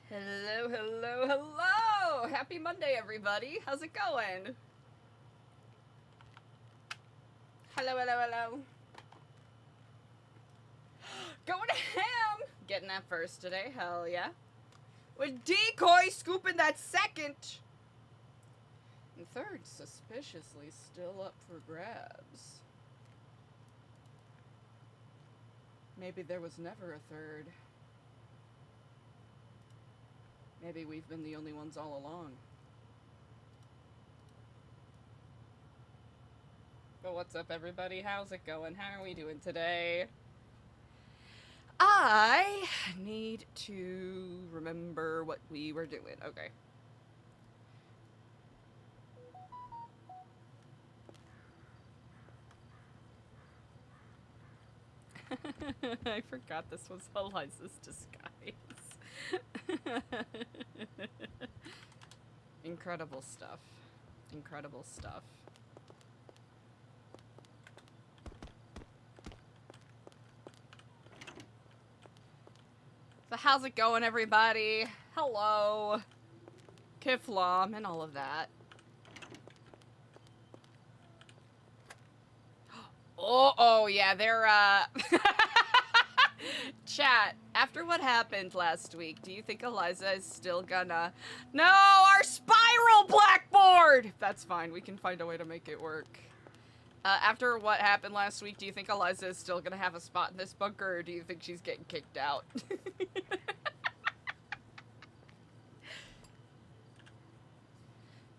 Hello, hello, hello! Happy Monday, everybody. How's it going? Hello, hello, hello. Going ham! Getting that first today, hell yeah. With Decoy scooping that second. And third, suspiciously still up for grabs. Maybe there was never a third. Maybe we've been the only ones all along. But what's up, everybody? How's it going? How are we doing today? I need to remember what we were doing. Okay. I forgot this was Eliza's disguise. Incredible stuff. Incredible stuff. So how's it going, everybody? Hello. Kiflam and all of that. Oh, yeah, they're, Chat, after what happened last week, do you think Eliza is still gonna... No, our spiral blackboard! That's fine, we can find a way to make it work. After what happened last week, do you think Eliza is still gonna have a spot in this bunker, or do you think she's getting kicked out?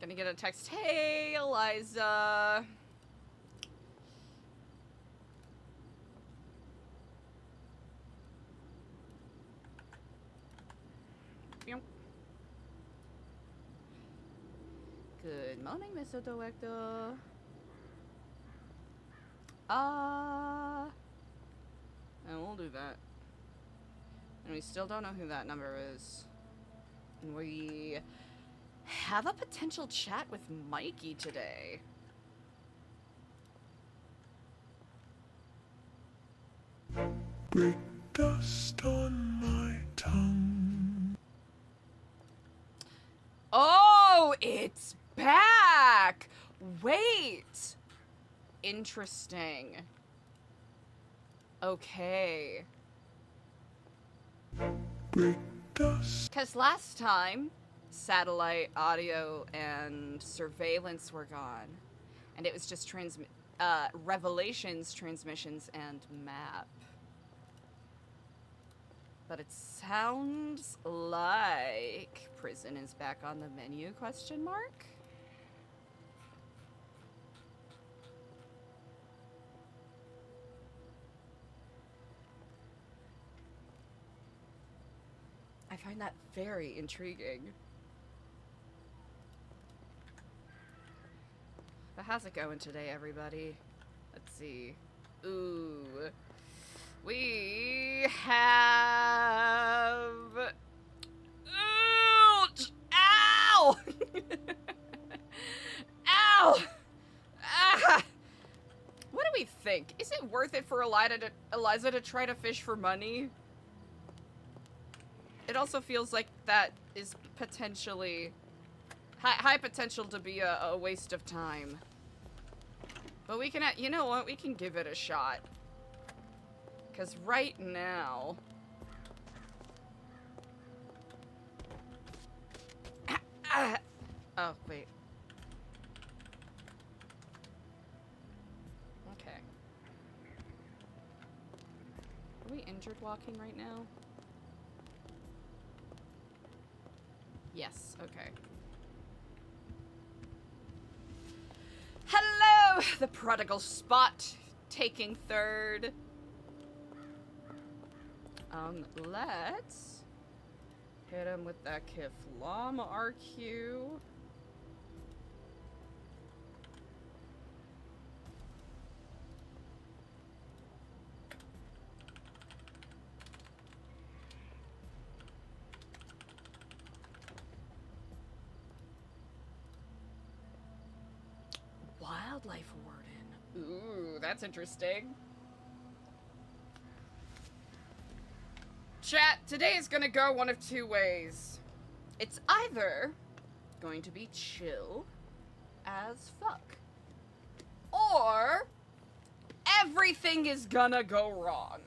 Gonna get a text, hey, Eliza. Good morning, Mr. Director. And we'll do that. And we still don't know who that number is. And we have a potential chat with Mikey today. Break dust on my tongue. Oh, it's back! Wait! Interesting. Okay. Break dust. Because last time, satellite, audio, and surveillance were gone. And it was just revelations, transmissions, and map. But it sounds like prison is back on the menu, question mark? I find that very intriguing. But how's it going today, everybody? Let's see. Ooh. We have... Ouch! Ow! Ow! Ah! What do we think? Is it worth it for Eliza to try to fish for money? It also feels like that is potentially... high potential to be a waste of time. But we can... You know what? We can give it a shot. Because right now... Oh, wait. Okay. Are we injured walking right now? Yes, okay. Hello! The prodigal spot, taking third. Let's hit him with that Kiflam RQ. Wildlife warden. Ooh, that's interesting. Chat, today is gonna go one of two ways. It's either going to be chill as fuck, or everything is gonna go wrong.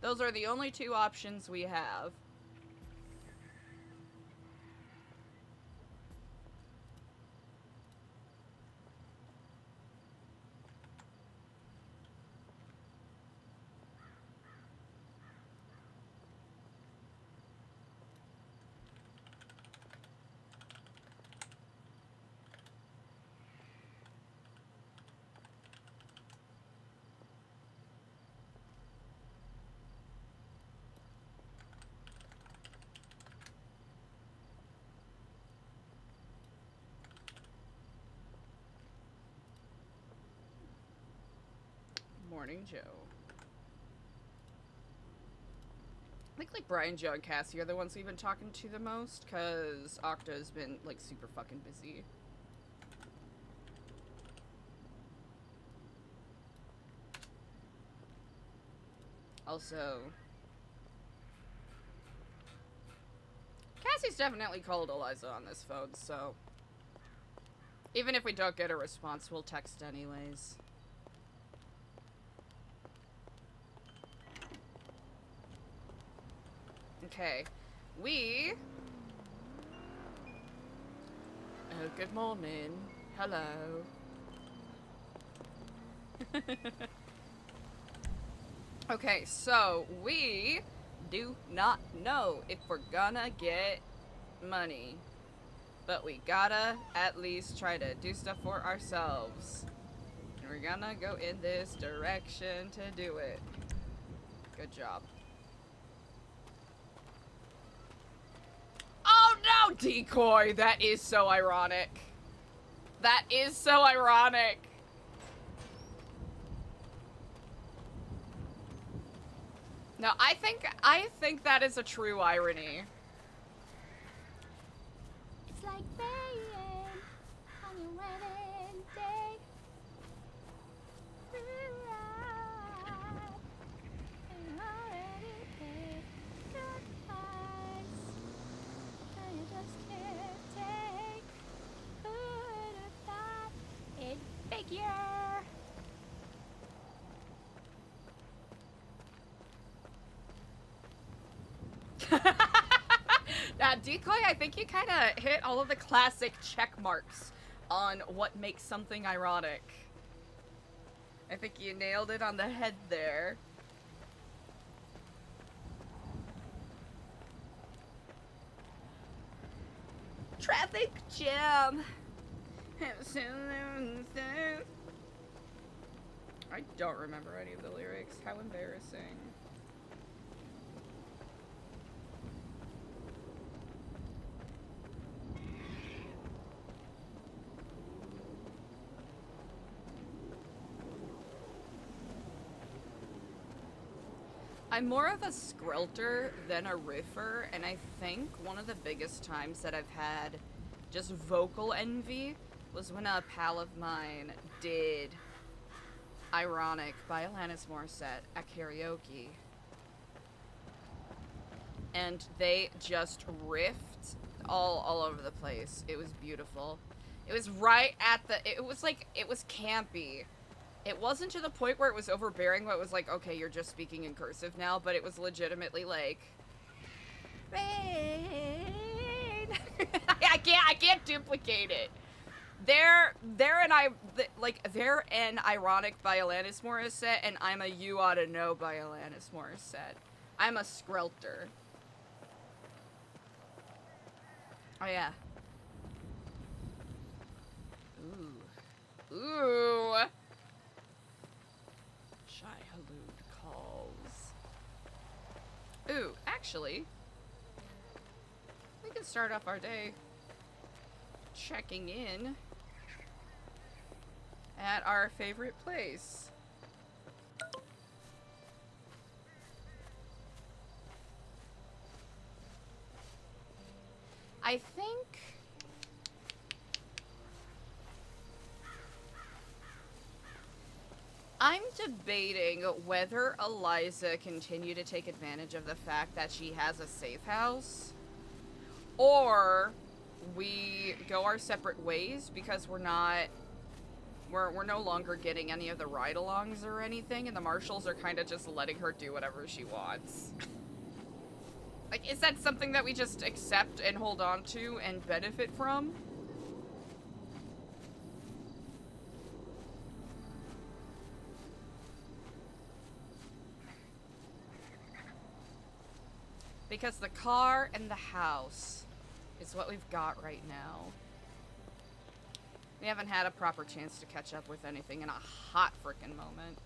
Those are the only two options we have. Morning, Joe. I think, like, Brian, Joe, and Cassie are the ones we've been talking to the most, because Octa's been, like, super fucking busy. Also, Cassie's definitely called Eliza on this phone, so even if we don't get a response, we'll text anyways. Okay, we... Oh, good morning. Hello. Okay, so we do not know if we're gonna get money, but we gotta at least try to do stuff for ourselves. And we're gonna go in this direction to do it. Good job. Oh no, decoy! That is so ironic. That is so ironic. No, I think that is a true irony. It's like praying on your wedding day. And already paid good price. And you just can't take. Who would have thought it'd figure? Now, Decoy, I think you kind of hit all of the classic check marks on what makes something ironic. I think you nailed it on the head there. Traffic jam. I don't remember any of the lyrics. How embarrassing. I'm more of a skrelter than a riffer, and I think one of the biggest times that I've had just vocal envy was when a pal of mine did Ironic by Alanis Morissette at karaoke. And they just riffed all over the place. It was beautiful. It was right at the, it was campy. It wasn't to the point where it was overbearing, where it was like, okay, you're just speaking in cursive now, but it was legitimately like, rain. I can't duplicate it. They're an Ironic by Alanis Morissette, and I'm a You Oughta Know by Alanis Morissette. I'm a skrelter. Oh yeah. Ooh. Shy Halud calls. Ooh, actually, we can start off our day checking in at our favorite place. I think I'm debating whether Eliza continue to take advantage of the fact that she has a safe house, or we go our separate ways because we're no longer getting any of the ride-alongs or anything, and the marshals are kind of just letting her do whatever she wants. Like, is that something that we just accept and hold on to and benefit from? Because the car and the house is what we've got right now. We haven't had a proper chance to catch up with anything in a hot frickin' moment.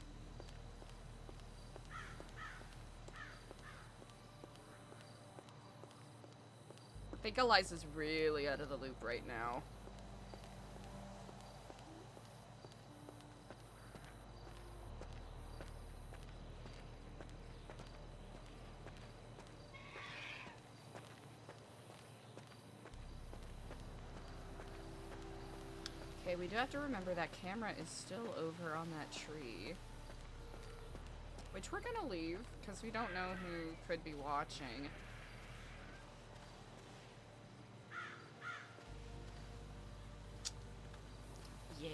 I think Eliza's really out of the loop right now. Okay, we do have to remember that camera is still over on that tree. Which we're gonna leave, because we don't know who could be watching. Yeah.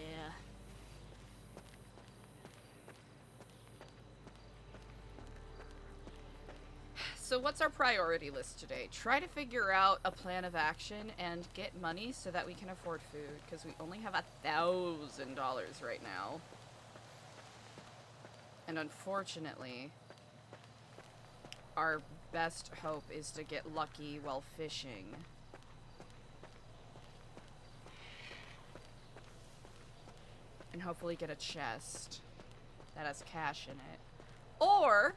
So what's our priority list today? Try to figure out a plan of action and get money so that we can afford food, because we only have $1,000 right now. And unfortunately, our best hope is to get lucky while fishing. And hopefully get a chest that has cash in it. Or,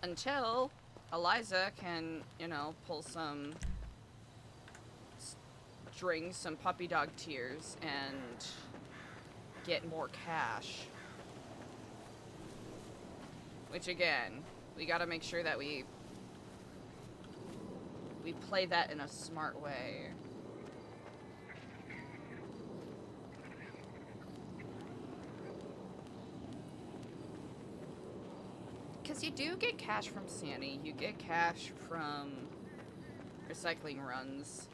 until Eliza can, you know, pull some strings, some puppy dog tears, and get more cash. Which, again, we gotta make sure that we play that in a smart way. Because you do get cash from Sandy, you get cash from recycling runs.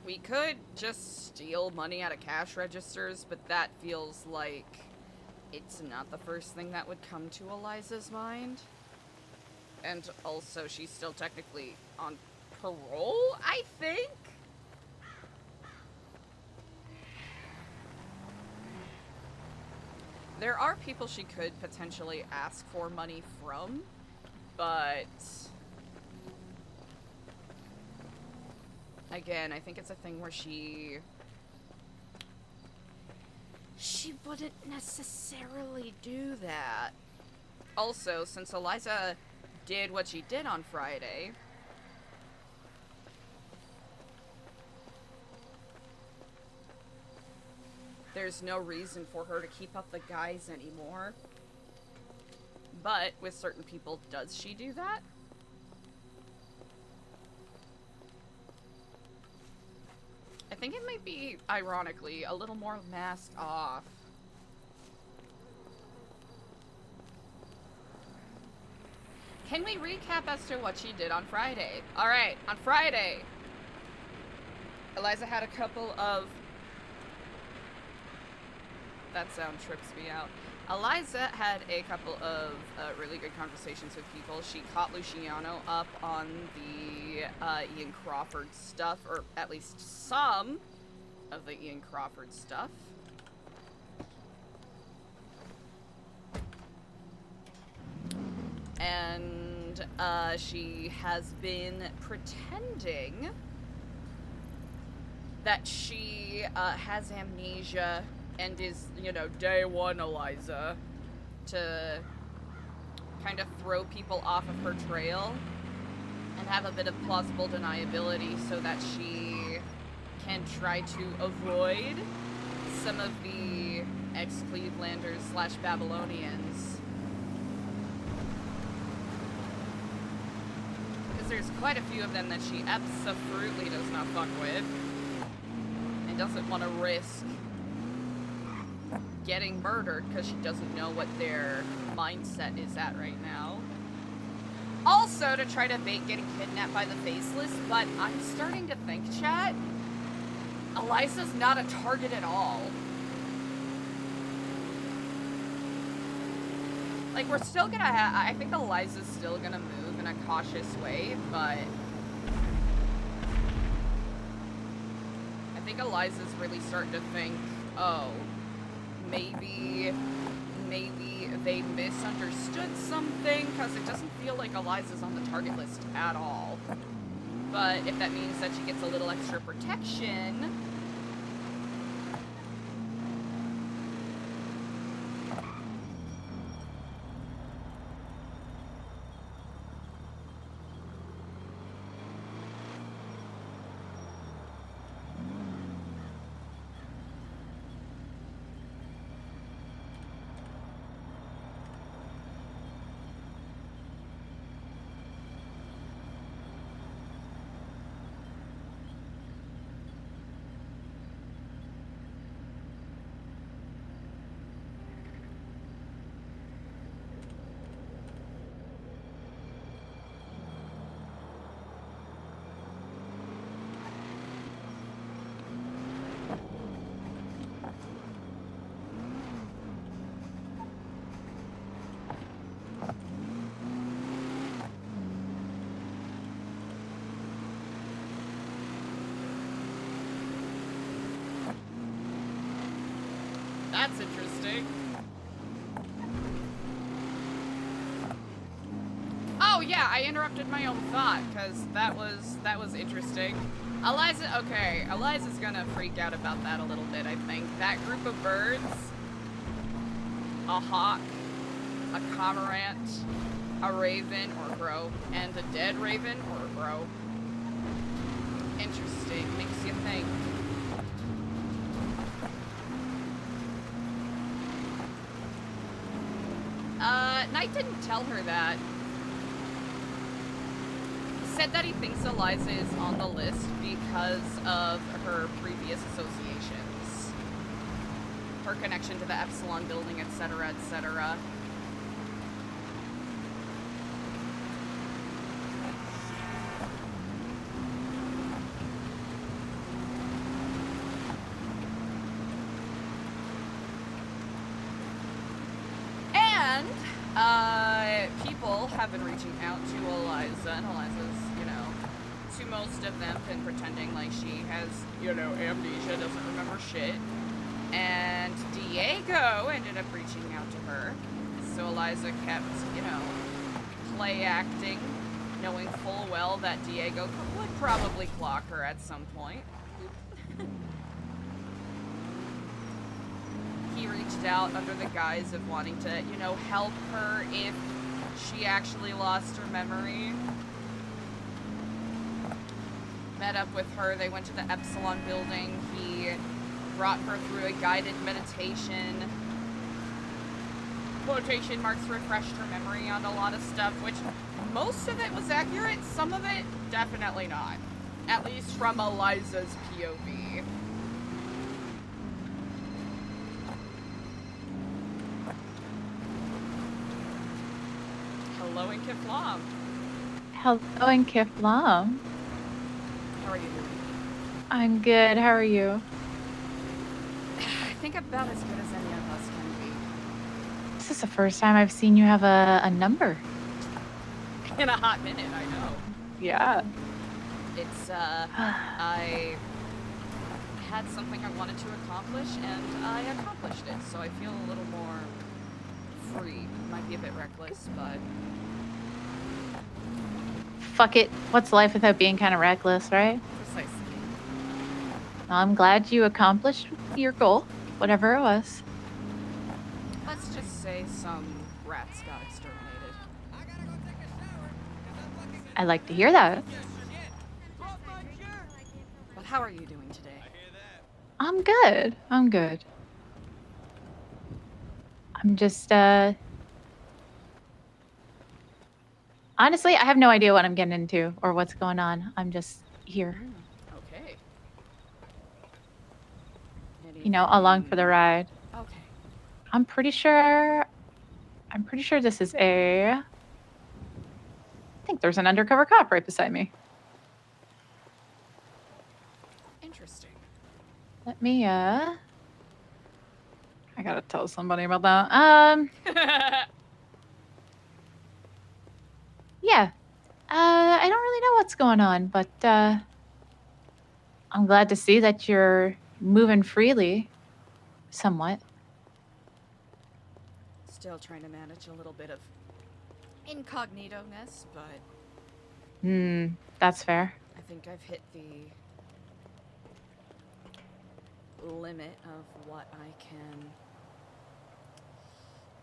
We could just steal money out of cash registers, but that feels like it's not the first thing that would come to Eliza's mind. And also, she's still technically on parole, I think? There are people she could potentially ask for money from, but again, I think it's a thing where she wouldn't necessarily do that. Also, since Eliza did what she did on Friday, there's no reason for her to keep up the guys anymore. But with certain people, does she do that? I think it might be, ironically, a little more mask off. Can we recap as to what she did on Friday? Alright, on Friday, Eliza had a couple of... That sound trips me out. Eliza had a couple of really good conversations with people. She caught Luciano up on the Ian Crawford stuff, or at least some of the Ian Crawford stuff. And she has been pretending that she has amnesia and is, you know, day one Eliza, to kind of throw people off of her trail and have a bit of plausible deniability so that she can try to avoid some of the ex-Clevelanders / Babylonians. Because there's quite a few of them that she absolutely does not fuck with and doesn't want to risk getting murdered because she doesn't know what their mindset is at right now. Also, to try to bait getting kidnapped by the Faceless, but I'm starting to think, chat, Eliza's not a target at all. Like, we're still gonna I think Eliza's still gonna move in a cautious way, but I think Eliza's really starting to think, oh, maybe they misunderstood something, because it doesn't feel like Eliza's on the target list at all. But if that means that she gets a little extra protection... That's interesting. Oh yeah, I interrupted my own thought, because that was interesting. Eliza, okay, Eliza's gonna freak out about that a little bit, I think. That group of birds, a hawk, a cormorant, a raven or crow, and a dead raven or crow. Interesting, makes you think. Knight didn't tell her that. He said that he thinks Eliza is on the list because of her previous associations. Her connection to the Epsilon building, etc., etc. People have been reaching out to Eliza, and Eliza's, you know, to most of them, been pretending like she has, you know, amnesia, doesn't remember shit. And Diego ended up reaching out to her. So Eliza kept, you know, play acting, knowing full well that Diego would probably clock her at some point. He reached out under the guise of wanting to, you know, help her if she actually lost her memory. Met up with her, they went to the Epsilon building, he brought her through a guided meditation. Quotation marks, refreshed her memory on a lot of stuff, which most of it was accurate, some of it definitely not. At least from Eliza's POV. Hello in Kiflam. Hello in Kiflam. How are you doing? I'm good. How are you? I think about as good as any of us can be. This is the first time I've seen you have a number. In a hot minute, I know. Yeah. It's, I had something I wanted to accomplish, and I accomplished it, so I feel a little more free. Might be a bit reckless, but... Fuck it. What's life without being kind of reckless, right? Precisely. Well, I'm glad you accomplished your goal, whatever it was. Let's just say some rats got exterminated. I like to hear that. But how are you doing today? I'm good. I'm good. I'm just, honestly, I have no idea what I'm getting into or what's going on. I'm just here. Okay. You know, along for the ride. Okay. I'm pretty sure this is I think there's an undercover cop right beside me. Interesting. Let me I gotta tell somebody about that. Yeah. I don't really know what's going on, but I'm glad to see that you're moving freely, somewhat. Still trying to manage a little bit of incognito-ness, but That's fair. I think I've hit the limit of what I can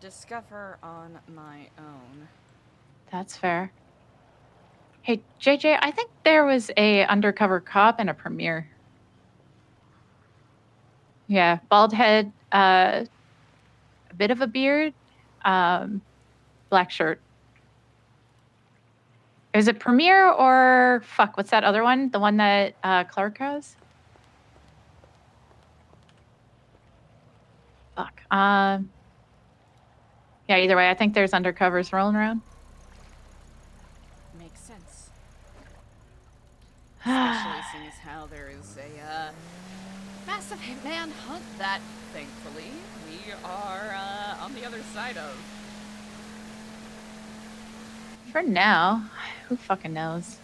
discover on my own. That's fair. Hey, JJ, I think there was a undercover cop and a premiere. Yeah, bald head, a bit of a beard, black shirt. Is it premiere or fuck? What's that other one? The one that Clark has? Fuck. Yeah. Either way, I think there's undercovers rolling around. Makes sense. Especially seeing as how there is a massive manhunt that, thankfully, we are on the other side of. For now, who fucking knows?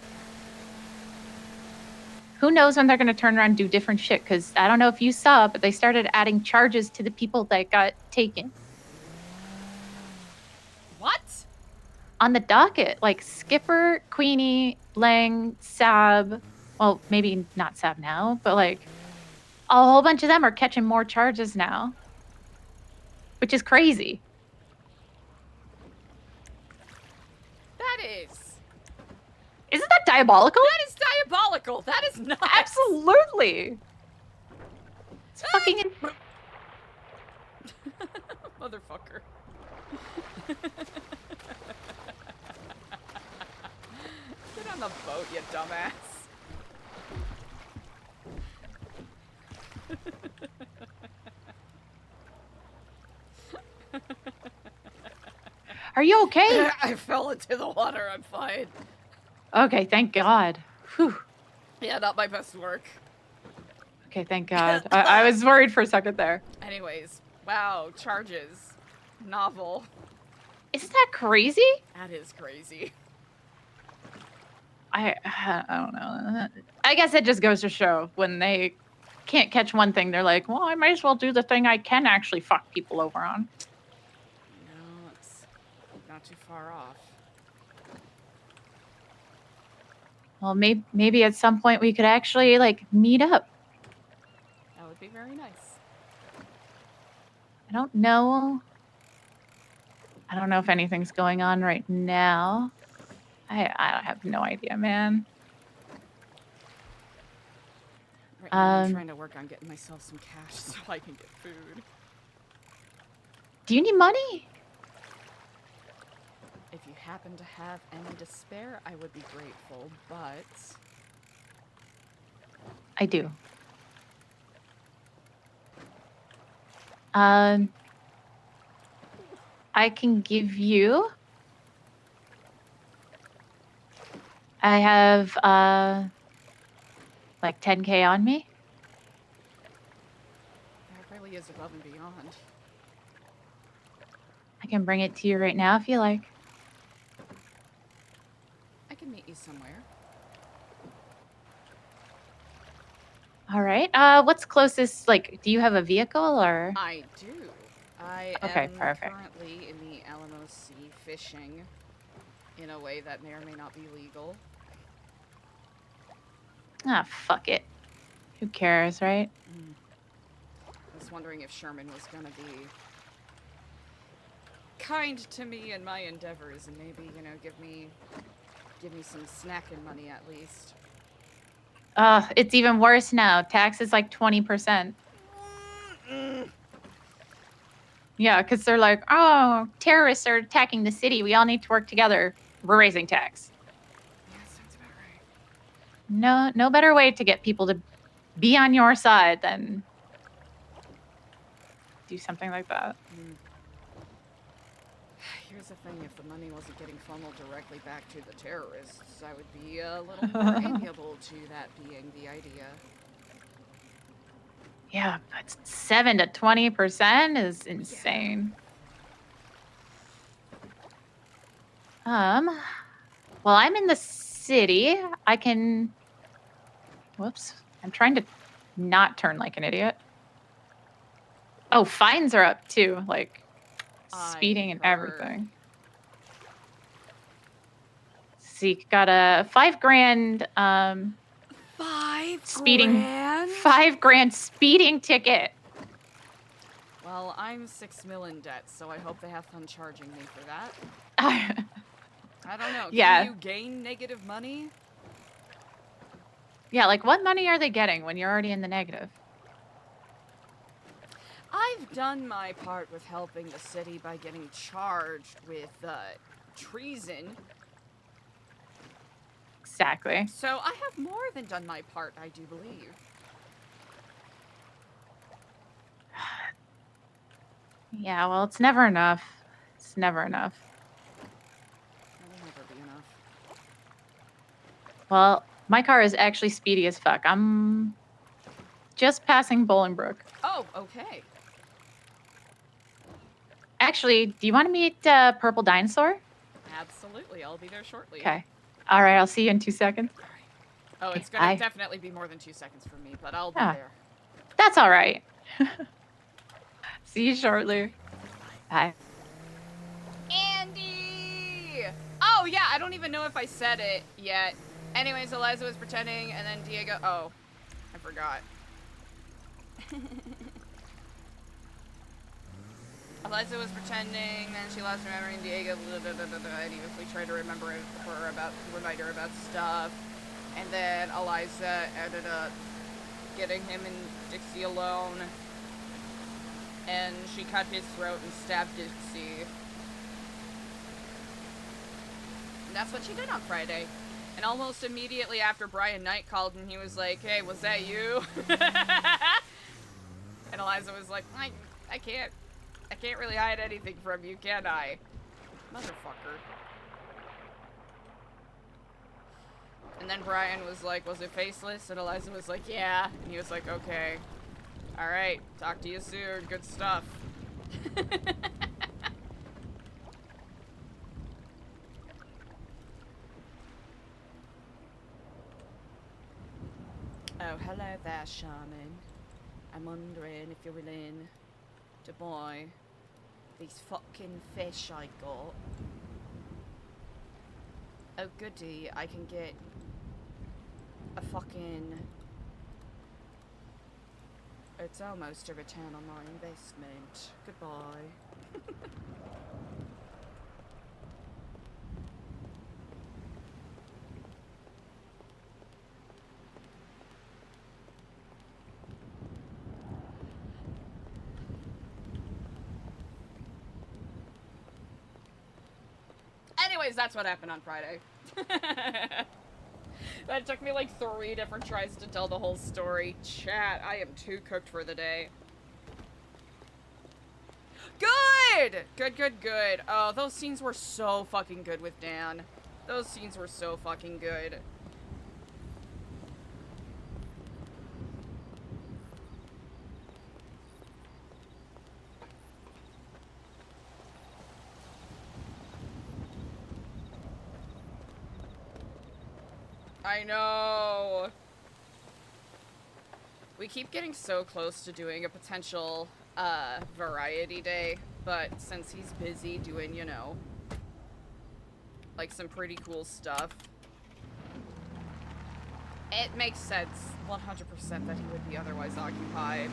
Who knows when they're going to turn around and do different shit? Because I don't know if you saw, but they started adding charges to the people that got taken. What? On the docket, like Skipper, Queenie, Lang, Sab. Well, maybe not Sab now, but like a whole bunch of them are catching more charges now, which is crazy. That is. Isn't that diabolical? That is diabolical. That is not. Absolutely. It's fucking. Motherfucker. Get on the boat, you dumbass. Are you okay? I fell into the water. I'm fine. Okay, thank God. Whew. Yeah, not my best work. Okay, thank God. I was worried for a second there. Anyways, wow, charges. Novel. Isn't that crazy? That is crazy. I don't know. I guess it just goes to show when they can't catch one thing, they're like, well, I might as well do the thing I can actually fuck people over on. No, it's not too far off. Well, maybe at some point we could actually like meet up. That would be very nice. I don't know. I don't know if anything's going on right now. I have no idea, man. Right now I'm trying to work on getting myself some cash so I can get food. Do you need money? If you happen to have any to spare, I would be grateful, but... I do. I can give you. I have like 10K on me. That really is above and beyond. I can bring it to you right now if you like. I can meet you somewhere. All right. What's closest? Like, do you have a vehicle or? I do. I Okay, am perfect. currently in the Alamo Sea fishing in a way that may or may not be legal. Ah, fuck it. Who cares, right? I was wondering if Sherman was gonna be kind to me in my endeavors and maybe, you know, give me some snacking money at least. It's even worse now. Tax is like 20%. Yeah, because they're like, oh, terrorists are attacking the city. We all need to work together. We're raising tax. Yeah, sounds about right. No better way to get people to be on your side than do something like that. Here's the thing, if the money wasn't getting funneled directly back to the terrorists, I would be a little more amiable to that being the idea. Yeah, but 7 to 20% is insane. Well, I'm in the city. I can. Whoops. I'm trying to not turn like an idiot. Oh, fines are up too, like speeding and I heard. everything. Zeke got a $5,000 speeding $5,000? $5,000 speeding ticket. Well, I'm $6 million in debt, so I hope they have fun charging me for that. I don't know. Yeah. Can you gain negative money? Yeah, like what money are they getting when you're already in the negative? I've done my part with helping the city by getting charged with treason. Exactly. So I have more than done my part, I do believe. Yeah, well, it's never enough. It's never enough. It'll never be enough. Well, my car is actually speedy as fuck. I'm just passing Bolingbrook. Oh, okay. Actually, do you want to meet Purple Dinosaur? Absolutely, I'll be there shortly. Okay. All right, I'll see you in 2 seconds. Oh, it's Okay, gonna bye. definitely be more than 2 seconds for me, but I'll be Ah. there. That's all right. See you shortly. Bye. Andy! Oh, yeah, I don't even know if I said it yet. Anyways, Eliza was pretending, and then Diego... Oh, I forgot. Eliza was pretending, then she lost her memory, and Diego... Anyways, tried to remind her about stuff. And then Eliza ended up getting him and Dixie alone. And she cut his throat and stabbed Dixie. And that's what she did on Friday. And almost immediately after Brian Knight called and he was like, hey, was that you? And Eliza was like, I can't really hide anything from you, can I? Motherfucker. And then Brian was like, was it faceless? And Eliza was like, yeah. And he was like, okay. Alright, talk to you soon. Good stuff. Oh, hello there, Shaman. I'm wondering if you're willing to buy these fucking fish I got. Oh, goody, I can get a fucking... It's almost a return on my investment. Goodbye. Anyways, that's what happened on Friday. That took me like 3 different tries to tell the whole story. Chat, I am too cooked for the day. Good! Good. Oh, those scenes were so fucking good with Dan. Those scenes were so fucking good. I know. We keep getting so close to doing a potential variety day, but since he's busy doing, you know, like some pretty cool stuff, it makes sense 100% that he would be otherwise occupied.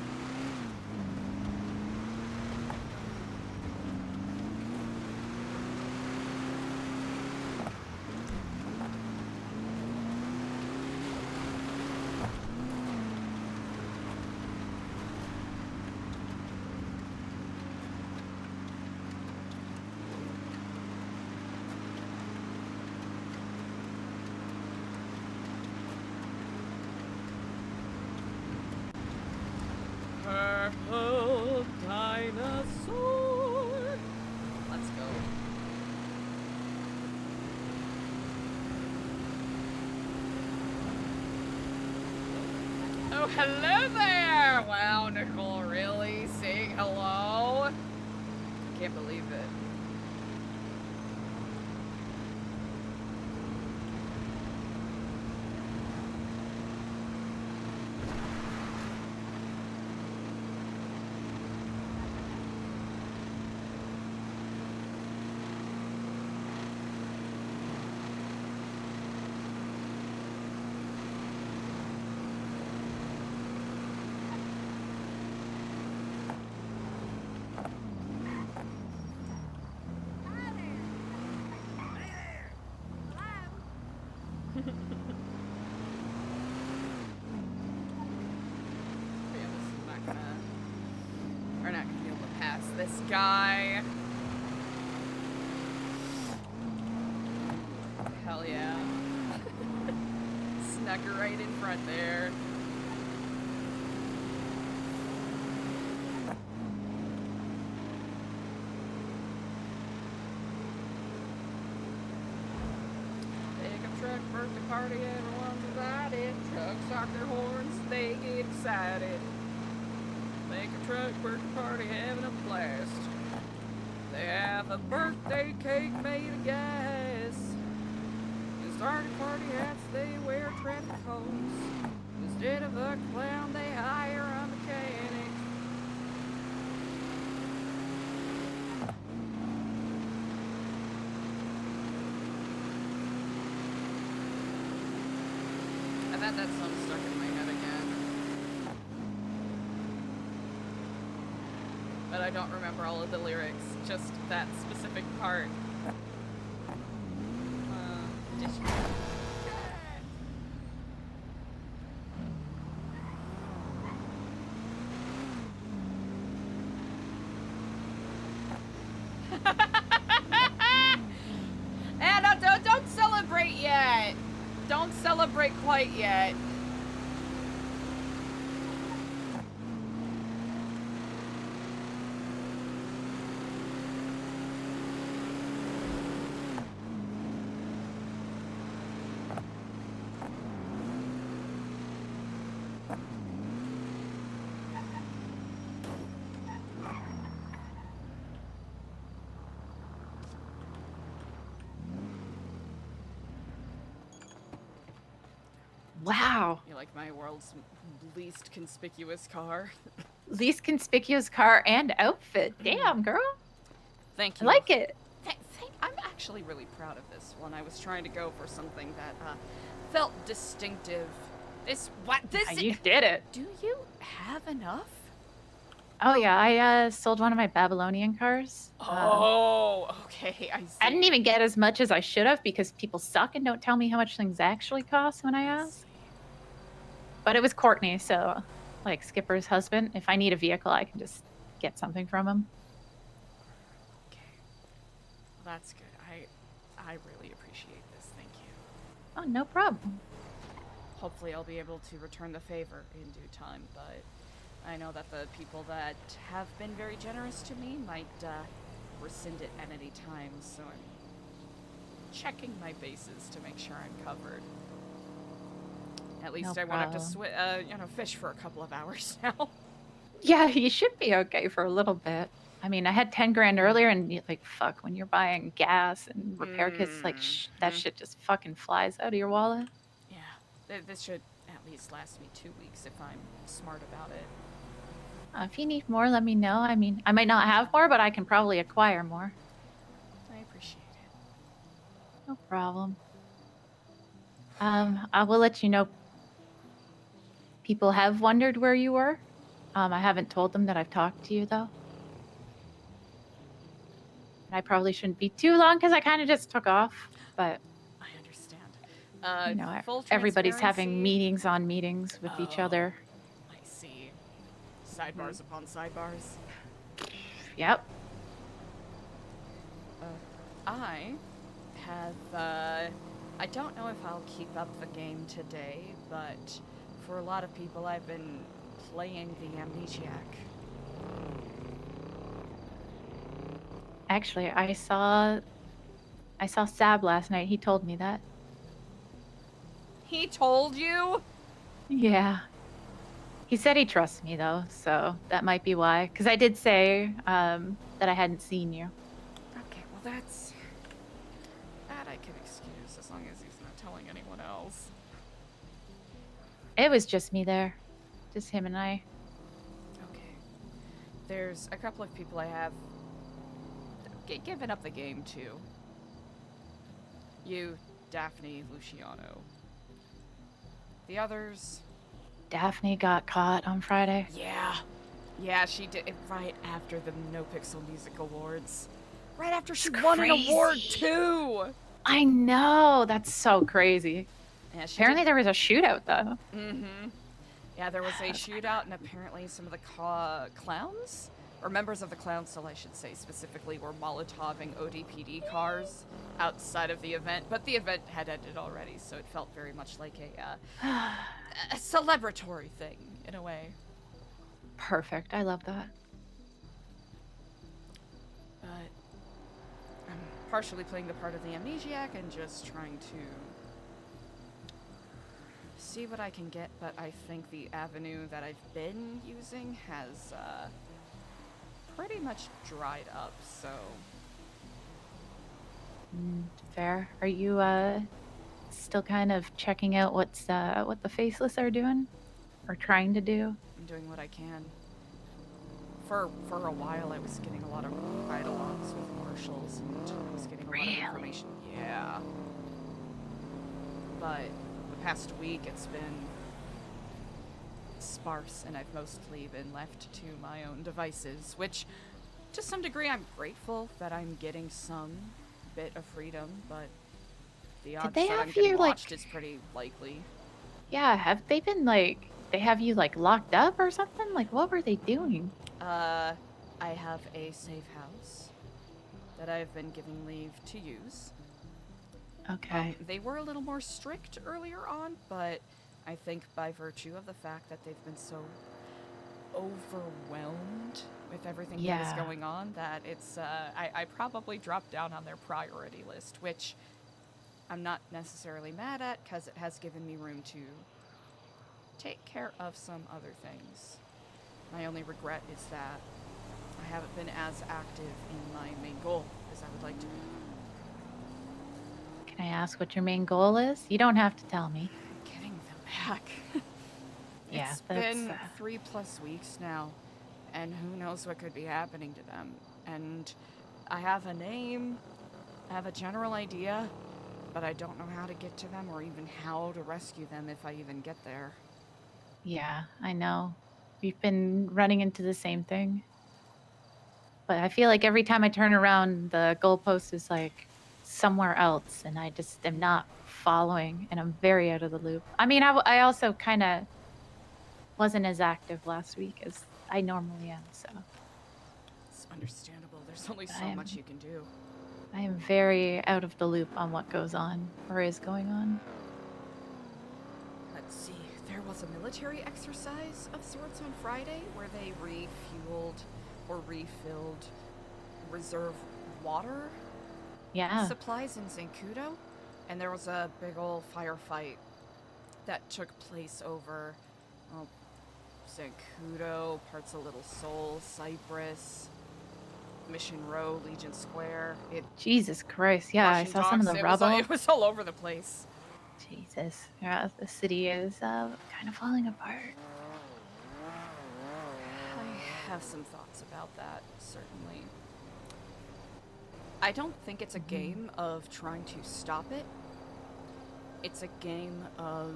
Purple dinosaur. Oh, hello there! Wow, Nicole, really? Saying hello? I can't believe it. We're not gonna be able to pass this guy. Hell yeah. Snuck her right in front there. Pickup truck, birthday party, everyone's excited. Trucks sock their horns, they get excited. Make a truck birthday party, having a blast. They have a birthday cake made of gas. Start a party hats, they wear traffic cones. Instead of a clown, they hire a mechanic. I've had that song stuck in my head again. But I don't remember all of the lyrics, just that specific part. Did you... Anna, don't celebrate yet. Don't celebrate quite yet. Wow. You like my world's least conspicuous car? Least conspicuous car and outfit. Damn, girl. Thank I you. like it. I'm actually really proud of this one. I was trying to go for something that felt distinctive. You did it. Do you have enough? Oh, yeah. I sold one of my Babylonian cars. Oh, okay. I see. I didn't even get as much as I should have because people suck and don't tell me how much things actually cost when I ask. But it was Courtney, so, like, Skipper's husband. If I need a vehicle, I can just get something from him. Okay. Well, that's good. I really appreciate this. Thank you. Oh, no problem. Hopefully I'll be able to return the favor in due time, but I know that the people that have been very generous to me might rescind it at any time, so I'm checking my bases to make sure I'm covered. At least No I won't have to problem. fish for a couple of hours now. Yeah, you should be okay for a little bit. I mean, I had 10 grand earlier, and like, fuck, when you're buying gas and repair kits, like, that shit just fucking flies out of your wallet. Yeah, this should at least last me 2 weeks if I'm smart about it. If you need more, let me know. I mean, I might not have more, but I can probably acquire more. I appreciate it. No problem. I will let you know. People have wondered where you were. I haven't told them that I've talked to you, though. And I probably shouldn't be too long because I kind of just took off. But I understand. Full everybody's having transparency. meetings on meetings with each other. I see. Sidebars upon sidebars. Yep. I have, I don't know if I'll keep up the game today, but for a lot of people I've been playing the Amnesiac. Actually, I saw Sab last night. He told me that. He told you? Yeah. He said he trusts me though, so that might be why. Because I did say that I hadn't seen you. Okay, well that I can excuse as long as he's not telling anyone else. It was just me there, just him and I. Okay. There's a couple of people I have given up the game to. You, Daphne, Luciano. The others... Daphne got caught on Friday. Yeah, she did it right after the NoPixel Music Awards. Right after she It's won an award, crazy. too! I know, that's so crazy. Yeah, Apparently there was a shootout though. Mm-hmm. Yeah, there was a shootout, and apparently some of the clowns? Or members of the clowns, I should say, specifically, were Molotoving ODPD cars outside of the event. But the event had ended already, so it felt very much like a celebratory thing, in a way. Perfect, I love that. But I'm partially playing the part of the amnesiac and just trying to see what I can get, but I think the avenue that I've been using has pretty much dried up, so... Fair. Are you still kind of checking out what the Faceless are doing? Or trying to do? I'm doing what I can. For a while, I was getting a lot of ride-alongs with marshals, and I was getting a lot of information. Yeah. But the past week, it's been sparse, and I've mostly been left to my own devices, which, to some degree, I'm grateful that I'm getting some bit of freedom, but the odds they that I'm have getting you, watched like- is pretty likely. Yeah, have they been like, they have you like locked up or something? Like, what were they doing? I have a safe house that I've been given leave to use. Okay. They were a little more strict earlier on, but I think by virtue of the fact that they've been so overwhelmed with everything that is Yeah. going on, that it's, I probably dropped down on their priority list, which I'm not necessarily mad at, because it has given me room to take care of some other things. My only regret is that I haven't been as active in my main goal as I would like to be. Can I ask what your main goal is? You don't have to tell me. Getting them back. Yeah, It's that's, been 3+ weeks now, and who knows what could be happening to them. And I have a name, I have a general idea, but I don't know how to get to them or even how to rescue them if I even get there. Yeah, I know. We've been running into the same thing. But I feel like every time I turn around, the goalpost is like somewhere else, and I just am not following, and I'm very out of the loop. I mean, I also kind of wasn't as active last week as I normally am, so It's understandable. There's only so I am- much you can do. I am very out of the loop on what goes on or is going on. Let's see. There was a military exercise of sorts on Friday where they refueled or refilled reserve water Yeah. supplies in Zancudo, and there was a big old firefight that took place over Zancudo, parts of Little Seoul, Cypress, Mission Row, Legion Square. Jesus Christ. Yeah, I Russian saw some of docks, the rubble. It was all over the place. Jesus. Yeah, the city is kind of falling apart. I have some thoughts about that, certainly. I don't think it's a game of trying to stop it. It's a game of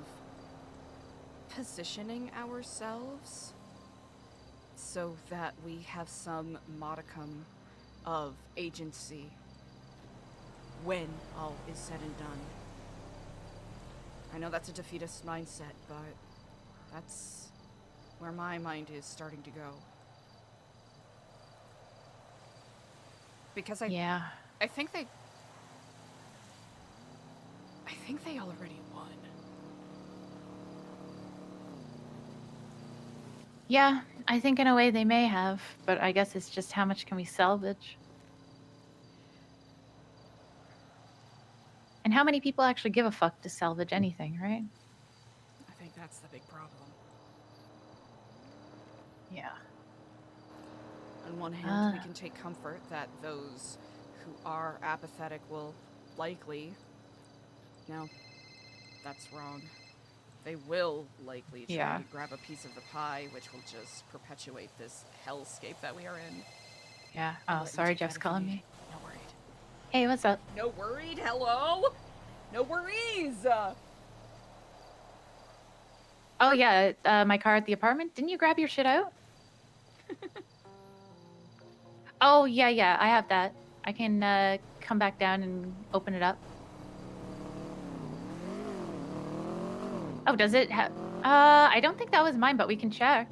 positioning ourselves so that we have some modicum of agency when all is said and done. I know that's a defeatist mindset, but that's where my mind is starting to go. Because Yeah. I think they already won. Yeah, I think in a way they may have, but I guess it's just how much can we salvage? And how many people actually give a fuck to salvage anything, right? I think that's the big problem. Yeah. On one hand, we can take comfort that those who are apathetic will likely... No, that's wrong. They will likely try Yeah. to grab a piece of the pie, which will just perpetuate this hellscape that we are in. Yeah. I'll Oh, let you sorry, take that Jeff's if you calling need. me. No worried. Hey, what's up? No worried? Hello? No worries! Oh, yeah, my car at the apartment. Didn't you grab your shit out? Oh, yeah, I have that. I can come back down and open it up. Oh, does it have... I don't think that was mine, but we can check.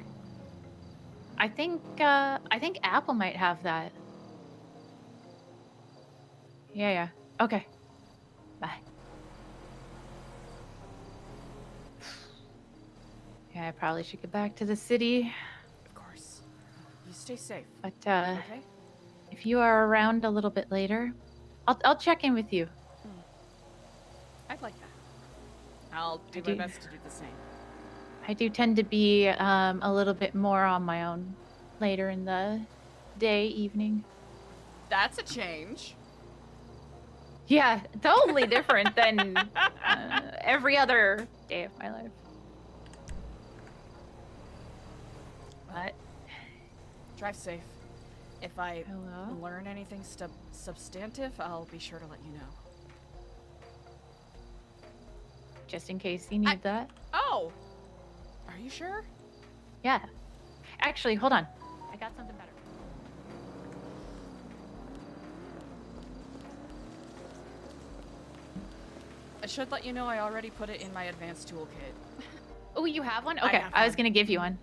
I think Apple might have that. Yeah. Okay. Bye. Yeah, I probably should get back to the city. Of course. You stay safe. But, Okay? if you are around a little bit later, I'll check in with you. I'd like that. I'll do my best to do the same. I do tend to be a little bit more on my own later in the day, evening. That's a change. Yeah, totally different than every other day of my life. But Drive safe. If I hello? learn anything substantive, I'll be sure to let you know. Just in case you need that. Oh! Are you sure? Yeah. Actually, hold on. I got something better. I should let you know I already put it in my advanced toolkit. Oh, you have one? I Okay, have I was one. gonna give you one.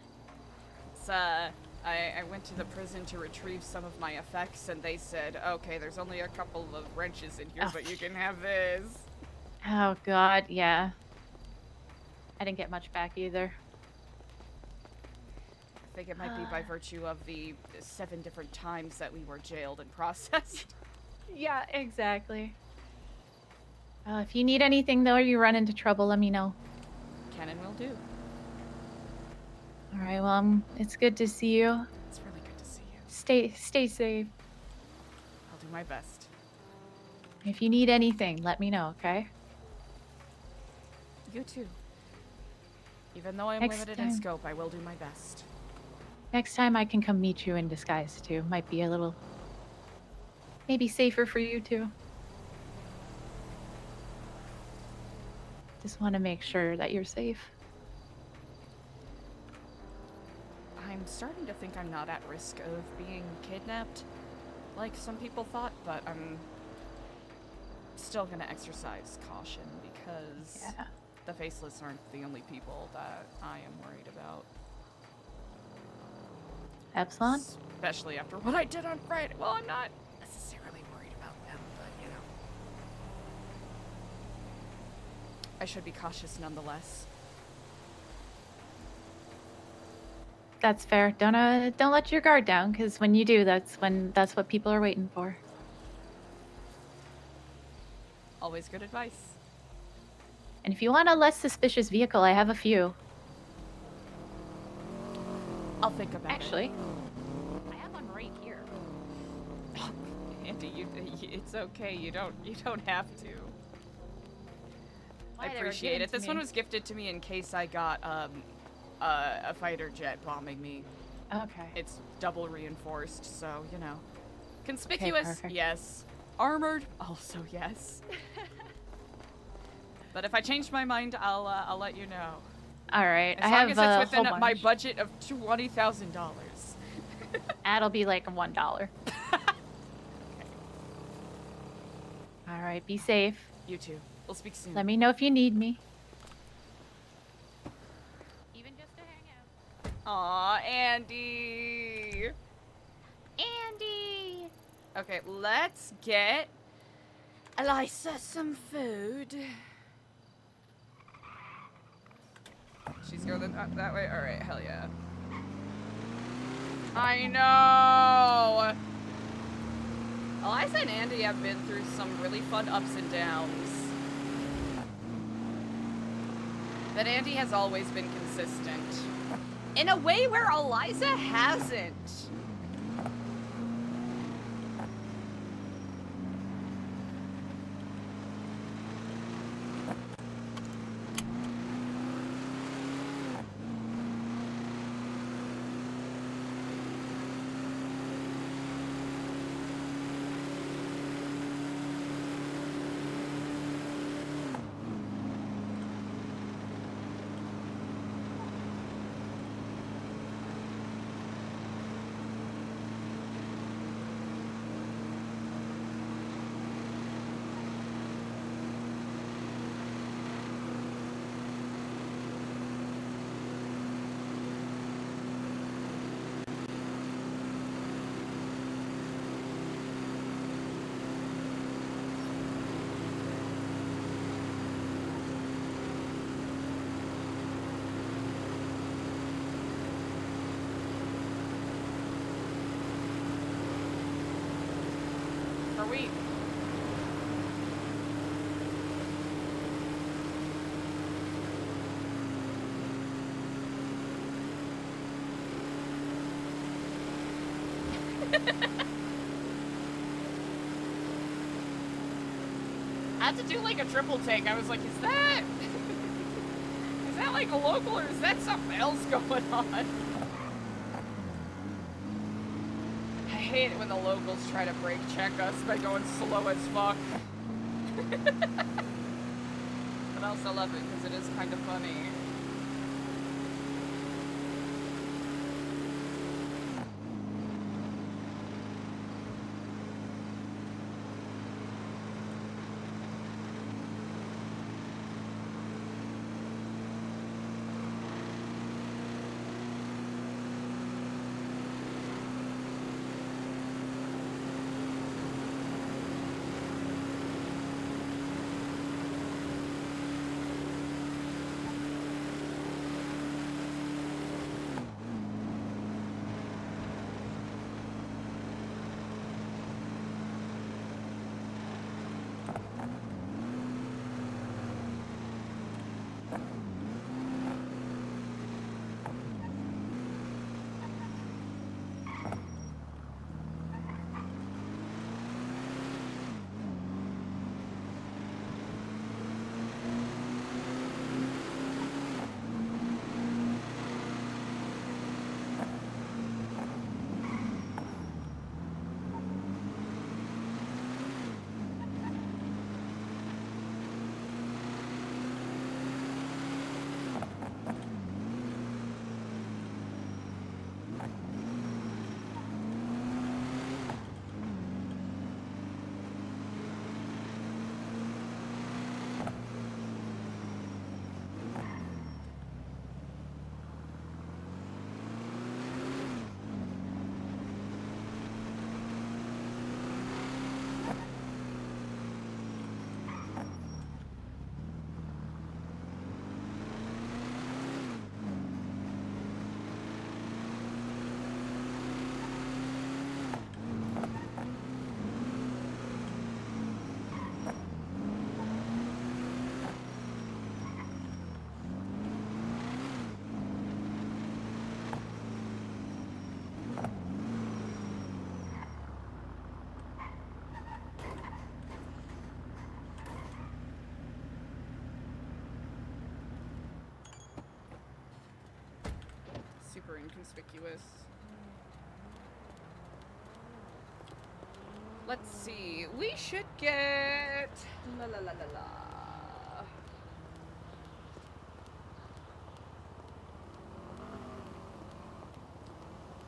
It's, I went to the prison to retrieve some of my effects, and they said, okay, there's only a couple of wrenches in here, Oh. but you can have this. Oh, God, yeah. I didn't get much back either. I think it might be by virtue of the 7 different times that we were jailed and processed. Yeah, exactly. If you need anything, though, or you run into trouble, let me know. Can and will do. All right, well, it's good to see you. It's really good to see you. Stay safe. I'll do my best. If you need anything, let me know, okay? You too. Even though I'm Next limited in time. scope, I will do my best. Next time I can come meet you in disguise, too. Might be a little... maybe safer for you, too. Just want to make sure that you're safe. I'm starting to think I'm not at risk of being kidnapped, like some people thought, but I'm still gonna exercise caution because Yeah. the Faceless aren't the only people that I am worried about. Epsilon? Especially after what I did on Friday. Well, I'm not necessarily worried about them, but you know. I should be cautious nonetheless. That's fair. Don't let your guard down, because when you do, that's what people are waiting for. Always good advice. And if you want a less suspicious vehicle, I have a few. I'll think about Actually, I have one right here. it. Andy, it's okay. You don't have to. Why, I they were appreciate given it. to This me. one was gifted to me in case I got a fighter jet bombing me. Okay. It's double reinforced, so you know. Conspicuous, perfect. yes. Armored, also yes. But if I change my mind, I'll let you know. All right. As I long have as a it's within whole my bunch. budget of $20,000. That'll be like $1. All right. Be safe. You too. We'll speak soon. Let me know if you need me. Even just to hang out. Aw, Andy. Andy! Okay, let's get Eliza some food. She's going that way? Alright, hell yeah. I know! Eliza and Andy have been through some really fun ups and downs. But Andy has always been consistent. In a way where Eliza hasn't. Are we? I had to do like a triple take. I was like, is that like a local or is that something else going on? I hate it when the locals try to brake check us by going slow as fuck. But I also love it because it is kind of funny. Super inconspicuous. Let's see. We should get la la la la la.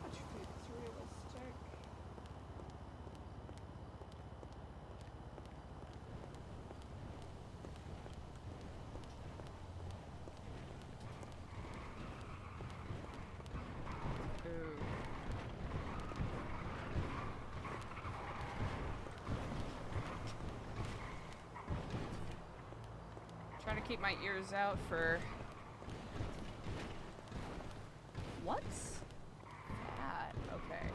Which feels realistic? Ooh. Trying to keep my ears out for... What's that? Okay.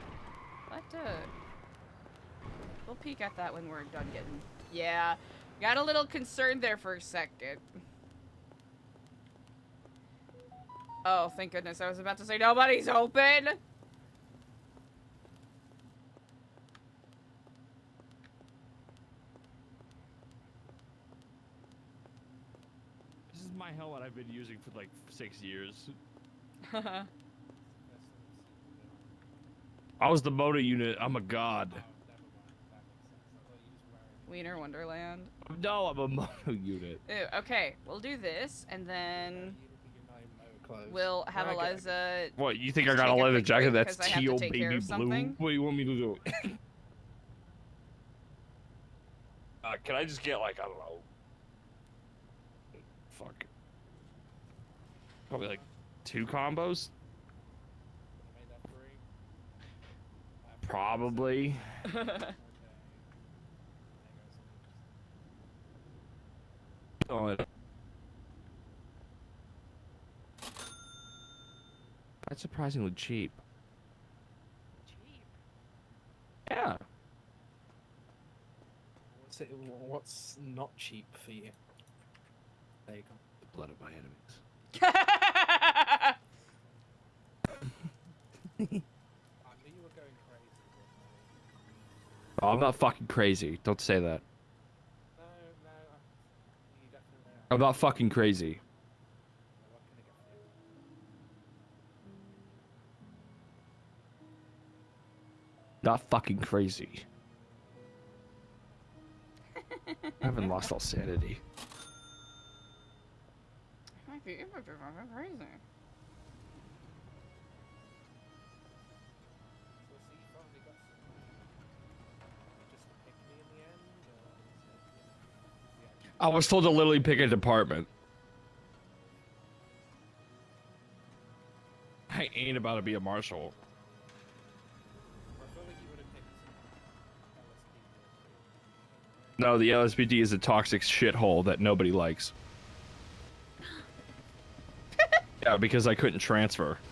We'll peek at that when we're done getting... Yeah. Got a little concerned there for a second. Oh, thank goodness. I was about to say nobody's open. This is my helmet I've been using for like 6 years. I was the motor unit. I'm a god. Wiener Wonderland. No, I'm a motor unit. Ew, okay, we'll do this, and then we'll have Okay. Eliza. What, you think I got Take a a leather quick jacket break that's 'cause I have to teal take care baby of blue? something. What do you want me to do? Can I just get like, I don't know. Fuck. Probably like 2 combos? Probably. Oh, that's surprisingly cheap. Yeah. What's not cheap for you? There you go. The blood of my enemies. I knew you were going crazy. Oh, I'm not fucking crazy. Don't say that. No, you definitely are. I'm not fucking crazy. What can I get for you? Not fucking crazy. I haven't lost all sanity. Might be fucking crazy. So you finally got some. Just pick me in the end, or is it, I was told to literally pick a department. I ain't about to be a marshal. I feel like you would have picked LSPD. No, the LSPD is a toxic shithole that nobody likes. Yeah, because I couldn't transfer. You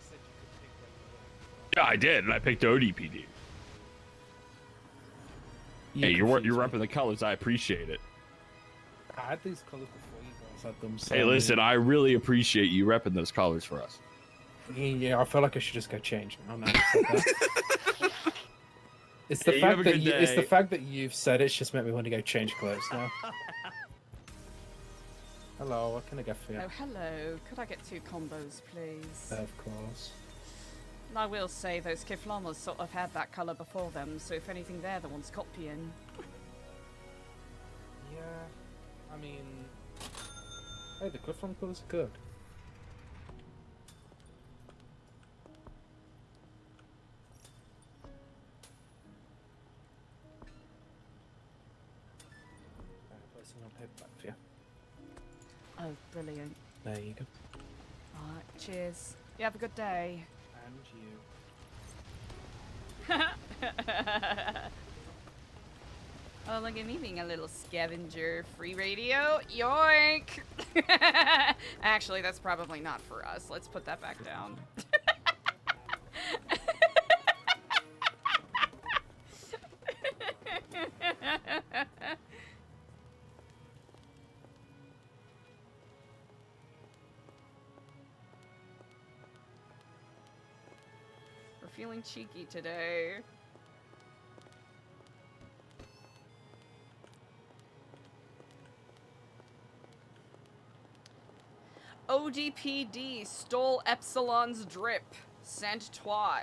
said you could pick Yeah, I did, and I picked ODPD. Hey, you're repping the colors. I appreciate it. I had these colours before you guys had them. So Hey, listen, I really appreciate you repping those colors for us. Yeah, I feel like I should just go change now. Now you said that. It's the Hey, you have fact a that good it's the day. fact that you've said it's just made me want to go change clothes now. Hello, what can I get for you? Oh, hello. Could I get 2 combos, please? Of course. And I will say those Kiflamas sort of had that colour before them, so if anything, they're the ones copying. Yeah, I mean, hey, the Cliffland colours are good. Placing on paperback for you. Oh, brilliant. There you go. Alright, cheers. You have a good day. And you. Oh, look at me being a little scavenger. Free radio? Yoink! Actually, that's probably not for us. Let's put that back down. We're feeling cheeky today. ODPD stole Epsilon's drip. Sent twat.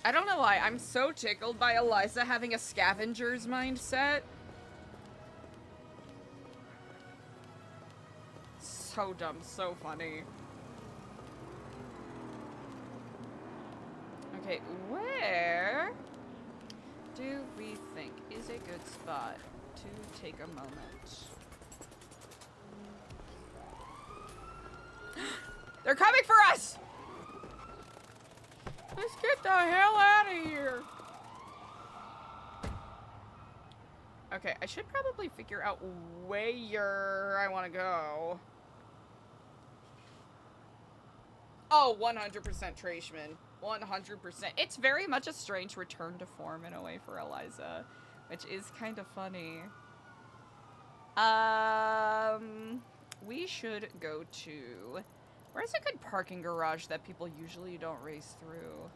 I don't know why. I'm so tickled by Eliza having a scavenger's mindset. So dumb, so funny. Okay, where do we think is a good spot to take a moment? They're coming for us! Let's get the hell out of here. Okay, I should probably figure out where I want to go. Oh, 100% Trashman. 100%. It's very much a strange return to form in a way for Eliza, which is kind of funny. We should go to... Where's a good parking garage that people usually don't race through?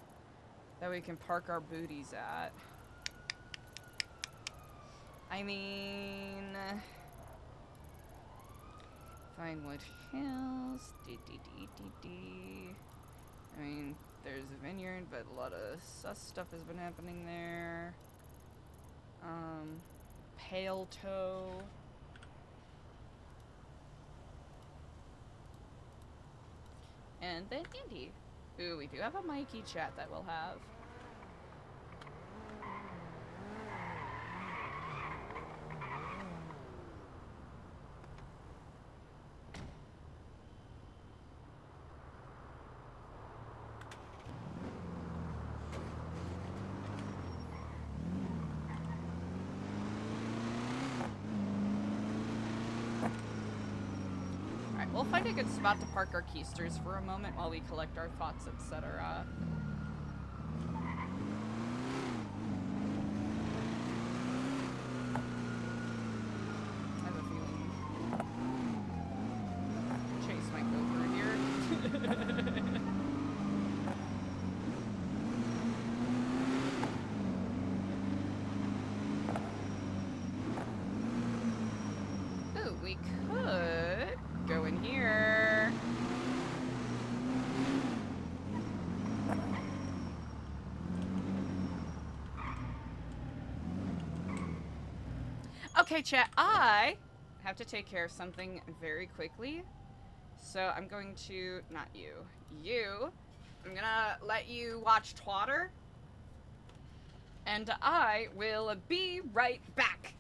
That we can park our booties at. I mean... Vinewood Hills. I mean, there's a vineyard, but a lot of sus stuff has been happening there. Pale Toe. And then Indy. Ooh, we do have a Mikey chat that we'll have. Alright, we'll find a good spot to park our keisters for a moment while we collect our thoughts, etc. I have a feeling Chase might go through here. Ooh, we could go in here. Okay, chat, I have to take care of something very quickly. So I'm going to, not you, you. I'm gonna let you watch Twatter. And I will be right back.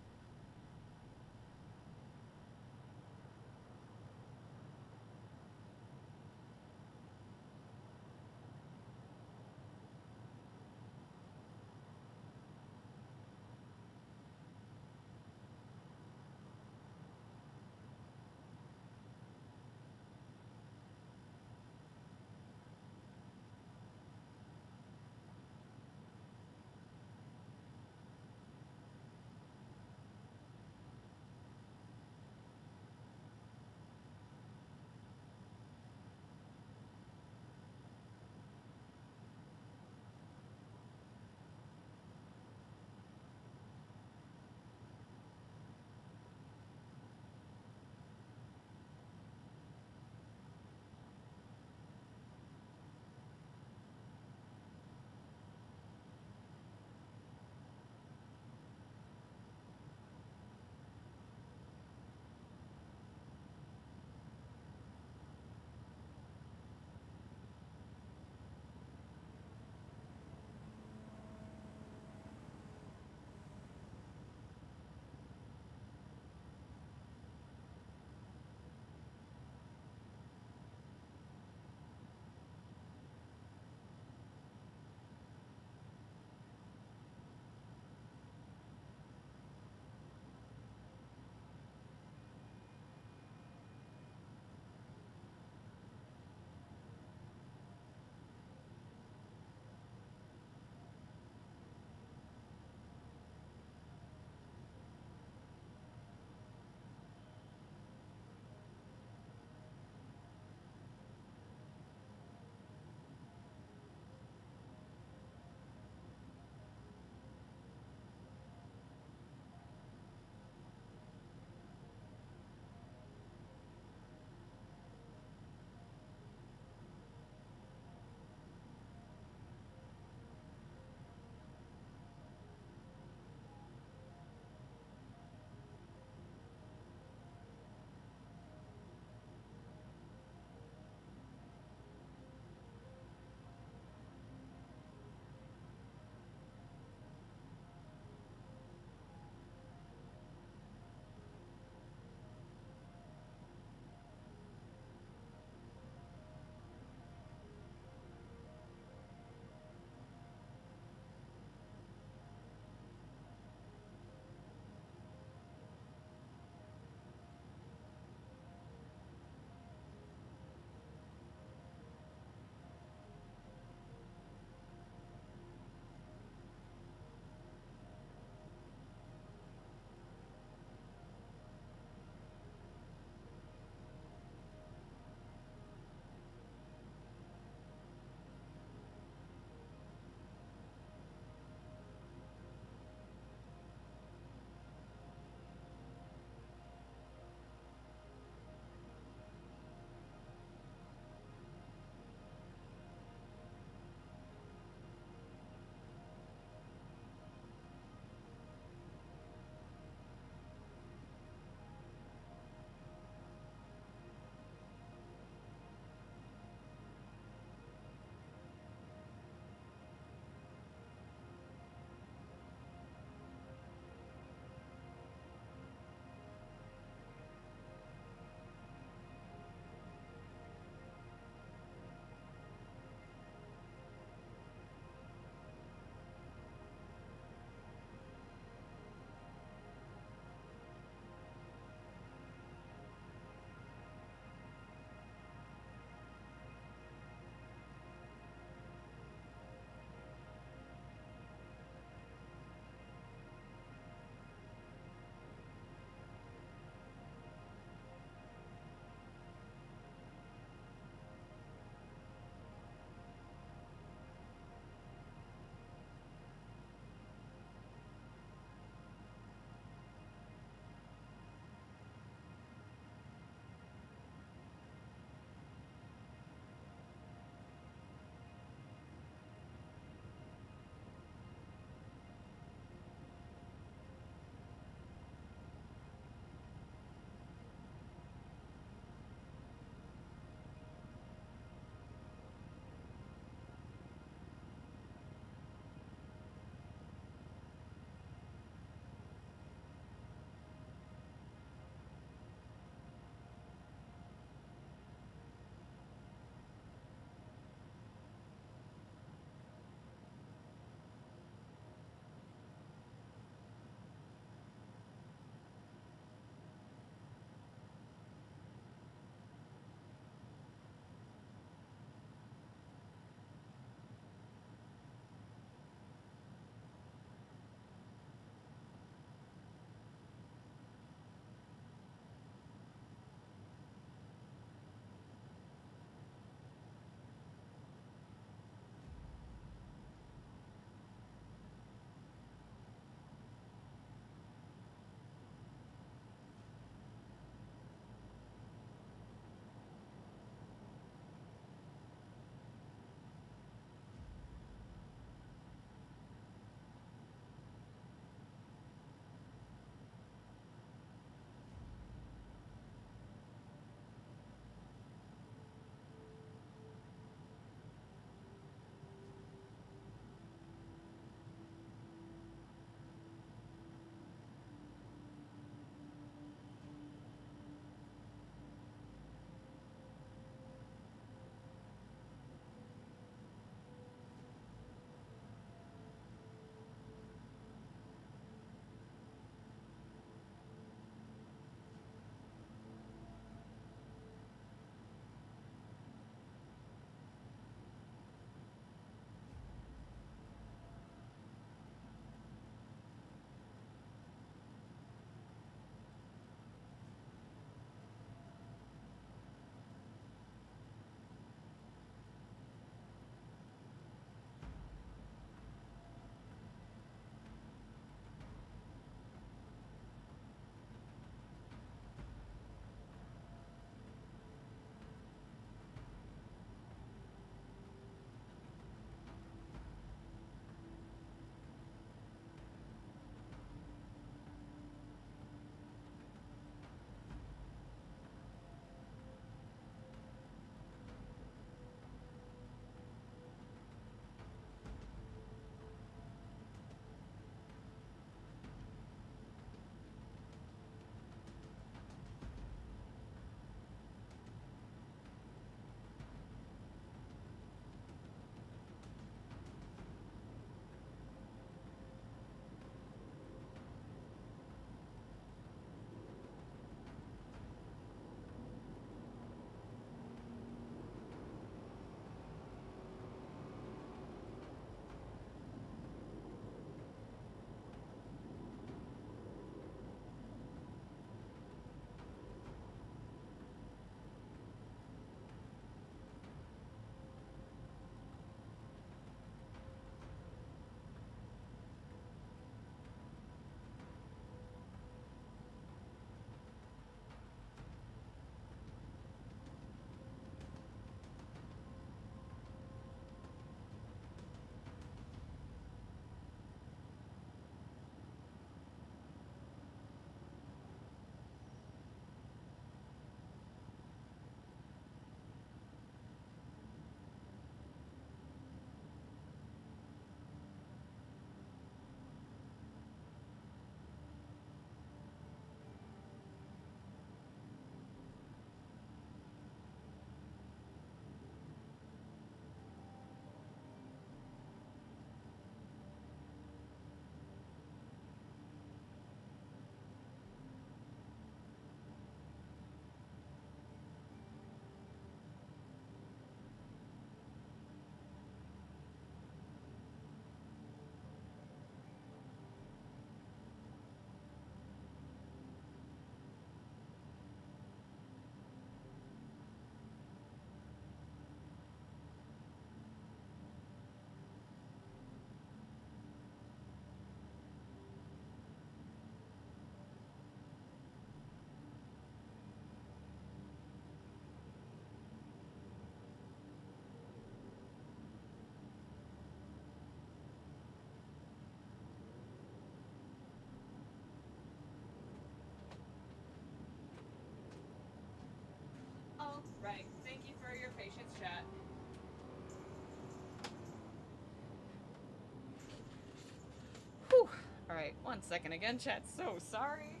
Wait, 1 second again, chat. So sorry.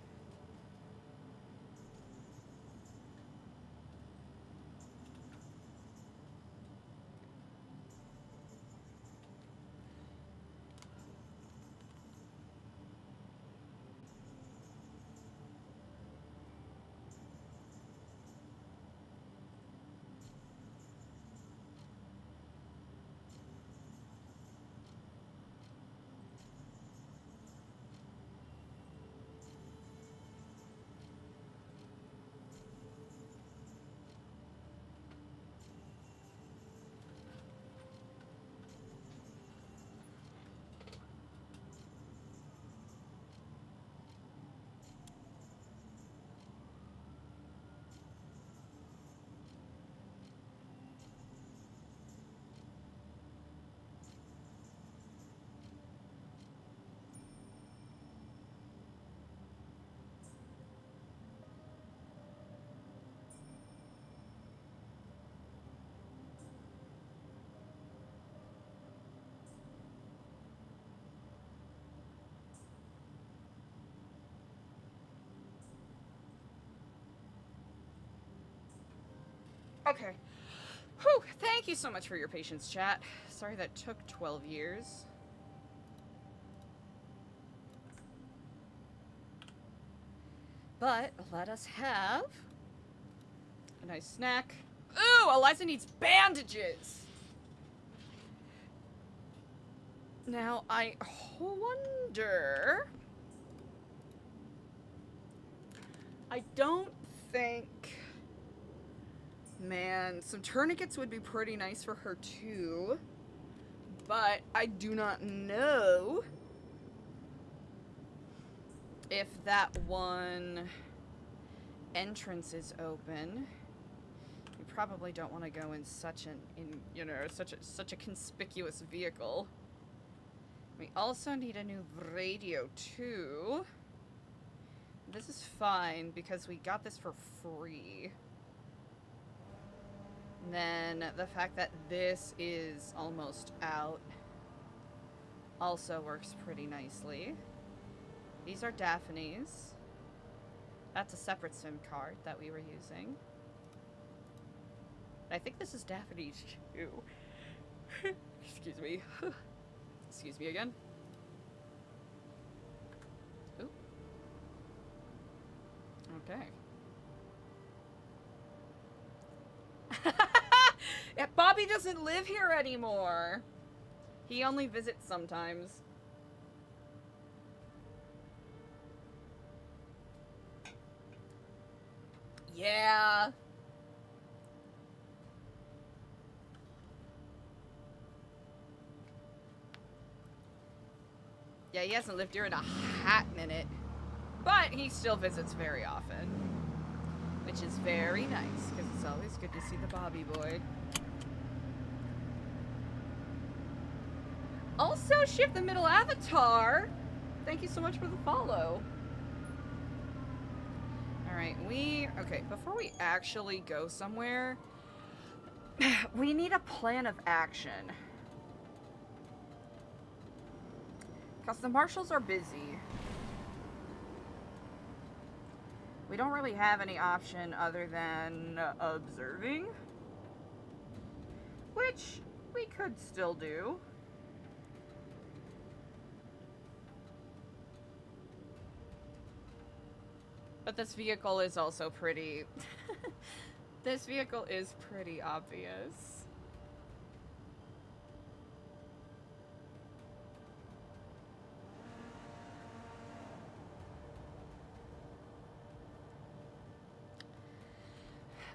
Okay. Whew, thank you so much for your patience, chat. Sorry that took 12 years. But let us have a nice snack. Ooh, Eliza needs bandages! Now, I wonder... I don't think... Man, some tourniquets would be pretty nice for her too. But I do not know if that one entrance is open. You probably don't want to go in such such a conspicuous vehicle. We also need a new radio too. This is fine because we got this for free. And then the fact that this is almost out also works pretty nicely. These are Daphne's. That's a separate SIM card that we were using. I think this is Daphne's too. Excuse me. Excuse me again. Ooh. Okay. Yeah, Bobby doesn't live here anymore. He only visits sometimes. Yeah. Yeah, he hasn't lived here in a hot minute. But he still visits very often. Which is very nice, because it's always good to see the Bobby boy. Also, Shift the Middle Avatar! Thank you so much for the follow. Alright, okay, before we actually go somewhere, we need a plan of action. Because the marshals are busy. We don't really have any option other than observing. Which we could still do. But this vehicle is also pretty... This vehicle is pretty obvious.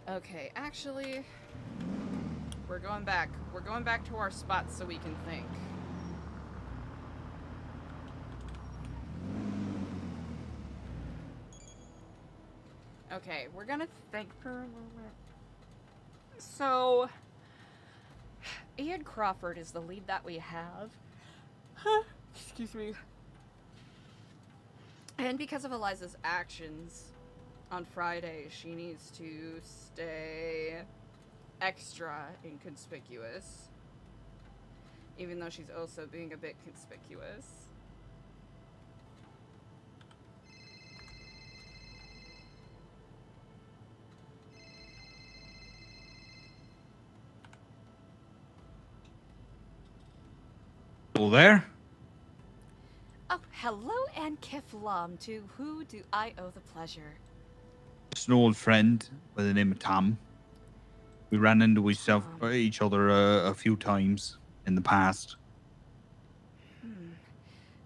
Okay, actually, we're going back. We're going back to our spots so we can think. Okay, we're gonna think for a moment. So, Ian Crawford is the lead that we have. Excuse me. And because of Eliza's actions on Friday, she needs to stay extra inconspicuous. Even though she's also being a bit conspicuous. Hello there. Oh, hello and Kiflam. To who do I owe the pleasure? It's an old friend by the name of Tom. We ran into Tom. each other a few times in the past.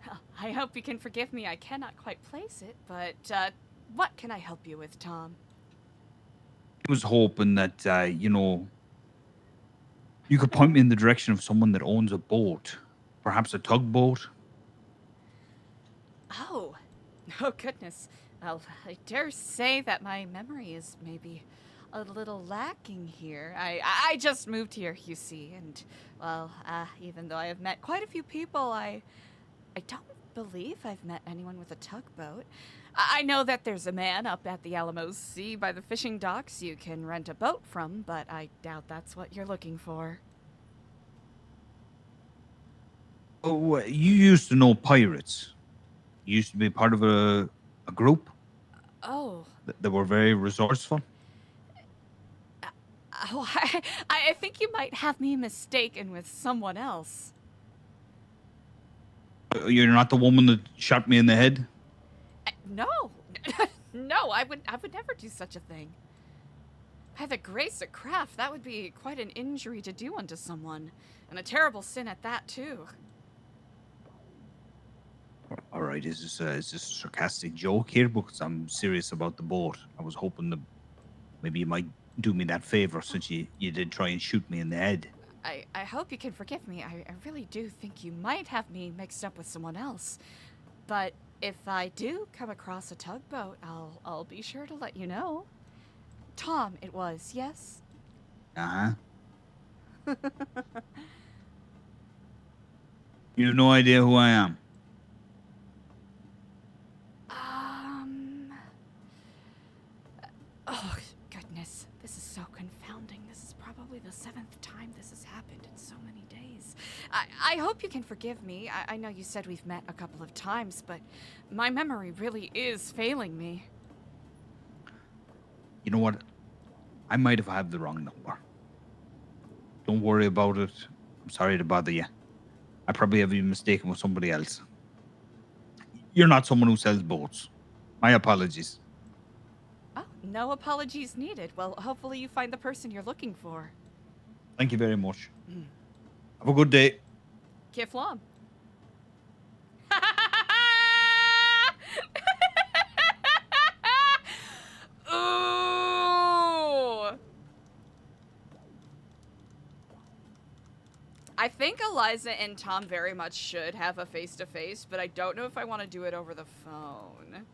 Well, I hope you can forgive me. I cannot quite place it, but what can I help you with, Tom? I was hoping that, you could point me in the direction of someone that owns a boat. Perhaps a tugboat. Oh, oh goodness. Well, I dare say that my memory is maybe a little lacking here. I just moved here, you see, and well, even though I have met quite a few people, I don't believe I've met anyone with a tugboat. I know that there's a man up at the Alamos Sea by the fishing docks you can rent a boat from, but I doubt that's what you're looking for. Oh, you used to know pirates. You used to be part of a group Oh, that were very resourceful. oh I think you might have me mistaken with someone else. You're not the woman that shot me in the head? No, no, I would never do such a thing. By the grace of craft, that would be quite an injury to do unto someone, and a terrible sin at that too. All right, is this a sarcastic joke here? Because I'm serious about the boat. I was hoping that maybe you might do me that favor since you did try and shoot me in the head. I hope you can forgive me. I really do think you might have me mixed up with someone else. But if I do come across a tugboat, I'll be sure to let you know. Tom, it was, yes? Uh-huh. You have no idea who I am. Oh, goodness. This is so confounding. This is probably the 7th time this has happened in so many days. I hope you can forgive me. I know you said we've met a couple of times, but my memory really is failing me. You know what? I might have had the wrong number. Don't worry about it. I'm sorry to bother you. I probably have you mistaken with somebody else. You're not someone who sells boats. My apologies. Oh, no apologies needed. Well, hopefully you find the person you're looking for. Thank you very much. Have a good day. Kiflam. Ooh! I think Eliza and Tom very much should have a face-to-face, but I don't know if I want to do it over the phone.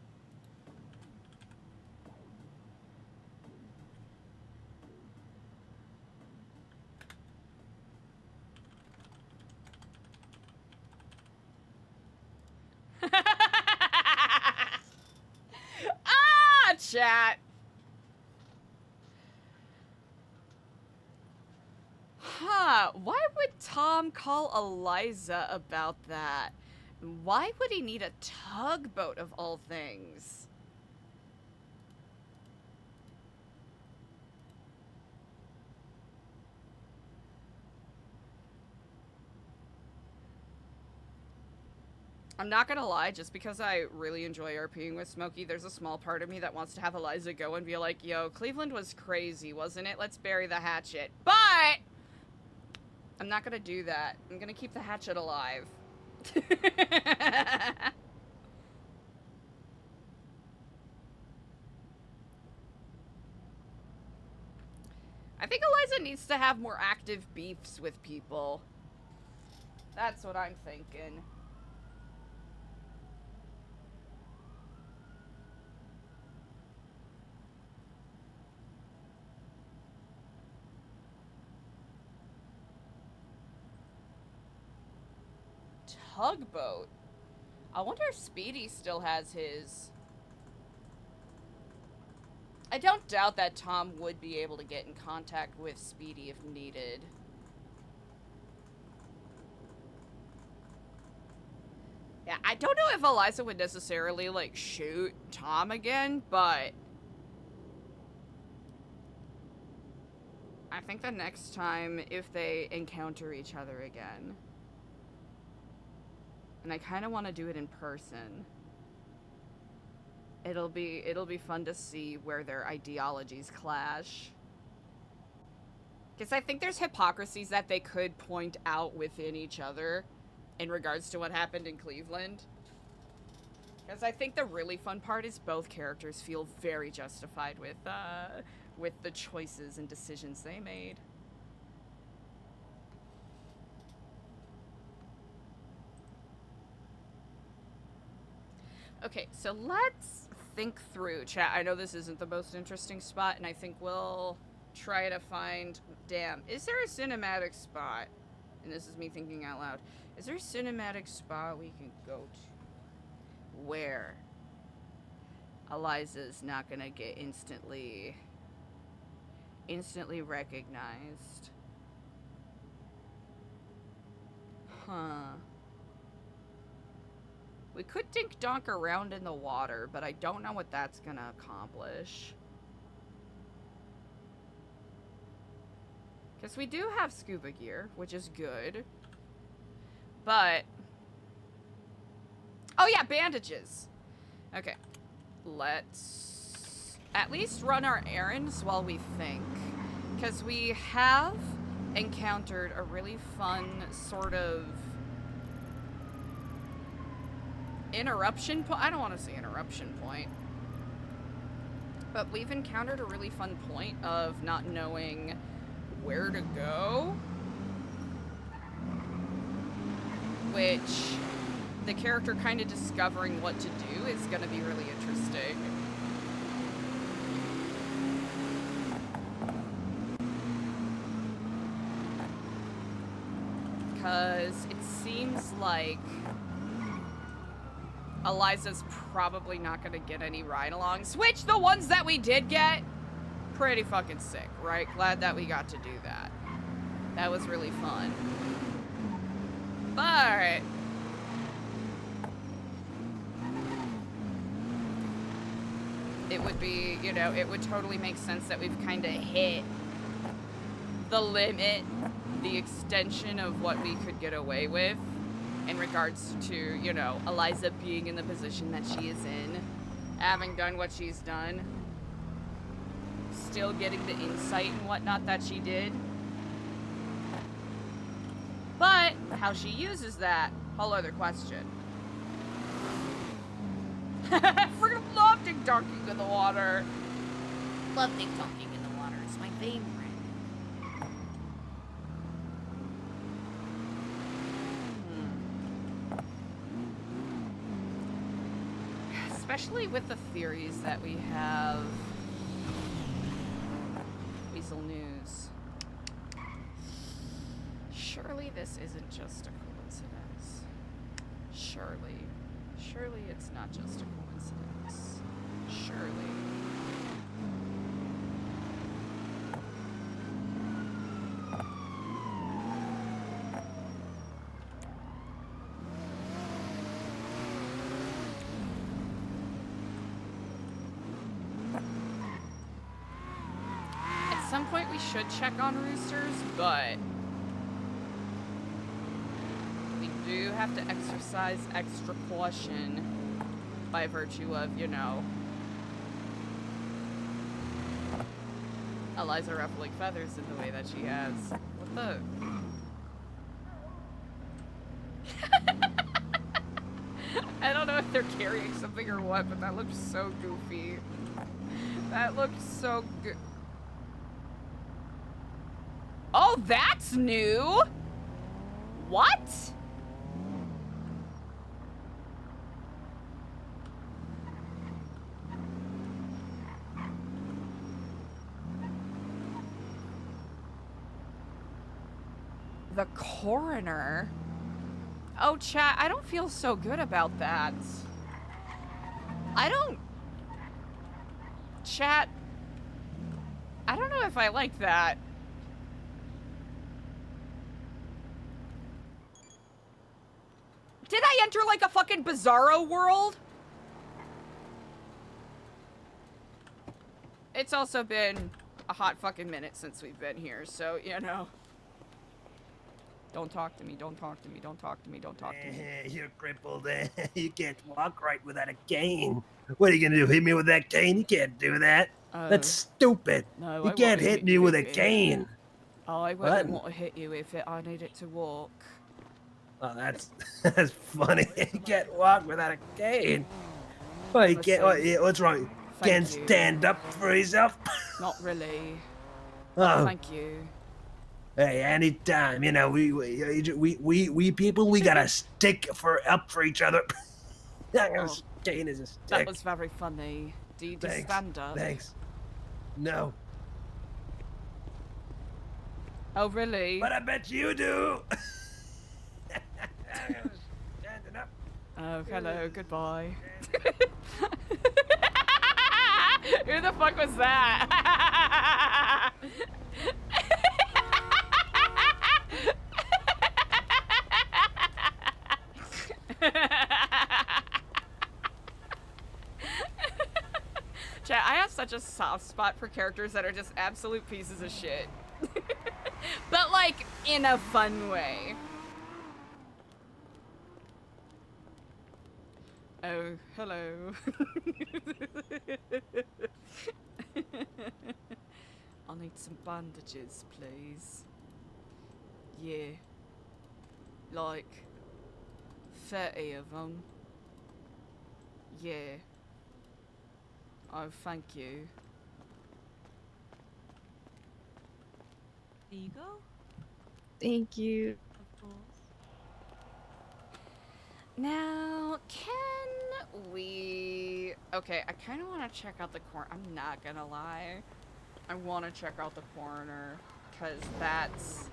Ah, chat. Huh, why would Tom call Eliza about that? Why would he need a tugboat of all things? I'm not gonna lie, just because I really enjoy RPing with Smokey, there's a small part of me that wants to have Eliza go and be like, yo, Cleveland was crazy, wasn't it? Let's bury the hatchet. But I'm not gonna do that. I'm gonna keep the hatchet alive. I think Eliza needs to have more active beefs with people. That's what I'm thinking. Tugboat? I wonder if Speedy still has his. I don't doubt that Tom would be able to get in contact with Speedy if needed. Yeah, I don't know if Eliza would necessarily, like, shoot Tom again, but I think the next time, if they encounter each other again, And I kind of want to do it in person. It'll be fun to see where their ideologies clash. Because I think there's hypocrisies that they could point out within each other in regards to what happened in Cleveland. Because I think the really fun part is both characters feel very justified with the choices and decisions they made. Okay, so let's think through, chat. I know this isn't the most interesting spot, and I think we'll try to find... Damn, is there a cinematic spot? And this is me thinking out loud. Is there a cinematic spot we can go to where Eliza's not gonna get instantly recognized? Huh. We could dink-donk around in the water, but I don't know what that's gonna accomplish. Because we do have scuba gear, which is good. But... Oh yeah, bandages! Okay. Let's at least run our errands while we think. Because we have encountered a really fun sort of... interruption point? I don't want to say interruption point. But we've encountered a really fun point of not knowing where to go. Which, the character kind of discovering what to do is going to be really interesting. Because it seems like Eliza's probably not gonna get any ride-alongs, which the ones that we did get, pretty fucking sick, right? Glad that we got to do that. That was really fun. But... it would be, you know, it would totally make sense that we've kind of hit the limit, the extension of what we could get away with. In regards to, you know, Eliza being in the position that she is in, having done what she's done, still getting the insight and whatnot that she did. But how she uses that, whole other question. I freaking love dink-donking in the water. Love dink-donking in the water. It's my favorite. Especially with the theories that we have. Weasel News. Surely this isn't just a coincidence. Surely. Surely it's not just a coincidence. Surely. At some point we should check on roosters, but we do have to exercise extra caution by virtue of, you know, Eliza ruffling feathers in the way that she has. What the? I don't know if they're carrying something or what, but that looked so goofy. That looked so good. Oh, that's new! What? The coroner? Oh, chat, I don't feel so good about that. Chat, I don't know if I like that. Did I enter like a fucking bizarro world? It's also been a hot fucking minute since we've been here, so, you know. Don't talk to me, don't talk to me, don't talk to me, don't talk to me. You're crippled. You can't walk right without a cane. What are you gonna do? Hit me with that cane? You can't do that. That's stupid. No, You I can't won't hit me you with a with it. cane. I What? wouldn't want to hit you with it. I need it to walk. Oh, that's funny. You can't walk without a cane. Well, you can't. What's wrong? Can't Thank you. stand up for yourself? Not really. Oh, Thank you. hey, anytime. You know, we people, we gotta stick up for each other. Oh, Cane is a stick. that was very funny. Do you just Thanks. stand up? Thanks. No, Oh, really? but I bet you do. Standing up. Oh, hello, goodbye. Who the fuck was that? Chat, I have such a soft spot for characters that are just absolute pieces of shit. But like, in a fun way. Oh, hello. I'll need some bandages, please. Yeah. Like 30 of them. Yeah. Oh, thank you. There you go. Thank you. Of course. Now, can we... Okay, I kind of want to check out the coroner. I'm not gonna lie. I want to check out the coroner, because that's...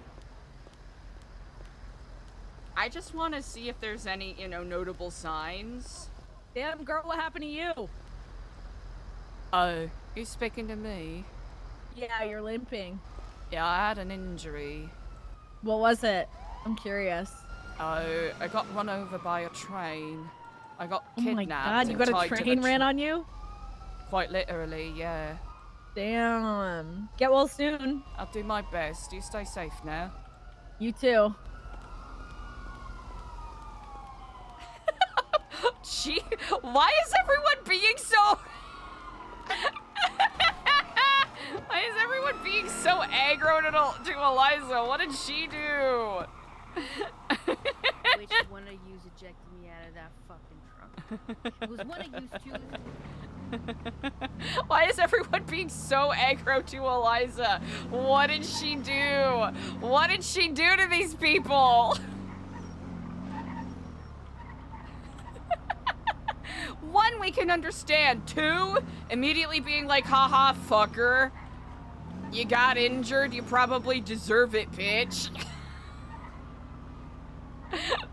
I just want to see if there's any, you know, notable signs. Damn, girl, what happened to you? Oh, you speaking to me? Yeah, you're limping. Yeah, I had an injury. What was it? I'm curious. Oh, I got run over by a train. I got Oh kidnapped. my god, you and got a tied to the train ran on you? Quite literally, yeah. Damn. Get well soon. I'll do my best. You stay safe now. You too. Gee, why is everyone being so... Why is everyone being so aggro to Eliza? What did she do? Wish one of yous ejected me out of that fucking truck. It was one of yous too. Why is everyone being so aggro to Eliza? What did she do? What did she do to these people? One, we can understand. Two, immediately being like, haha, fucker. You got injured, you probably deserve it, bitch.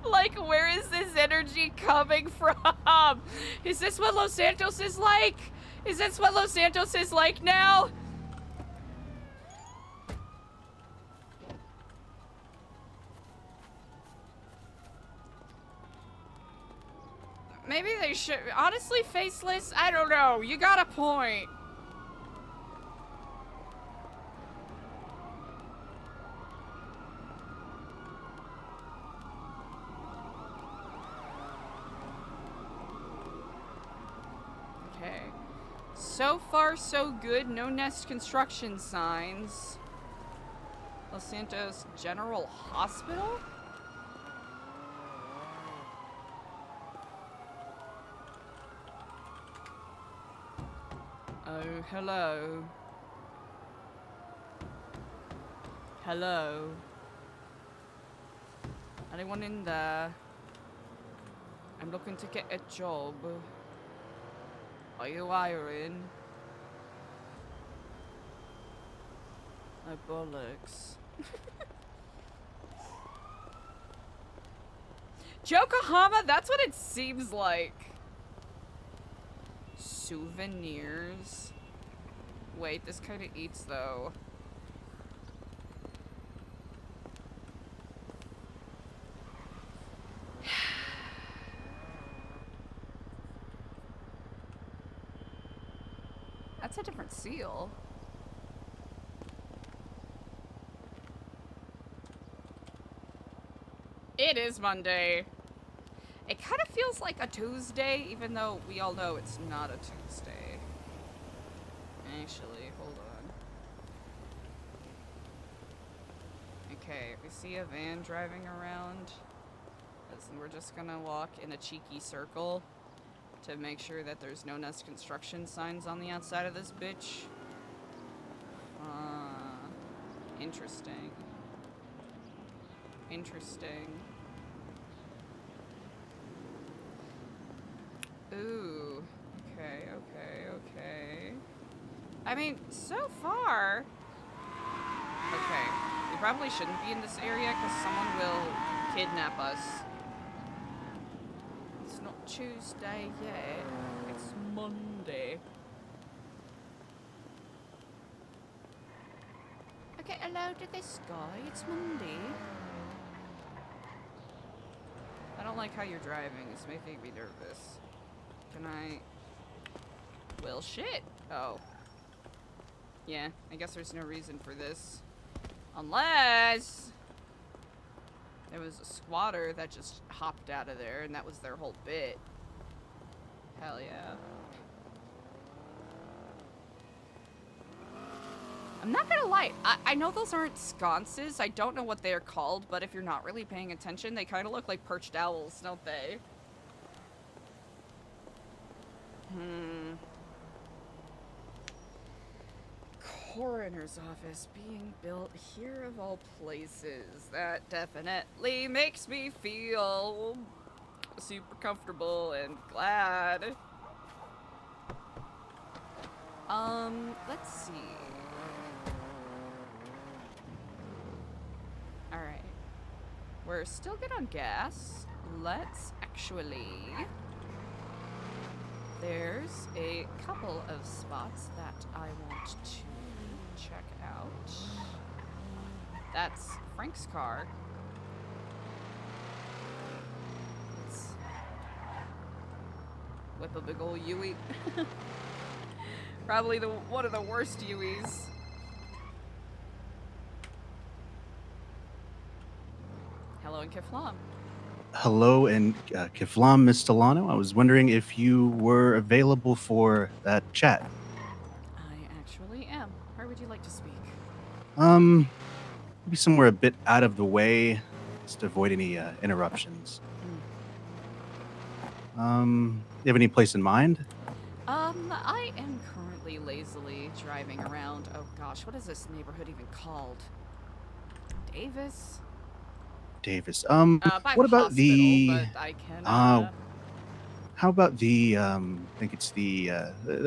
Like, where is this energy coming from? Is this what Los Santos is like? Is this what Los Santos is like now? Maybe they should. Honestly, Faceless, I don't know. You got a point. Okay. So far, so good. No nest construction signs. Los Santos General Hospital? Oh, hello. Hello. Anyone in there? I'm looking to get a job. Are you hiring? Oh, bollocks. Yokohama? That's what it seems like. Souvenirs. Wait, this kind of eats though. That's a different seal. It is Monday. It kind of feels like a Tuesday, even though we all know it's not a Tuesday. Actually, hold on. Okay, we see a van driving around. Listen, we're just gonna walk in a cheeky circle to make sure that there's no Nest construction signs on the outside of this bitch. Interesting. Interesting. Ooh. Okay, okay, okay. I mean, so far... Okay. We probably shouldn't be in this area because someone will kidnap us. It's not Tuesday yet. It's Monday. Okay, hello to this guy. It's Monday. I don't like how you're driving. It's making me nervous. Can I... Well, shit. Oh. Yeah, I guess there's no reason for this. Unless... there was a squatter that just hopped out of there, and that was their whole bit. Hell yeah. I'm not gonna lie, I know those aren't sconces. I don't know what they're called, but if you're not really paying attention, they kind of look like perched owls, don't they? Coroner's office being built here of all places. That definitely makes me feel super comfortable and glad. Let's see. Alright. We're still good on gas. Let's actually... There's a couple of spots that I want to check out. That's Frank's car. Let's whip a big ol' Yui. Probably one of the worst Yuis. Hello in Kiflam. Hello and Kiflam, Miss Stellano. I was wondering if you were available for that chat. I actually am. Where would you like to speak? Maybe somewhere a bit out of the way, just to avoid any interruptions. You have any place in mind? I am currently lazily driving around. Oh gosh, what is this neighborhood even called? Davis? Davis. By What about hospital, the? but I can, How about the? I think it's the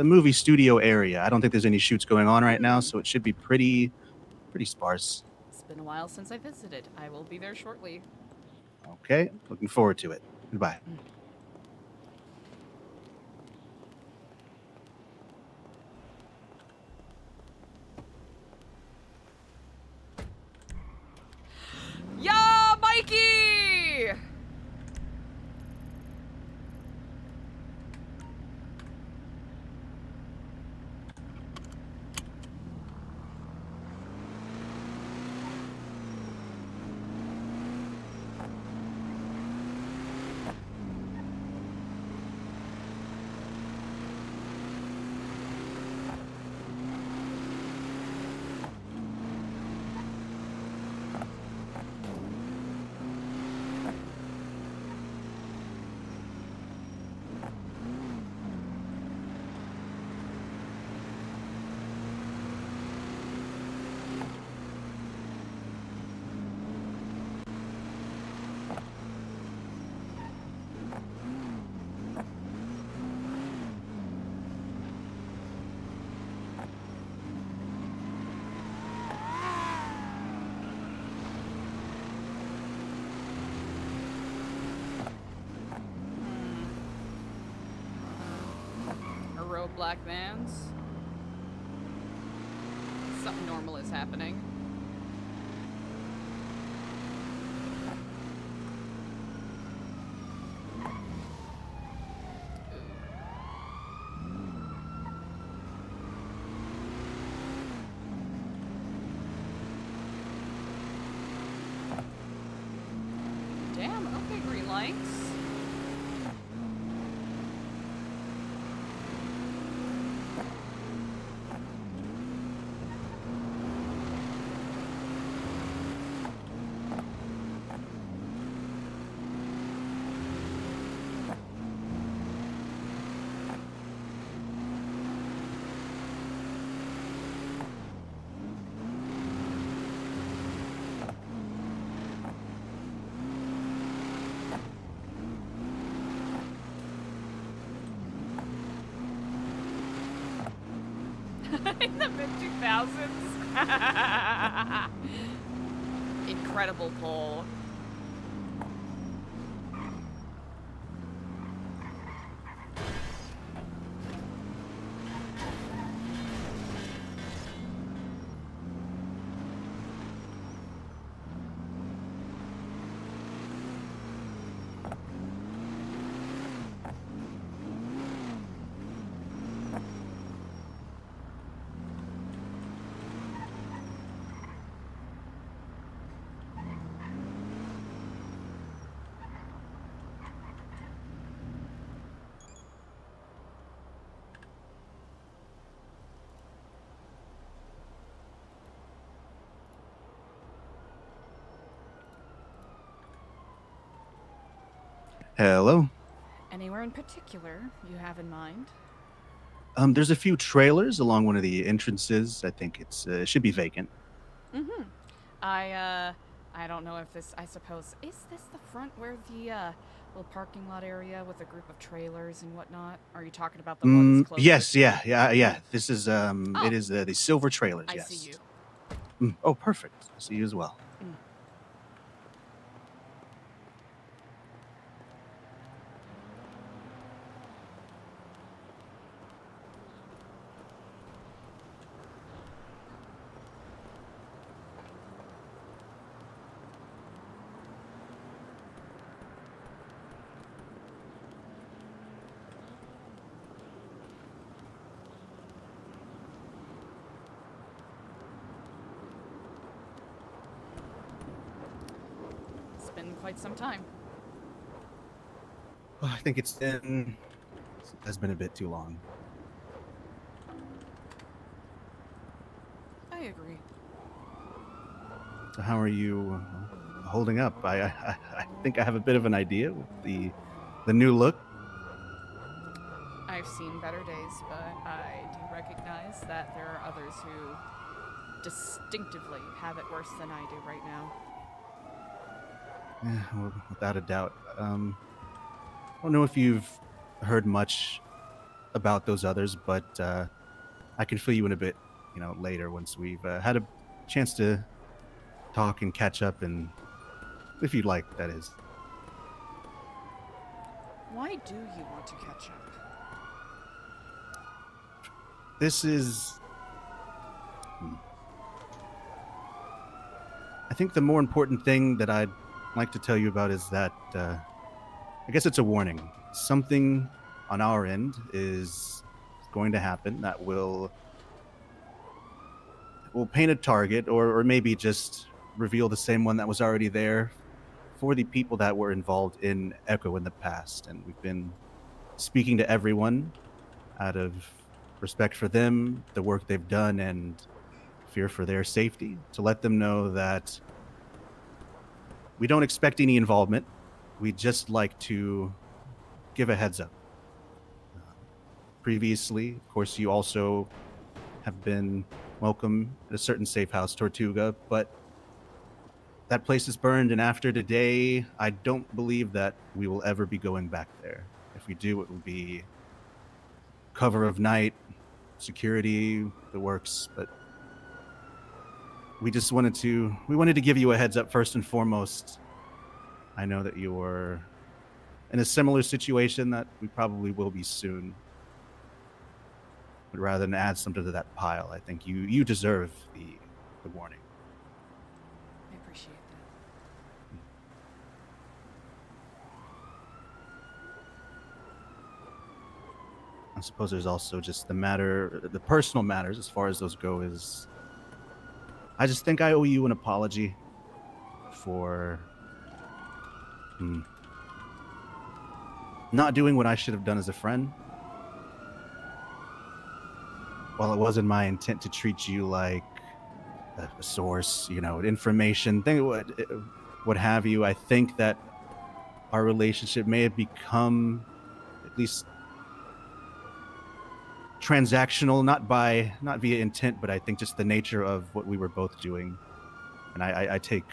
movie studio area. I don't think there's any shoots going on right now, so it should be pretty sparse. It's been a while since I visited. I will be there shortly. Okay, looking forward to it. Goodbye. Yeah, Mikey! Black vans. Something normal is happening. Damn, In the mid-2000s. Incredible poll. Hello. Anywhere in particular you have in mind? There's a few trailers along one of the entrances. I think it should be vacant. Mm-hmm. I don't know if this, I suppose, is this the front where the, little parking lot area with a group of trailers and whatnot? Are you talking about the ones closer Yes, to- yeah. This is, it is the silver trailers, I yes. see you. Oh, perfect. I see you as well. It's been quite some time. Oh, I think it has been a bit too long. I agree. So how are you holding up? I think I have a bit of an idea with the new look. I've seen better days, but I do recognize that there are others who distinctively have it worse than I do right now. Yeah, well, without a doubt. I don't know if you've heard much about those others, but I can fill you in a bit, later once we've had a chance to talk and catch up, and if you'd like, that is. Why do you want to catch up? This is... I think the more important thing that I'd like to tell you about is that, I guess it's a warning. Something on our end is going to happen that will paint a target, or maybe just reveal the same one that was already there for the people that were involved in Echo in the past. And we've been speaking to everyone out of respect for them, the work they've done, and fear for their safety, to let them know that we don't expect any involvement. We'd just like to give a heads up. Previously, of course, you also have been welcome at a certain safe house, Tortuga, but that place is burned, and after today, I don't believe that we will ever be going back there. If we do, it will be cover of night, security, the works, but we just wanted to give you a heads up first and foremost. I know that you're in a similar situation that we probably will be soon. But rather than add something to that pile, I think you deserve the warning. I appreciate that. I suppose there's also just the personal matters as far as those go is, I just think I owe you an apology for not doing what I should have done as a friend. While it wasn't my intent to treat you like a source, information, what have you, I think that our relationship may have become at least transactional, not via intent, but I think just the nature of what we were both doing. And I take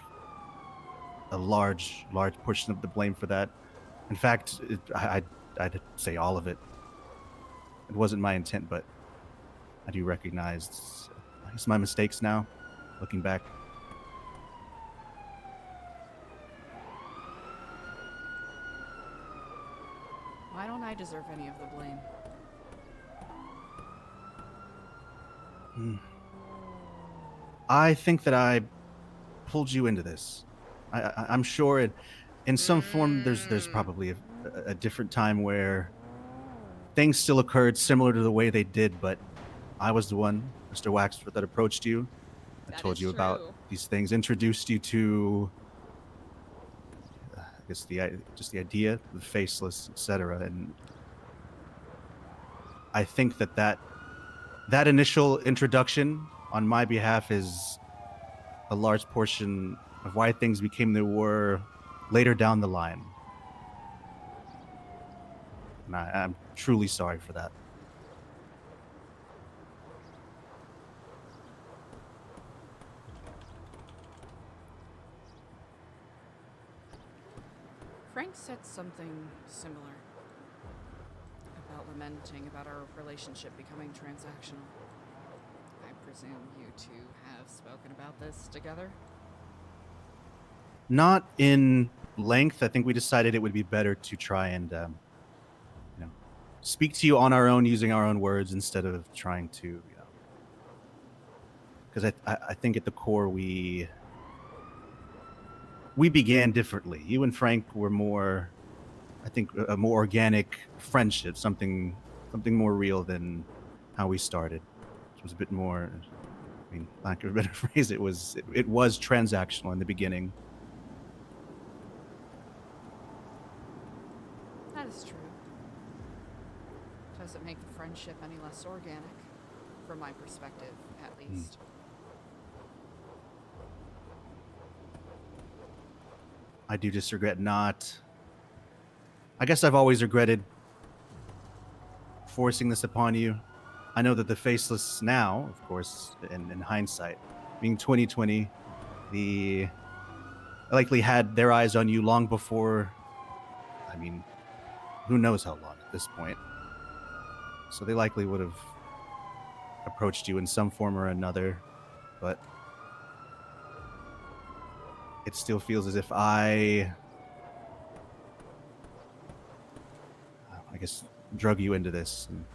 a large portion of the blame for that. In fact, I'd say all of it. It wasn't my intent, but I do recognize, I guess, my mistakes now, looking back. Why don't I deserve any of the blame? I think that I pulled you into this. I'm sure in some form there's probably a different time where things still occurred similar to the way they did, but I was the one, Mr. Waxford, that approached you. I told you about these things, introduced you to, I guess, just the idea, the faceless, etc. And I think that initial introduction on my behalf is a large portion of why things became they were later down the line. And I'm truly sorry for that. Frank said something similar about lamenting about our relationship becoming transactional. I presume you two have spoken about this together? Not in length. I think we decided it would be better to try and, speak to you on our own, using our own words, instead of trying to, because I think at the core we began differently. You and Frank were more, I think, a more organic friendship, something more real than how we started. It was a bit more, I mean, lack of a better phrase, it was transactional in the beginning. That is true. Doesn't make the friendship any less organic, from my perspective, at least. I do just regret not. I guess I've always regretted forcing this upon you. I know that the faceless now, of course, in hindsight, being 2020, they likely had their eyes on you long before, I mean, who knows how long at this point. So they likely would have approached you in some form or another, but it still feels as if I guess, drug you into this. And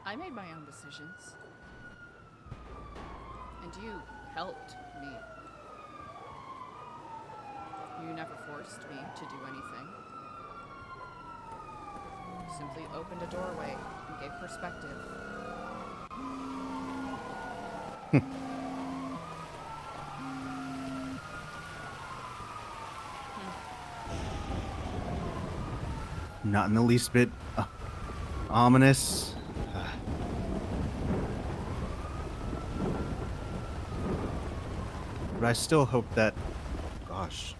I made my own decisions. And you helped me. You never forced me to do anything. You simply opened a doorway and gave perspective. Not in the least bit ominous. But I still hope that, gosh,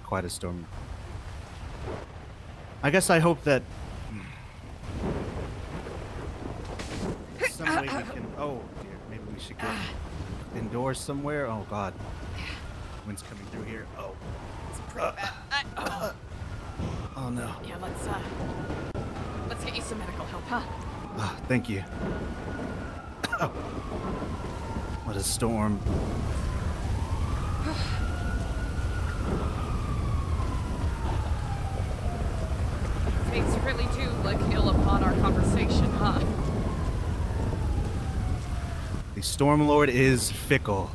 quite a storm. I guess I hope that some way we can, oh dear, maybe we should get indoors somewhere. Oh God, wind's coming through here. Oh, it's pretty bad. Oh no. Yeah, let's get you some medical help, huh? Oh, thank you. Oh. What a storm. Things really do look ill upon our conversation, huh? The Storm Lord is fickle.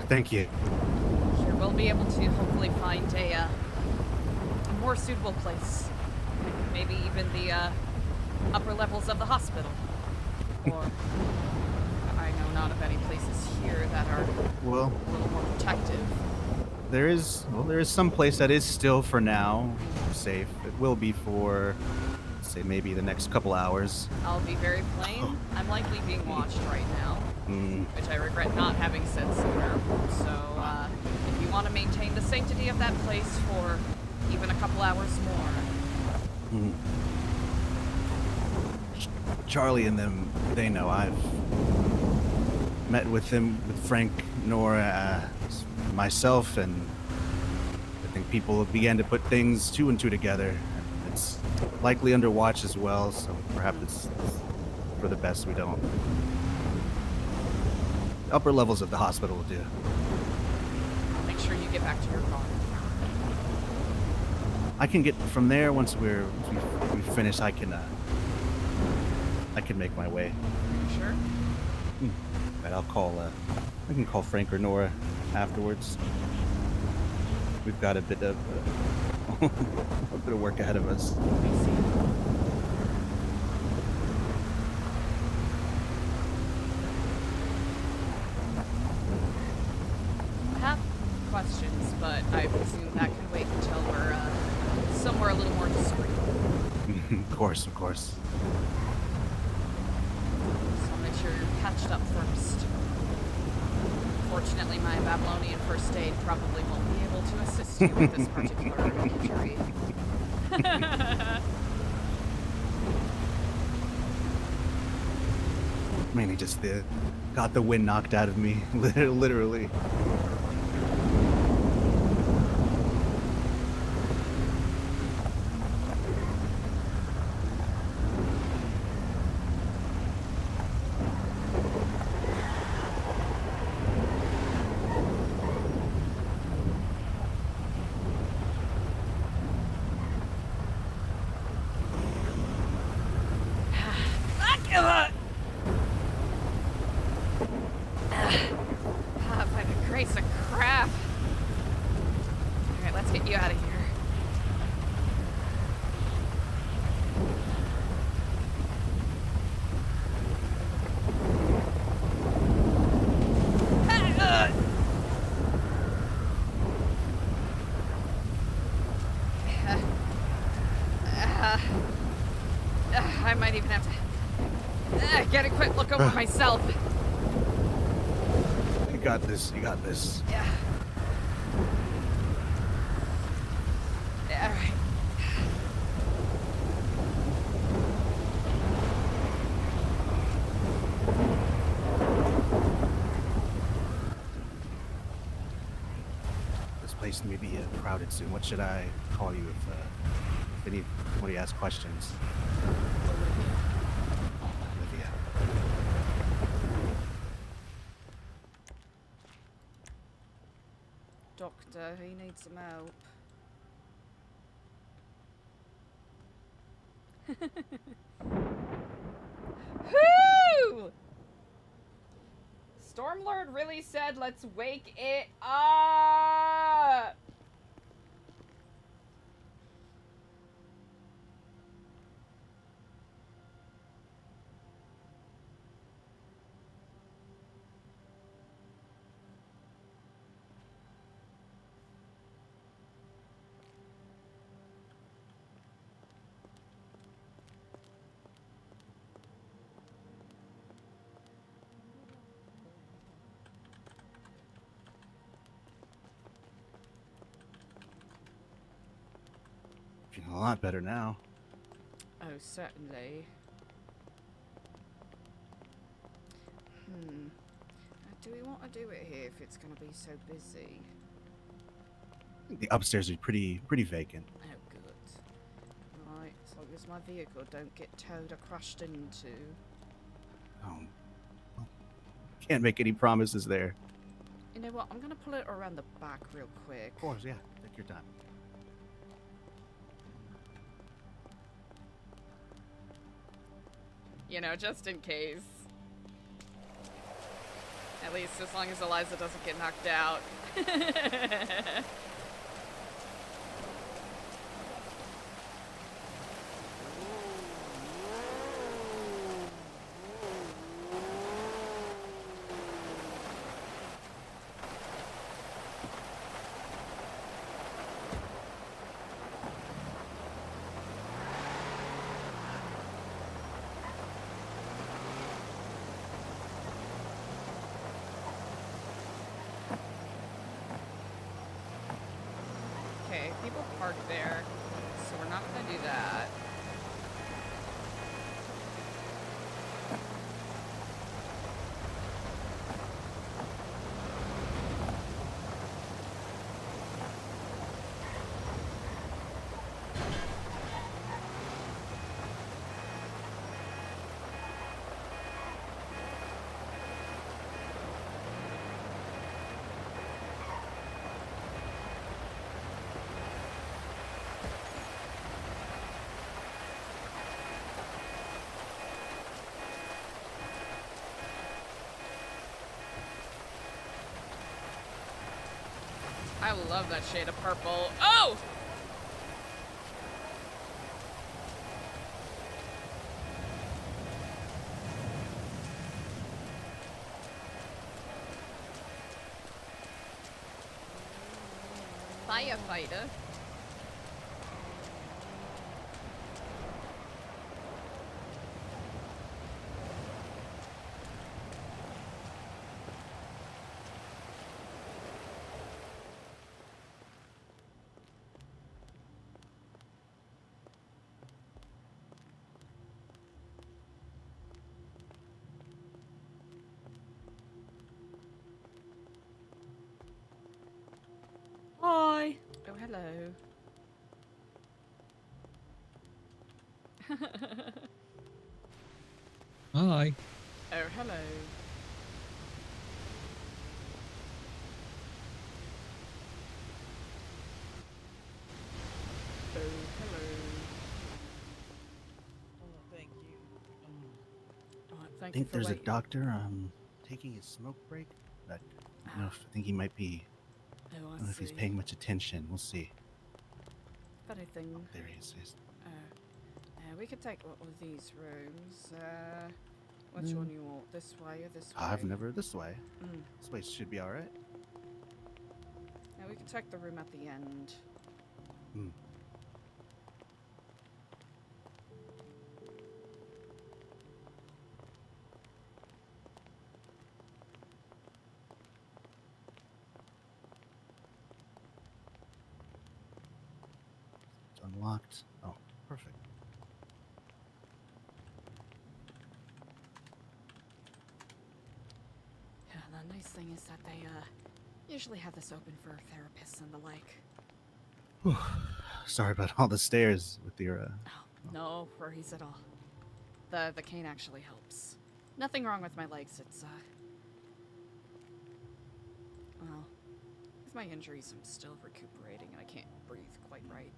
Thank you. Here we'll be able to hopefully find a more suitable place. Maybe even the upper levels of the hospital. Or I know not of any places here that are well, a little more protective. there is some place that is still for now safe. It will be for, say, maybe the next couple hours. I'll be very plain. I'm likely being watched right now, Mm, which I regret not having said sooner. So, if you want to maintain the sanctity of that place for even a couple hours more. mm. Charlie and them, they know. I've met with them, with Frank, Nora, myself, and I think people began to put things two and two together. It's likely under watch as well, so perhaps it's for the best we don't. The upper levels of the hospital will do. I'll make sure you get back to your car. I can get from there once we finish. I can make my way. Are you sure? But I'll call. I can call Frank or Nora afterwards. We've got a bit of work ahead of us. I have questions, but I presume that can wait until we're somewhere a little more discreet. Of course, of course. So I'll make sure you're patched up first. Fortunately, my Babylonian first aid probably won't be able to assist you with this particular injury. Mainly just got the wind knocked out of me, literally. By the grace of crap. Alright, let's get you out of here. I might even have to get a quick look over myself. You got this. You got this. Yeah. All right. This place may be crowded soon. What should I call you if anybody asks questions? Olivia. Doctor, he needs some help. Whoo! Stormlord really said, let's wake it up! Feeling a lot better now. Oh, certainly. Do we want to do it here if it's going to be so busy? The upstairs are pretty vacant. Oh, good. Right, as long as my vehicle don't get towed or crushed into. Can't make any promises there. You know what? I'm going to pull it around the back real quick. Of course, yeah. Take your time. You know, just in case. At least as long as Eliza doesn't get knocked out. people park there, so we're not gonna do that. I love that shade of purple. Oh! Firefighter. Hi. Oh, hello. Hi. Oh, hello. Oh, hello. Oh, thank you. Oh, I thank you think for there's a waiting. doctor taking his smoke break. But I don't know if I think he might be. Oh, I I don't know if he's see. paying much attention. We'll see. Funny thing. Oh, there he is. We could take one of these rooms. Which one you want? This way or this way? I've never this way. Mm. This way should be all right. Yeah, we could take the room at the end. Hmm. It's unlocked. Oh, perfect. Yeah, the nice thing is that they usually have this open for therapists and the like. Whew. Sorry about all the stairs with your. Oh, no worries at all. The cane actually helps. Nothing wrong with my legs. It's well, with my injuries, I'm still recuperating and I can't breathe quite right.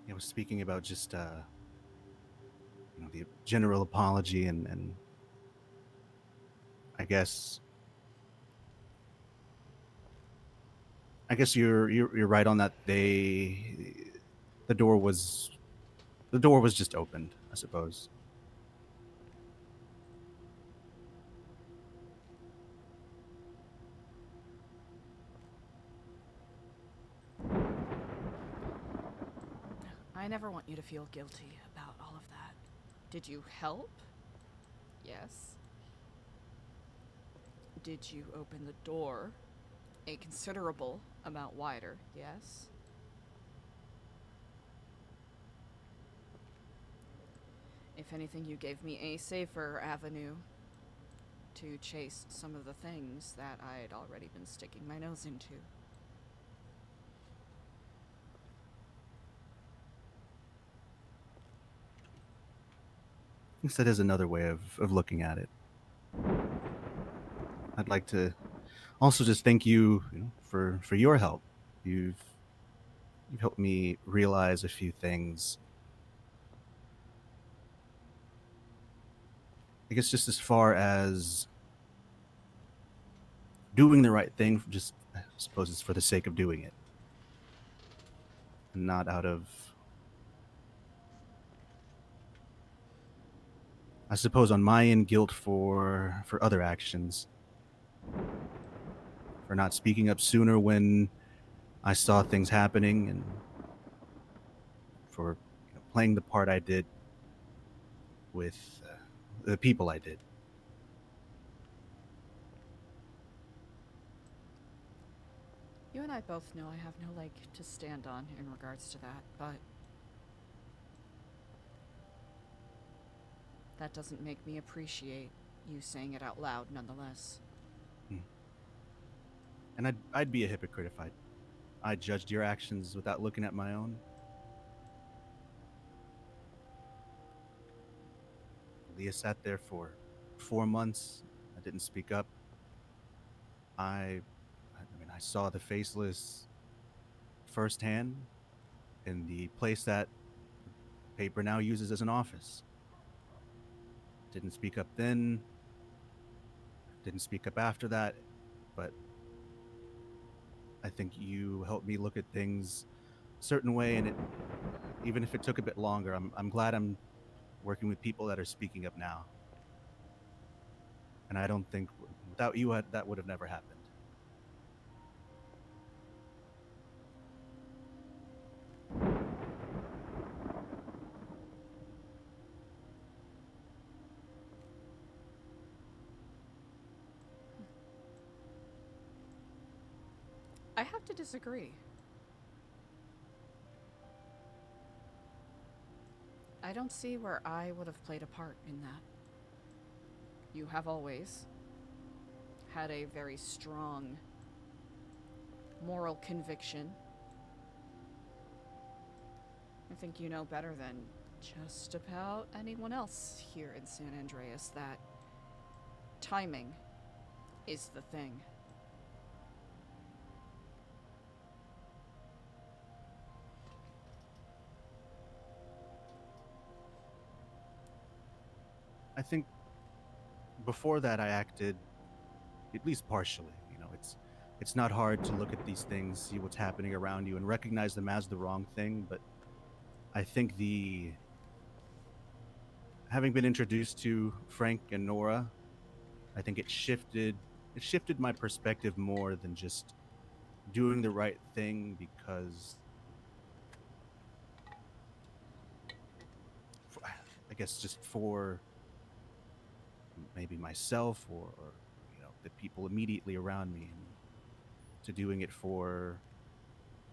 I was speaking about just the general apology and I guess you're right on that. The door was just opened, I suppose. I never want you to feel guilty about all of that. Did you help? Yes. Did you open the door a considerable amount wider? Yes. If anything, you gave me a safer avenue to chase some of the things that I'd already been sticking my nose into. I guess that is another way of looking at it. I'd like to also just thank you, for your help. You've helped me realize a few things. I guess just as far as doing the right thing, just I suppose it's for the sake of doing it, and not out of, I suppose, on my end, guilt for other actions, for not speaking up sooner when I saw things happening, and for playing the part I did with the people I did. You and I both know I have no leg to stand on in regards to that, but that doesn't make me appreciate you saying it out loud nonetheless. And I'd be a hypocrite if I judged your actions without looking at my own. Leah sat there for 4 months. I didn't speak up. I mean, I saw the faceless firsthand in the place that paper now uses as an office. Didn't speak up then. Didn't speak up after that. But I think you helped me look at things a certain way, and even if it took a bit longer, I'm glad I'm working with people that are speaking up now. And I don't think without you that would have never happened. I have to disagree. I don't see where I would have played a part in that. You have always had a very strong moral conviction. I think you know better than just about anyone else here in San Andreas that timing is the thing. I think before that I acted at least partially. It's not hard to look at these things, see what's happening around you, and recognize them as the wrong thing. But I think having been introduced to Frank and Nora, I think it shifted my perspective more than just doing the right thing because I guess just for maybe myself or the people immediately around me, and to doing it for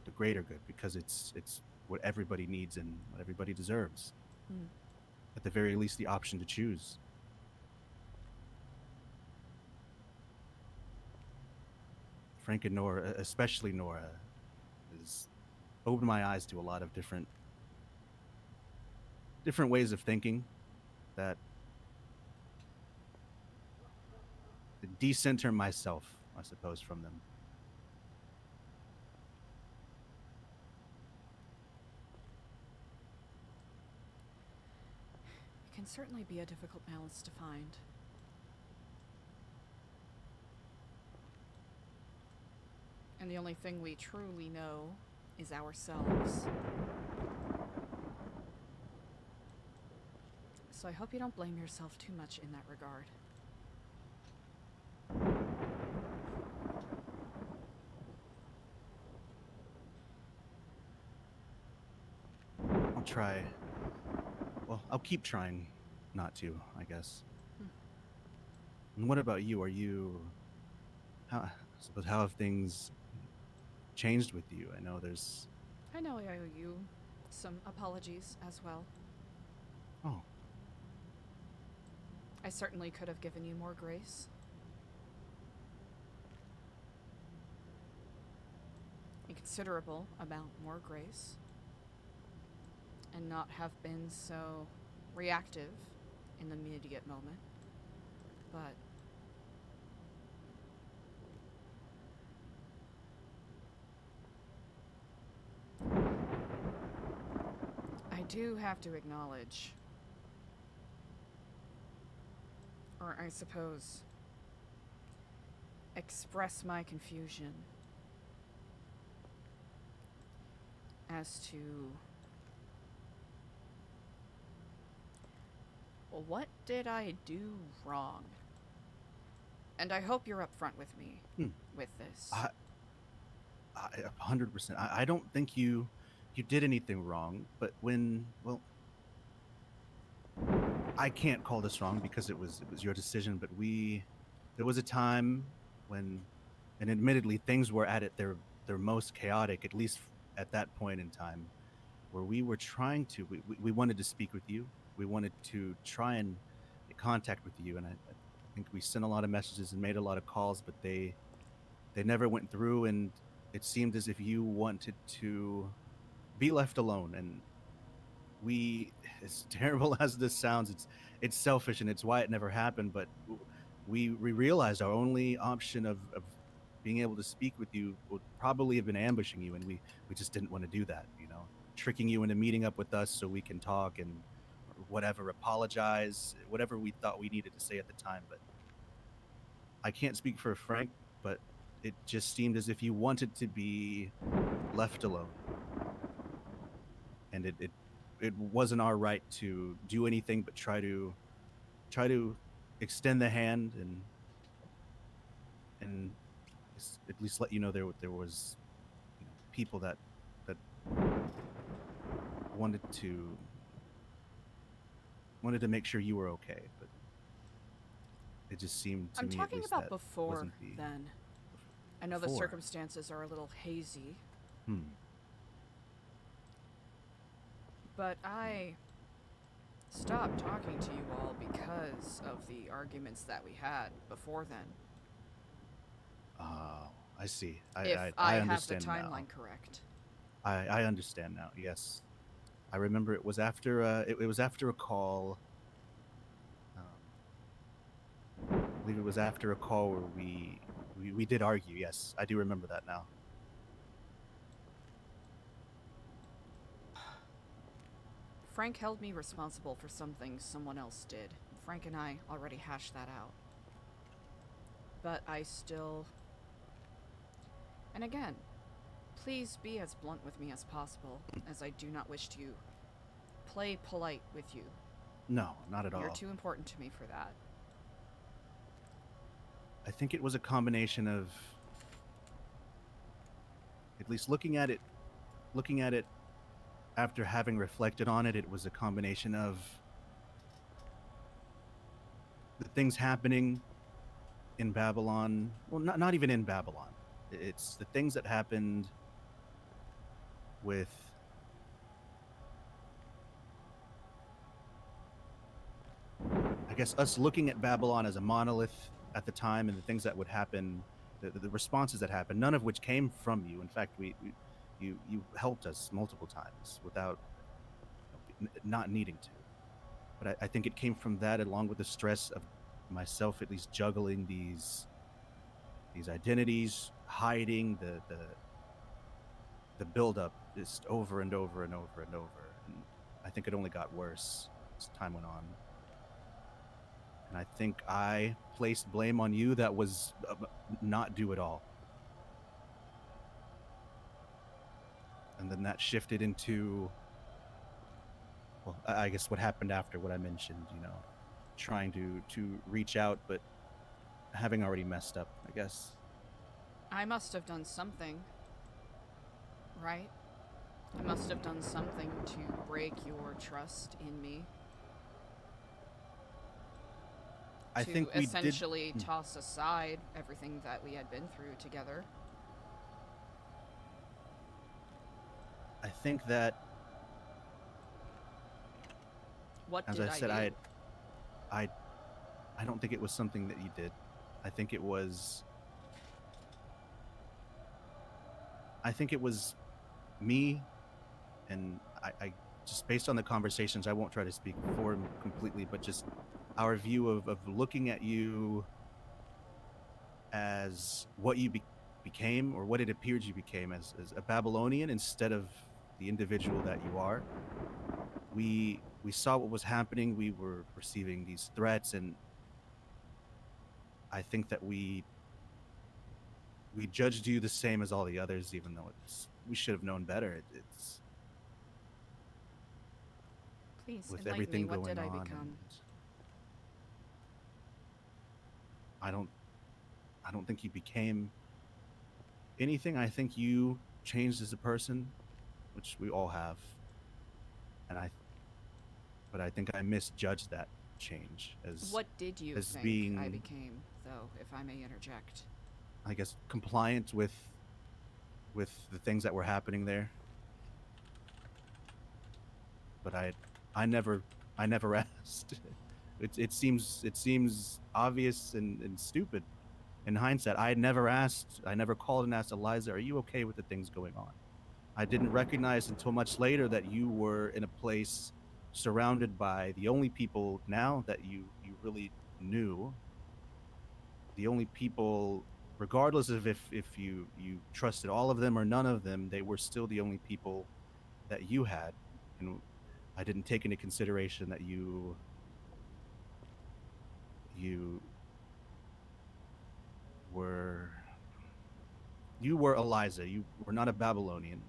the greater good because it's what everybody needs and what everybody deserves. At the very least, the option to choose. Frank and Nora, especially Nora, has opened my eyes to a lot of different ways of thinking that decenter myself, I suppose, from them. It can certainly be a difficult balance to find. And the only thing we truly know is ourselves. So I hope you don't blame yourself too much in that regard. I'll try. Well, I'll keep trying not to, I guess. And what about you? How have things changed with you? I know I owe you some apologies as well. Oh. I certainly could have given you more grace. A considerable amount more grace. And not have been so reactive in the immediate moment. But I do have to acknowledge, or I suppose, express my confusion as to what did I do wrong? And I hope you're upfront with me with this. 100%. I don't think you did anything wrong, but I can't call this wrong because it was your decision, but there was a time when, and admittedly things were at their most chaotic, at least at that point in time, where we were trying to we wanted to speak with you. We wanted to try and get contact with you, and I think we sent a lot of messages and made a lot of calls, but they never went through, and it seemed as if you wanted to be left alone. And we, as terrible as this sounds, it's selfish and it's why it never happened, but we realized our only option of being able to speak with you would probably have been ambushing you, and we just didn't want to do that, you know, tricking you into meeting up with us so we can talk and whatever, apologize, whatever we thought we needed to say at the time. But I can't speak for Frank, but it just seemed as if you wanted to be left alone, and it wasn't our right to do anything but try to extend the hand and at least let you know there was, you know, people that wanted to make sure you were okay, but it just seemed to I'm me talking at least about that before wasn't the then. I know the before. circumstances are a little hazy, Hmm. but I stopped talking to you all because of the arguments that we had before then. Oh, I see. If I have the understand timeline now. correct. I understand now. Yes, I remember it was after it was after a call. I believe it was after a call where we did argue. Yes, I do remember that now. Frank held me responsible for some things someone else did. Frank and I already hashed that out. But I still... And again, please be as blunt with me as possible, as I do not wish to play polite with you. No, not at all. You're too important to me for that. I think it was a combination of, at least looking at it after having reflected on it, it was a combination of the things happening in Babylon. Well, not even in Babylon. It's the things that happened with I guess us looking at Babylon as a monolith at the time, and the things that would happen, the responses that happened, none of which came from you. In fact, you helped us multiple times without not needing to. But I think it came from that, along with the stress of myself at least juggling these identities, hiding the build-up just over and over and over and over. And I think it only got worse as time went on. And I think I placed blame on you that was not due at all. And then that shifted into, well, I guess what happened after what I mentioned, you know, trying to reach out, but having already messed up, I guess. I must have done something, right? I must have done something to break your trust in me. I think we essentially toss aside everything that we had been through together. I think that, what as did I said, do? I don't think it was something that you did. I think it was me, and I just based on the conversations, I won't try to speak for him completely, but just our view of looking at you as what you became, or what it appeared you became, as a Babylonian instead of the individual that you are. We saw what was happening. We were receiving these threats, and I think that we judged you the same as all the others, even though we should have known better. It's Please with enlighten everything me. What going did I on. become? I don't think you became anything, I think you changed as a person, which we all have. But I think I misjudged that change as What did you as think being, I became, though, if I may interject? I guess, compliant with the things that were happening there. But I never asked. It seems obvious and stupid in hindsight. I never asked. I never called and asked Eliza, "Are you okay with the things going on?" I didn't recognize until much later that you were in a place surrounded by the only people now that you really knew. The only people, regardless of if you trusted all of them or none of them, they were still the only people that you had. And I didn't take into consideration that you were Eliza. You were not a Babylonian.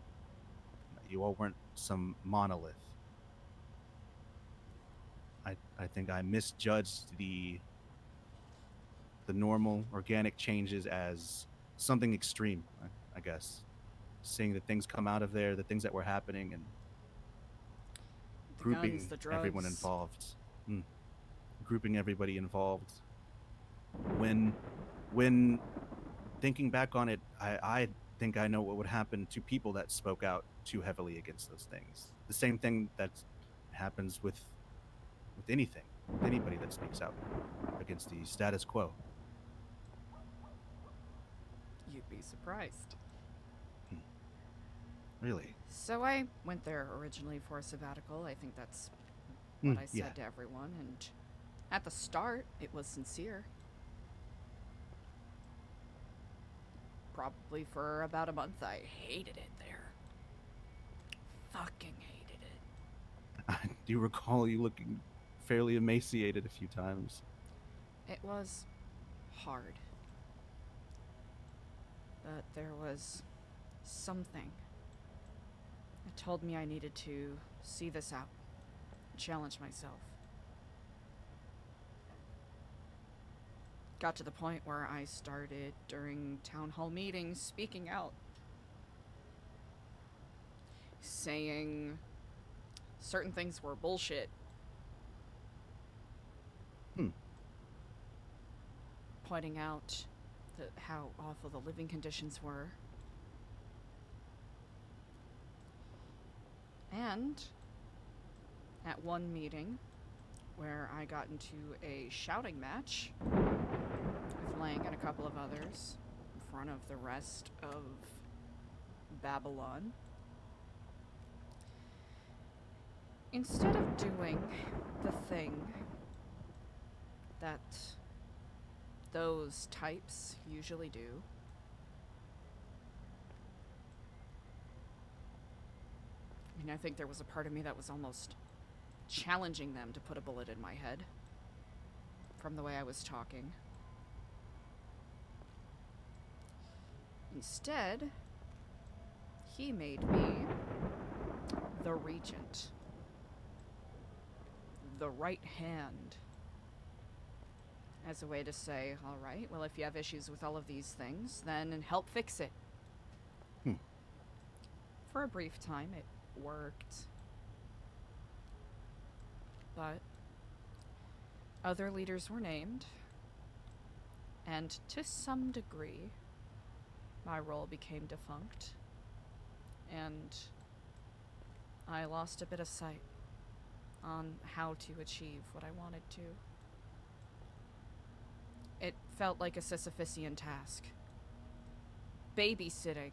You all weren't some monolith. I think I misjudged the normal organic changes as something extreme, I guess. Seeing the things come out of there, the things that were happening, and The grouping guns, the drugs. everyone involved. Grouping everybody involved. When thinking back on it, I think I know what would happen to people that spoke out too heavily against those things. The same thing that happens with anything, with anybody that speaks out against the status quo. You'd be surprised. Really? So I went there originally for a sabbatical. I think that's what I said Yeah. to everyone. And at the start, it was sincere. Probably for about a month, I hated it there. Fucking hated it. I do recall you looking fairly emaciated a few times. It was hard. But there was something that told me I needed to see this out, challenge myself. Got to the point where I started, during town hall meetings, speaking out. Saying certain things were bullshit. Pointing out how awful the living conditions were. And at one meeting where I got into a shouting match with Lang and a couple of others in front of the rest of Babylon, instead of doing the thing that those types usually do, I think there was a part of me that was almost challenging them to put a bullet in my head from the way I was talking. Instead, he made me the regent, the right hand, as a way to say, all right, well, if you have issues with all of these things, then help fix it. For a brief time, it worked. But other leaders were named, and to some degree, my role became defunct, and I lost a bit of sight on how to achieve what I wanted to. It felt like a Sisyphusian task. Babysitting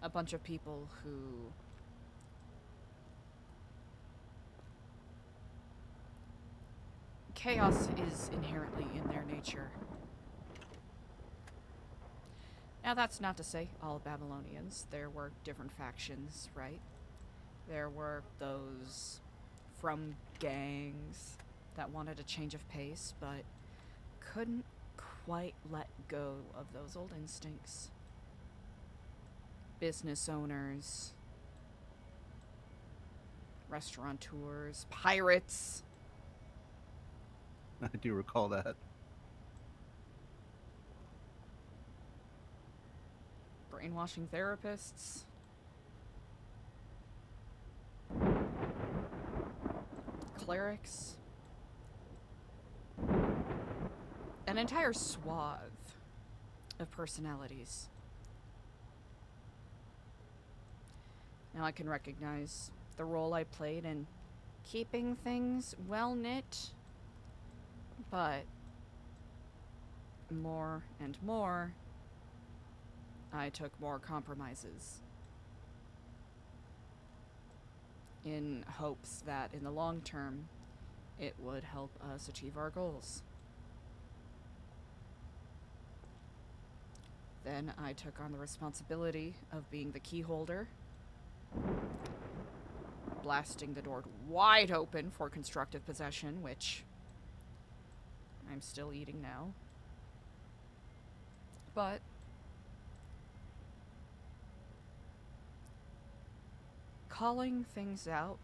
a bunch of people who chaos is inherently in their nature. Now, that's not to say all Babylonians. There were different factions, right? There were those from gangs that wanted a change of pace, but couldn't quite let go of those old instincts. Business owners, restaurateurs, pirates. I do recall that. brainwashing therapists. Clerics. An entire swath of personalities. Now I can recognize the role I played in keeping things well knit, but more and more, I took more compromises in hopes that in the long term, it would help us achieve our goals. Then I took on the responsibility of being the key holder, blasting the door wide open for constructive possession, which I'm still eating now. But calling things out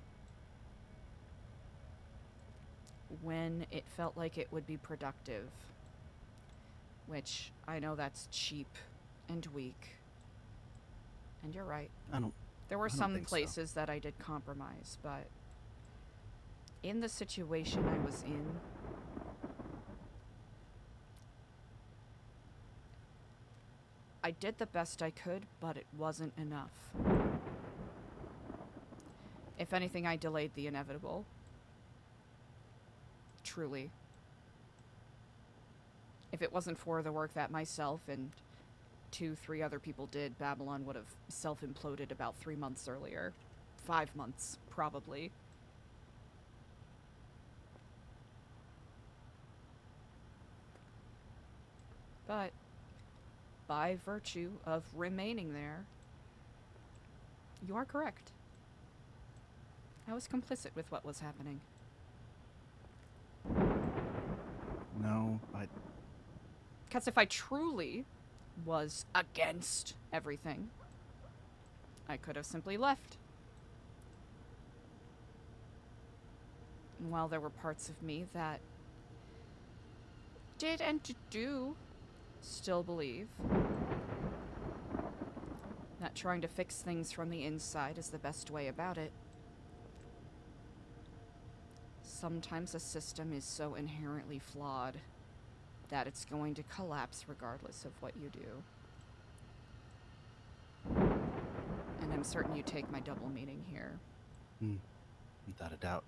when it felt like it would be productive, which I know that's cheap and weak. And you're right. There were some places that I did compromise, but in the situation I was in, I did the best I could, but it wasn't enough. If anything, I delayed the inevitable. Truly. If it wasn't for the work that myself and 2-3 other people did, Babylon would have self-imploded about 3 months earlier. 5 months, probably. But by virtue of remaining there, you are correct. I was complicit with what was happening. No, Because if I truly was against everything, I could have simply left. And while there were parts of me that did and do still believe that trying to fix things from the inside is the best way about it, sometimes a system is so inherently flawed that it's going to collapse regardless of what you do. And I'm certain you take my double meaning here. Without a doubt.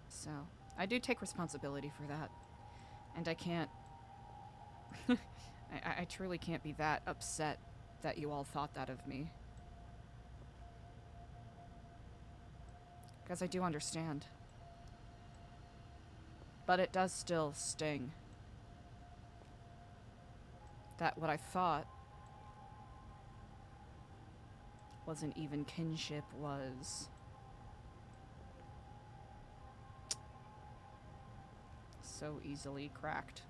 So, I do take responsibility for that. And I can't... I truly can't be that upset that you all thought that of me. Because I do understand. But it does still sting. That what I thought was an even kinship was so easily cracked.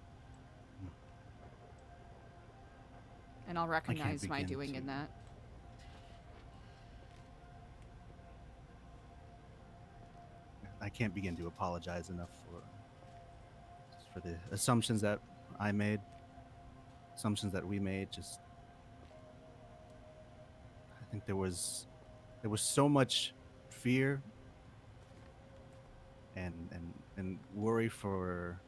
And I'll recognize my doing in that. I can't begin to apologize enough for the assumptions that I made, assumptions that we made. Just, I think there was so much fear and worry for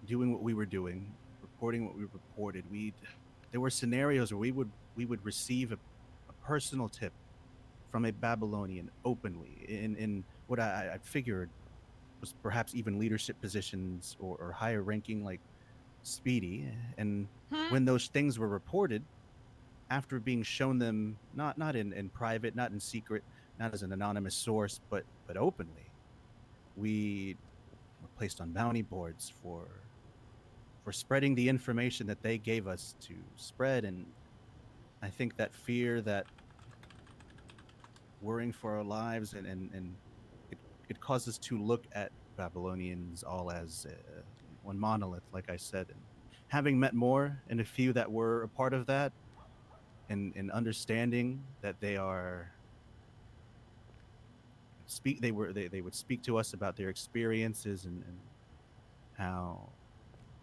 doing what we were doing, reporting what we reported. There were scenarios where we would receive a personal tip from a Babylonian openly in what I figured was perhaps even leadership positions or higher ranking, like Speedy. And when those things were reported, after being shown them not in private, not in secret, not as an anonymous source, but openly, we were placed on bounty boards for spreading the information that they gave us to spread. And I think that fear, that worrying for our lives, and it caused us to look at Babylonians all as one monolith, like I said. And having met more and a few that were a part of that, and understanding that they are speak. They would speak to us about their experiences and how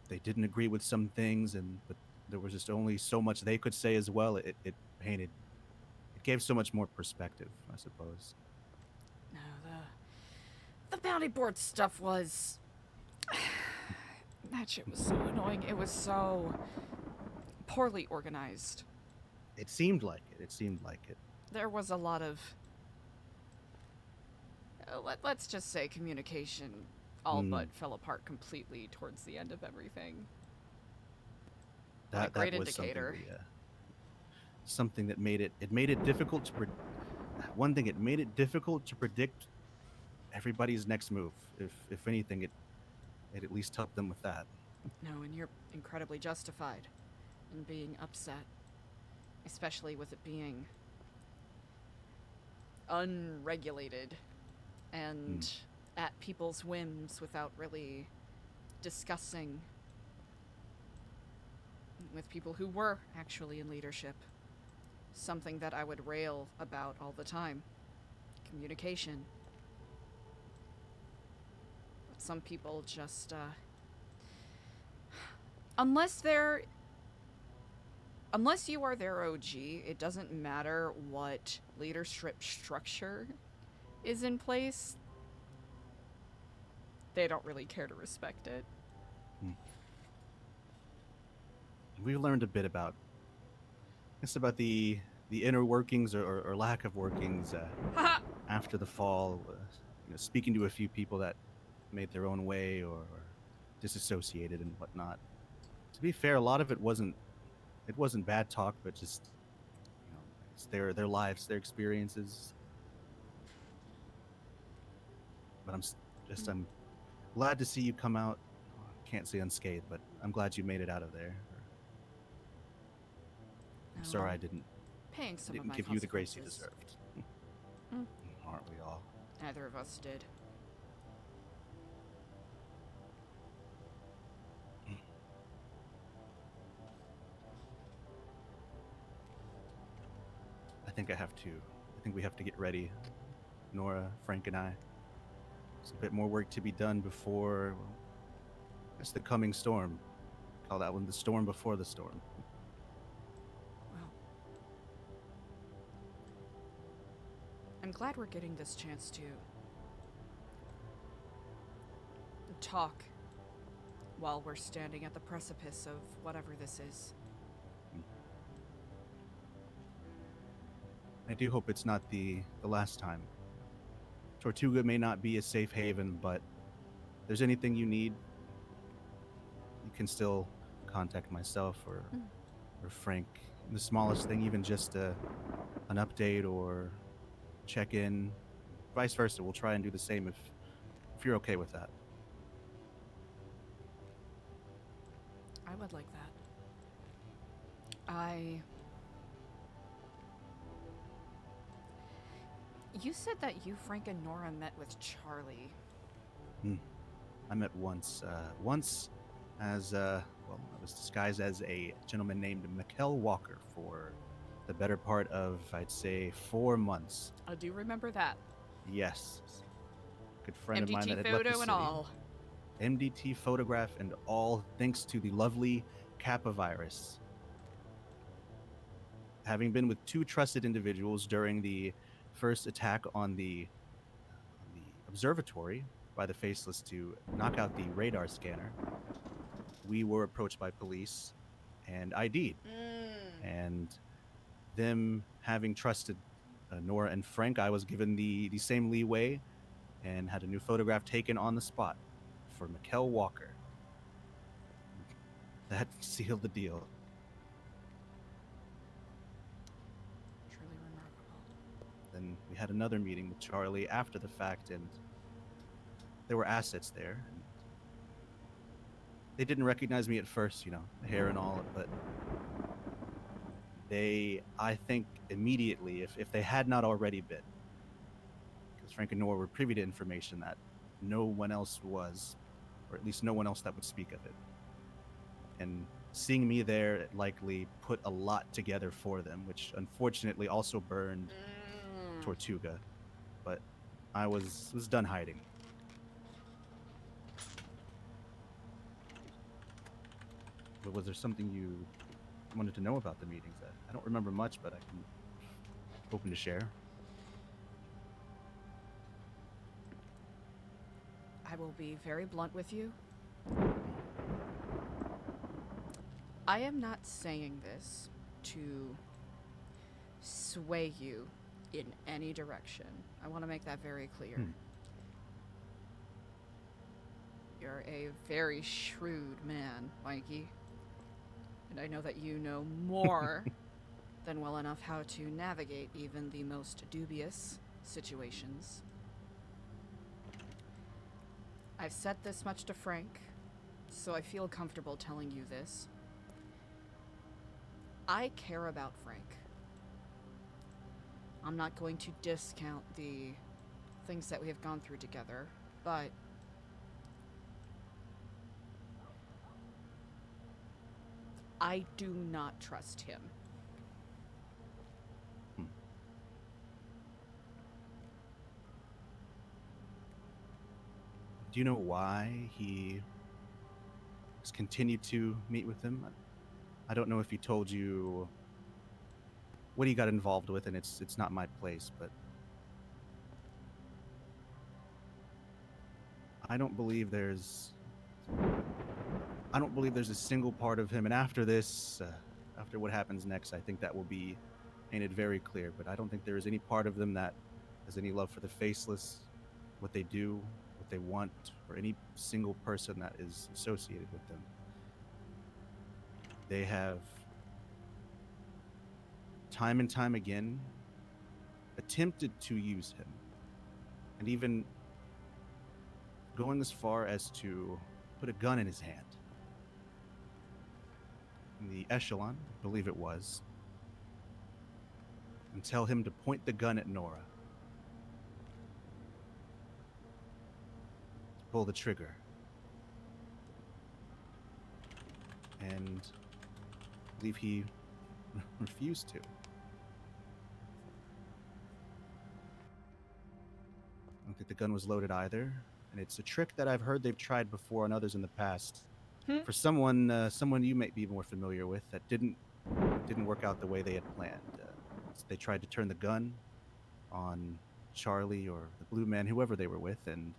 they didn't agree with some things, but there was just only so much they could say as well. It gave so much more perspective, I suppose. No, the bounty board stuff was... that shit was so annoying. It was so poorly organized. It seemed like it. It seemed like it. There was a lot of... let's just say communication all but fell apart completely towards the end of everything. That great was indicator. Something that made it difficult to one thing, it made it difficult to predict everybody's next move. If anything, it at least helped them with that. No, and you're incredibly justified in being upset, especially with it being unregulated and at people's whims without really discussing with people who were actually in leadership. Something that I would rail about all the time. Communication. But some people just, unless you are their OG, it doesn't matter what leadership structure is in place. They don't really care to respect it. We learned a bit about the inner workings or lack of workings after the fall. Speaking to a few people that made their own way or disassociated and whatnot. To be fair, a lot of it wasn't bad talk, but just it's their lives, their experiences. But I'm glad to see you come out. Can't say unscathed, but I'm glad you made it out of there. I'm sorry I didn't give you the grace you deserved. Aren't we all? Neither of us did. I think we have to get ready. Nora, Frank, and I. There's a bit more work to be done before, well, it's the coming storm. Call that one the storm before the storm. I'm glad we're getting this chance to talk while we're standing at the precipice of whatever this is. I do hope it's not the last time. Tortuga may not be a safe haven, but if there's anything you need, you can still contact myself or Frank. The smallest thing, even just an update or check in, vice versa. We'll try and do the same if you're okay with that. I would like that. You said that you, Frank, and Nora met with Charlie. I met once as I was disguised as a gentleman named Mikkel Walker for the better part of, I'd say, 4 months. I do remember that. Yes. Good friend of mine that MDT had left the photo and city. all. MDT photograph and all, thanks to the lovely Kappa virus. Having been with 2 trusted individuals during the first attack on the observatory by the Faceless to knock out the radar scanner, we were approached by police and ID'd. And them having trusted Nora and Frank, I was given the same leeway and had a new photograph taken on the spot for Mikkel Walker. That sealed the deal. Truly remarkable. Then we had another meeting with Charlie after the fact, and there were assets there. And they didn't recognize me at first, the hair and all, but they, I think, immediately, if they had not already been, because Frank and Nora were privy to information that no one else was, or at least no one else that would speak of it. And seeing me there, it likely put a lot together for them, which unfortunately also burned Tortuga. But I was done hiding. But was there something you wanted to know about the meetings? I don't remember much, but I can open to share. I will be very blunt with you. I am not saying this to sway you in any direction. I want to make that very clear. You're a very shrewd man, Mikey. And I know that you know more than well enough how to navigate even the most dubious situations. I've said this much to Frank, so I feel comfortable telling you this. I care about Frank. I'm not going to discount the things that we have gone through together, but I do not trust him. Do you know why he has continued to meet with him? I don't know if he told you what he got involved with, and it's not my place, but I don't believe there's a single part of him, and after this, after what happens next, I think that will be painted very clear, but I don't think there is any part of them that has any love for the faceless, what they do, what they want, or any single person that is associated with them. They have, time and time again, attempted to use him, and even going as far as to put a gun in his hand. In the echelon, I believe it was, and tell him to point the gun at Nora. To pull the trigger. And I believe he refused to. I don't think the gun was loaded either, and it's a trick that I've heard they've tried before on others in the past. For someone you might be more familiar with, that didn't work out the way they had planned. So they tried to turn the gun on Charlie or the blue man, whoever they were with, and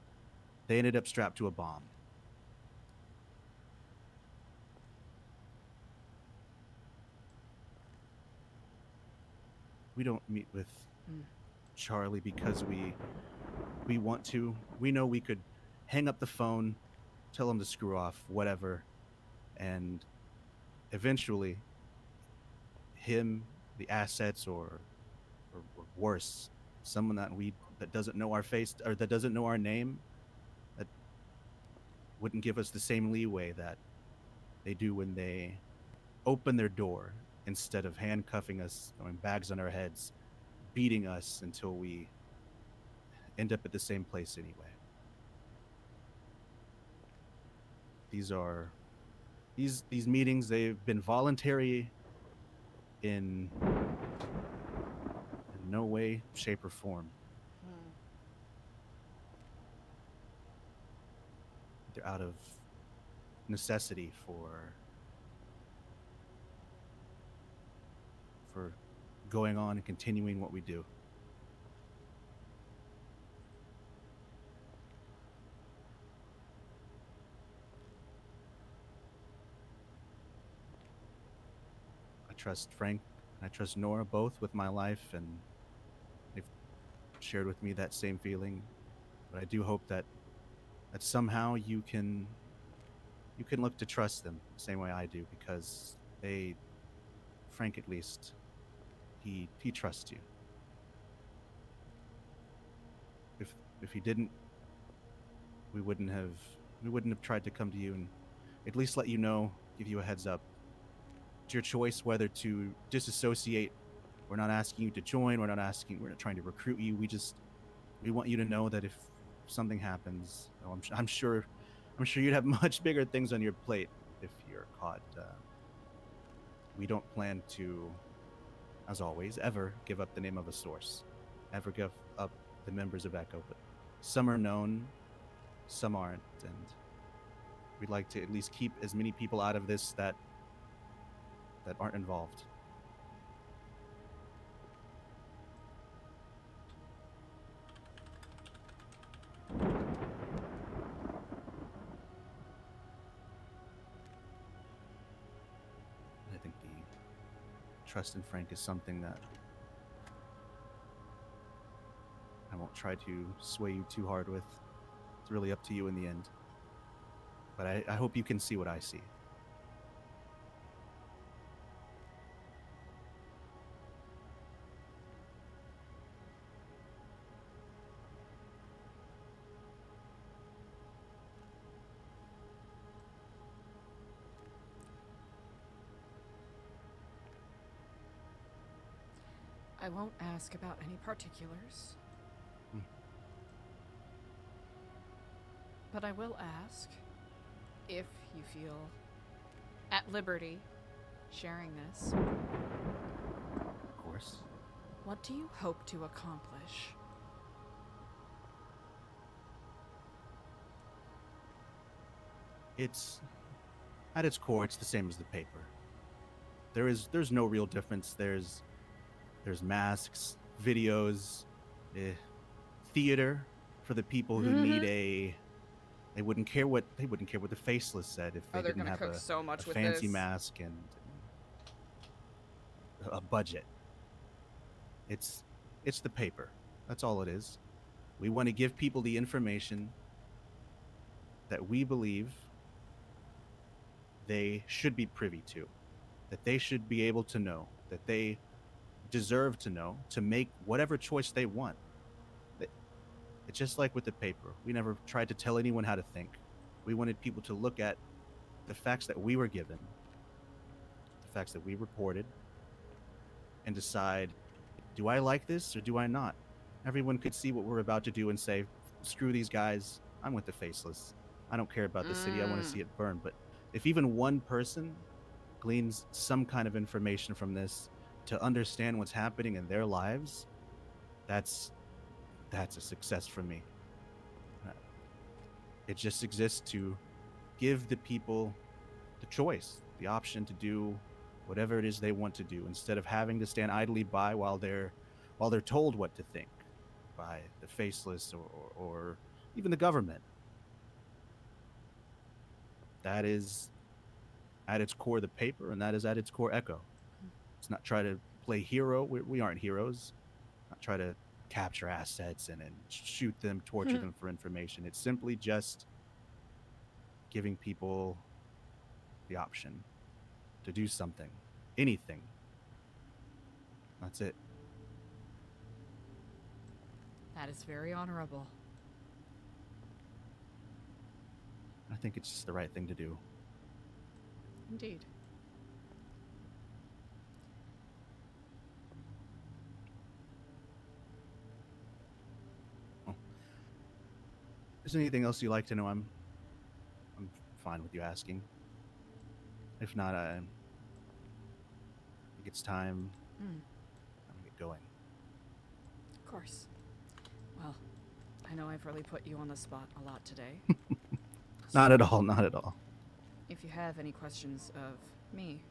they ended up strapped to a bomb. We don't meet with Charlie because we want to. We know we could hang up the phone, tell him to screw off, whatever, and eventually him, the assets, or worse, someone that doesn't know our face or that doesn't know our name, that wouldn't give us the same leeway that they do when they open their door instead of handcuffing us, throwing bags on our heads, beating us until we end up at the same place anyway. These meetings, they've been voluntary in no way, shape, or form. They're out of necessity for going on and continuing what we do. I trust Frank and I trust Nora both with my life, and they've shared with me that same feeling. But I do hope that somehow you can look to trust them the same way I do, because Frank at least, he trusts you. If he didn't, we wouldn't have tried to come to you and at least let you know, give you a heads up. It's your choice whether to disassociate. We're not asking you to join. We're not trying to recruit you. We want you to know that if something happens, I'm sure you'd have much bigger things on your plate if you're caught. We don't plan to, as always, ever give up the name of a source, ever give up the members of Echo, but some are known, some aren't, and we'd like to at least keep as many people out of this that aren't involved. I think the trust in Frank is something that I won't try to sway you too hard with. It's really up to you in the end. But I hope you can see what I see. I won't ask about any particulars. But I will ask if you feel at liberty sharing this. Of course. What do you hope to accomplish? It's at its core, it's the same as the paper. There's no real difference. There's masks, videos, theater for the people who need a. They wouldn't care what the faceless said if they they're didn't gonna have cook a so much with fancy this. mask and a budget. It's the paper. That's all it is. We want to give people the information that we believe they should be privy to, that they should be able to know, that they deserve to know to make whatever choice they want. It's just like with the paper. We never tried to tell anyone how to think. We wanted people to look at the facts that we were given, the facts that we reported, and decide, do I like this or do I not? Everyone could see what we're about to do and say, screw these guys, I'm with the faceless. I don't care about the city, I want to see it burn. But if even one person gleans some kind of information from this to understand what's happening in their lives, that's a success for me. It just exists to give the people the choice, the option to do whatever it is they want to do, instead of having to stand idly by while they're told what to think by the faceless or even the government. That is at its core the paper, and that is at its core Echo. It's not try to play hero. We aren't heroes. Not try to capture assets and shoot them, torture them for information. It's simply just giving people the option to do something, anything. That's it. That is very honorable. I think it's just the right thing to do. Indeed. Is there anything else you'd like to know? I'm fine with you asking. If not, I think it's time to get going. Of course. Well, I know I've really put you on the spot a lot today. Not at all, not at all. If you have any questions of me,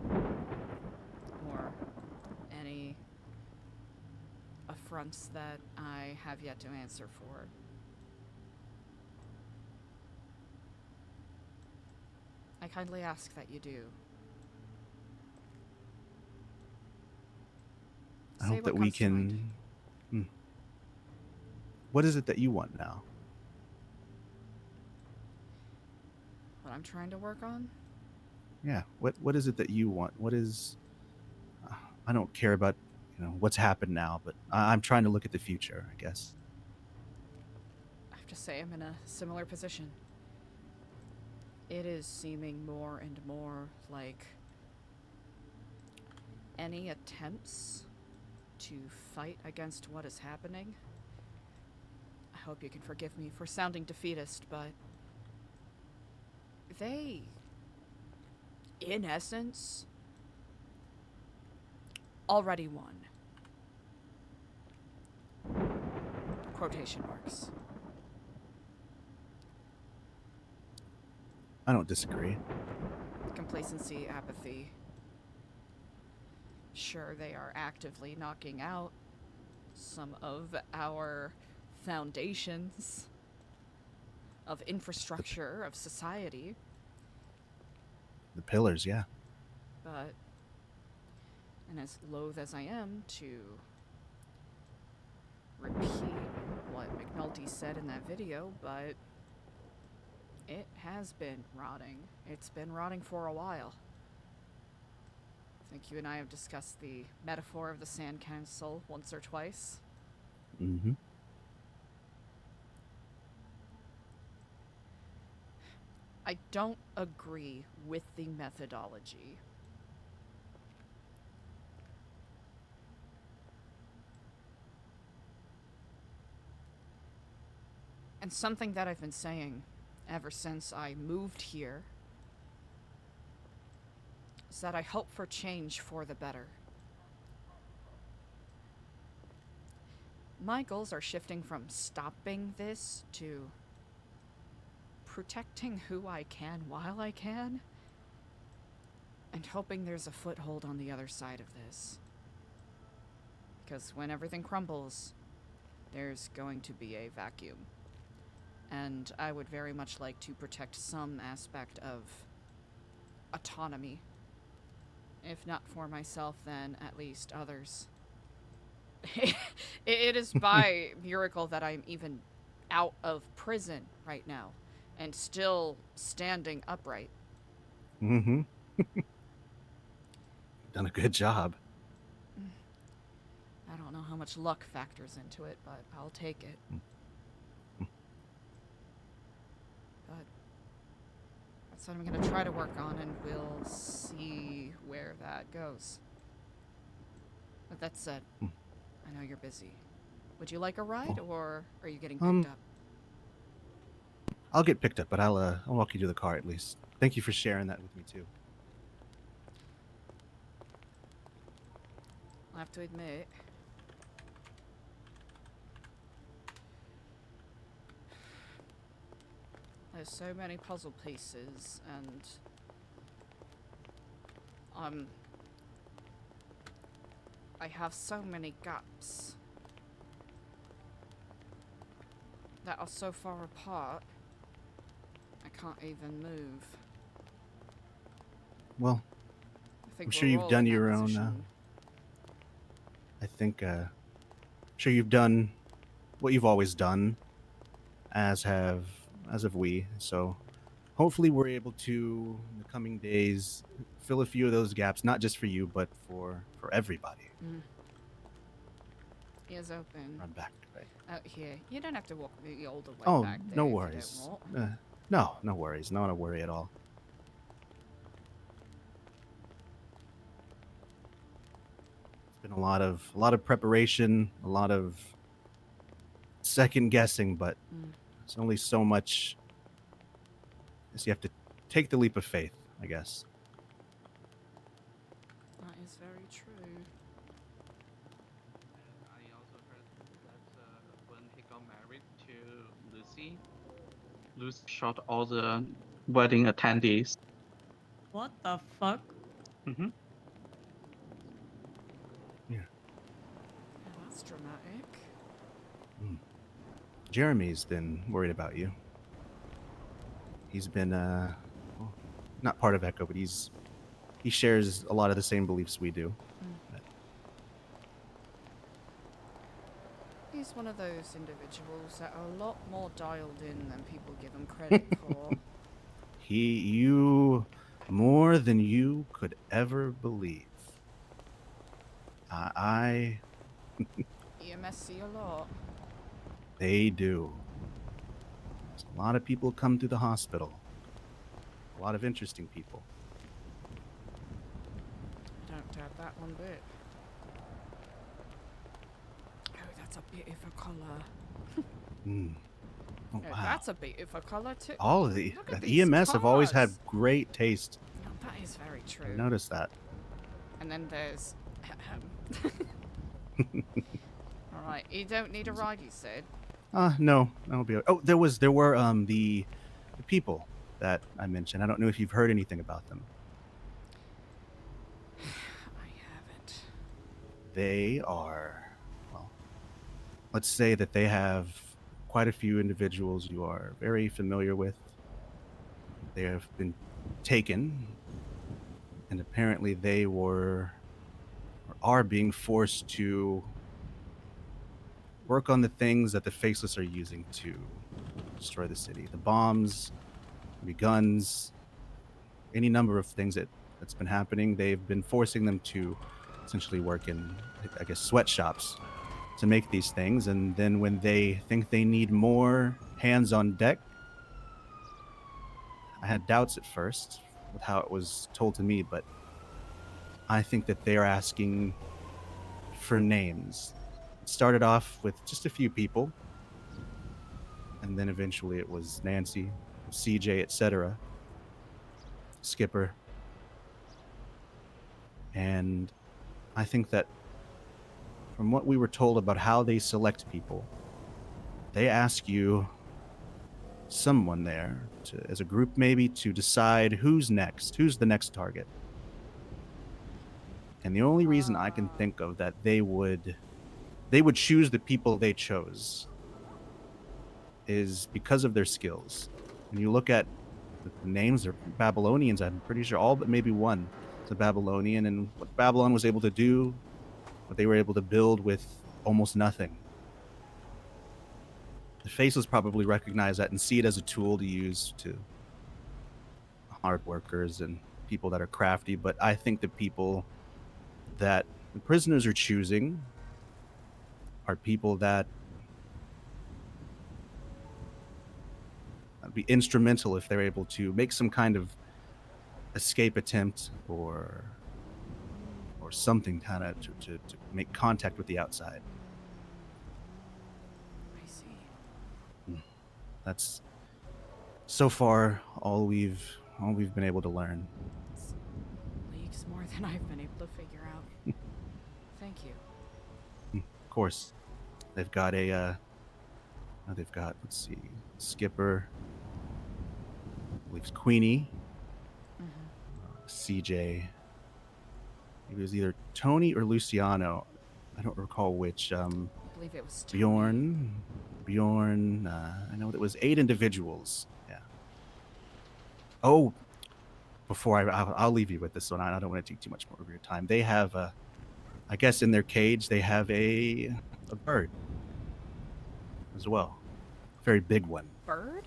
or any affronts that I have yet to answer for, I kindly ask that you do. I Say hope that what we comes to mind. can. What is it that you want now? What I'm trying to work on? Yeah. What is it that you want? What is? I don't care about what's happened now, but I'm trying to look at the future, I guess. I have to say I'm in a similar position. It is seeming more and more like any attempts to fight against what is happening. I hope you can forgive me for sounding defeatist, but they, in essence, already won. quotation marks. I don't disagree. Complacency, apathy. Sure, they are actively knocking out some of our foundations of infrastructure, of society, The pillars, yeah. but, and as loath as I am to repeat what McNulty said in that video, but it has been rotting. It's been rotting for a while. I think you and I have discussed the metaphor of the Sand Council once or twice. Mm-hmm. I don't agree with the methodology. And something that I've been saying ever since I moved here is that I hope for change for the better. My goals are shifting from stopping this to protecting who I can while I can, and hoping there's a foothold on the other side of this. Because when everything crumbles, there's going to be a vacuum. And I would very much like to protect some aspect of autonomy. If not for myself, then at least others. It is by miracle that I'm even out of prison right now and still standing upright. Mm-hmm. Done a good job. I don't know how much luck factors into it, but I'll take it. But that's what I'm going to try to work on, and we'll see where that goes. But that said, I know you're busy. Would you like a ride, or are you getting picked up? I'll get picked up, but I'll walk you to the car at least. Thank you for sharing that with me too. I have to admit, there's so many puzzle pieces, and I have so many gaps that are so far apart, I can't even move. Well, I think I'm sure we're you've all done in that your own. position. I think, I'm sure you've done what you've always done, as have we. So, hopefully, we're able to, in the coming days, fill a few of those gaps, not just for you, but for everybody. Ears open. Run back, right? Out here. You don't have to walk me all the way Oh, back there no if you worries. don't want. No worries. Not a worry at all. It's been a lot of preparation, a lot of second guessing, but there's only so much. So you have to take the leap of faith, I guess. That is very true. I also heard that when he got married to Lucy, Lucy shot all the wedding attendees. What the fuck? Mm-hmm. Yeah. That's dramatic. Jeremy's been worried about you. He's been well, not part of Echo, but he shares a lot of the same beliefs we do. But He's one of those individuals that are a lot more dialed in than people give him credit for. you more than you could ever believe. I EMS see a lot. They do. There's a lot of people come through the hospital. A lot of interesting people. I don't doubt that one bit. Oh, that's a beautiful colour. Oh, wow. That's a beautiful colour too. All of the Look at these EMS have always had cars. great taste. Oh, that is very true. I've noticed that. And then there's... Alright, you don't need a ride, you said? No, that'll be. Oh, there were the people that I mentioned. I don't know if you've heard anything about them. I haven't. They are, well, let's say that they have quite a few individuals you are very familiar with. They have been taken, and apparently they were or are being forced to work on the things that the Faceless are using to destroy the city. The bombs, maybe guns, any number of things that's been happening. They've been forcing them to essentially work in, I guess, sweatshops to make these things. And then when they think they need more hands on deck, I had doubts at first with how it was told to me, but I think that they're asking for names. It started off with just a few people, and then eventually it was Nancy, CJ, etc., Skipper. And I think that from what we were told about how they select people, they ask you, someone there, to, as a group maybe, to decide who's next, who's the next target. And the only reason I can think of that they would choose the people they chose is because of their skills. When you look at the names, they're Babylonians, I'm pretty sure all but maybe one is a Babylonian, and what Babylon was able to do, what they were able to build with almost nothing. The Faceless probably recognize that and see it as a tool to use to hard workers and people that are crafty, but I think the people that the prisoners are choosing are people that would be instrumental if they're able to make some kind of escape attempt or something kind of to make contact with the outside. I see. That's so far all we've been able to learn. It's leagues more than I've been able to figure out. Thank you. Of course, they've got let's see, Skipper, I believe it's Queenie, CJ. It was either Tony or Luciano. I don't recall which. I believe it was Tony. Bjorn. I know there was 8 individuals. Yeah. Oh, before I'll leave you with this one. I don't want to take too much more of your time. They have, I guess, in their cage they have a bird as well. A very big one. Bird?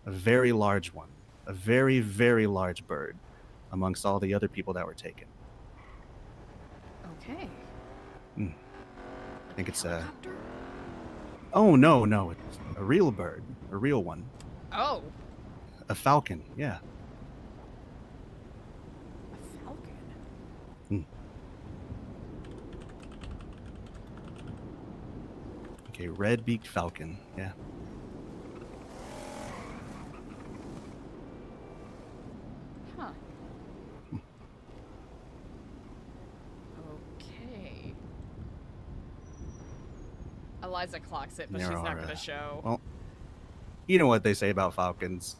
A very large one. A very, very large bird amongst all the other people that were taken. Okay. I think it's Helicopter? Oh, no. It's a real bird. A real one. Oh. A falcon, yeah. A falcon? Okay, red-beaked falcon, yeah. Huh. Okay. Eliza clocks it, but There she's not are, going to show. Well, you know what they say about falcons.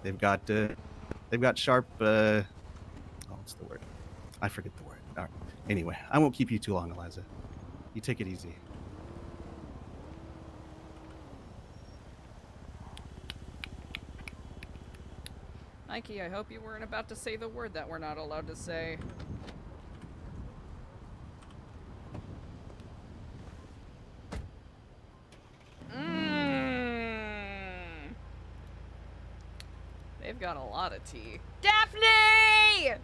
They've got sharp. What's the word? I forget the word. All right. Anyway, I won't keep you too long, Eliza. You take it easy. Mikey, I hope you weren't about to say the word that we're not allowed to say. They've got a lot of tea. Daphne!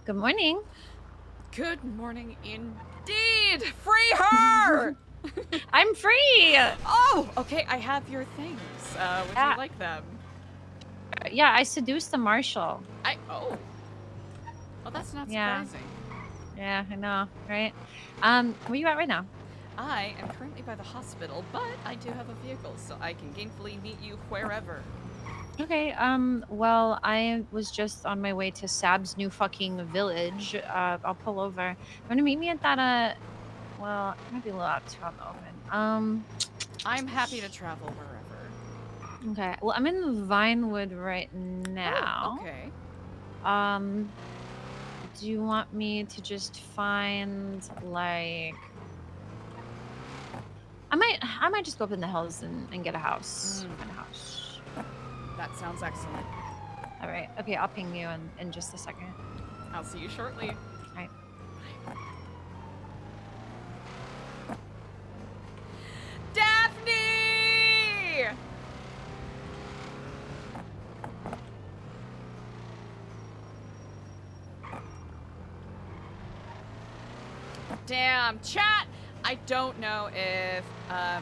Good morning. Good morning indeed! Free her! I'm free! Oh, okay, I have your things. Would you like them? Yeah, I seduced the marshal. Oh, that's not Yeah. surprising. Yeah, I know, right? Where you at right now? I am currently by the hospital, but I do have a vehicle, so I can gainfully meet you wherever. Okay, well, I was just on my way to Sab's new fucking village. I'll pull over. I'm gonna meet me at that, well, it might be a little out too on the open. I'm happy to travel wherever. Okay, well, I'm in Vinewood right Oh, now. okay. Do you want me to just find, like... I might just go up in the hills and get a house. Find a house. That sounds excellent. All right. Okay, I'll ping you in just a second. I'll see you shortly. All right. Daphne! Damn, chat! I don't know if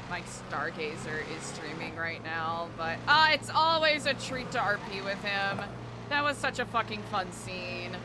my Stargazer is streaming right now, but it's always a treat to RP with him. That was such a fucking fun scene.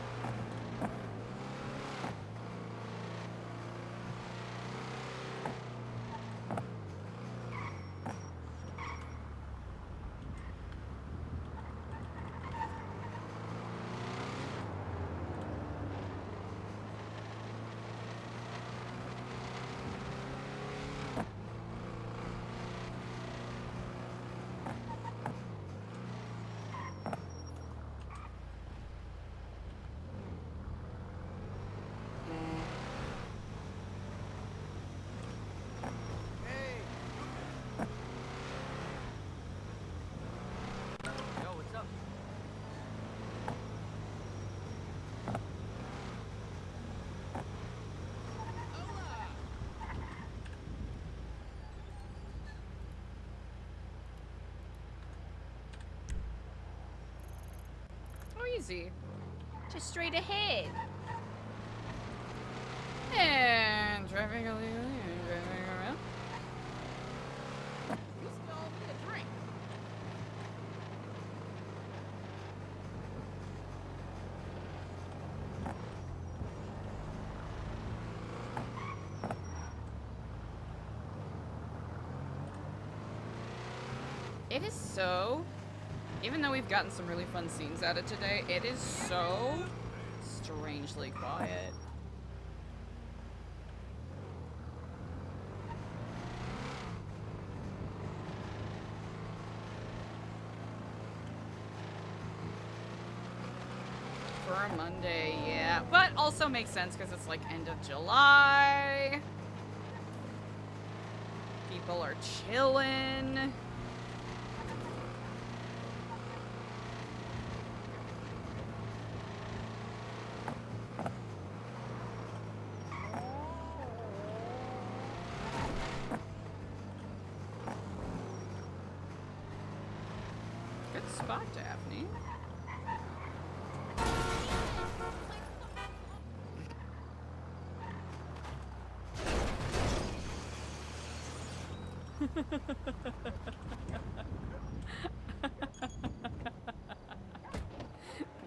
Easy. Just straight ahead. And driving illegally and driving around. You still owe me a drink. It is so, even though we've gotten some really fun scenes out of today, it is so strangely quiet. For a Monday, yeah. But also makes sense because it's like end of July. People are chilling. Good spot, Daphne.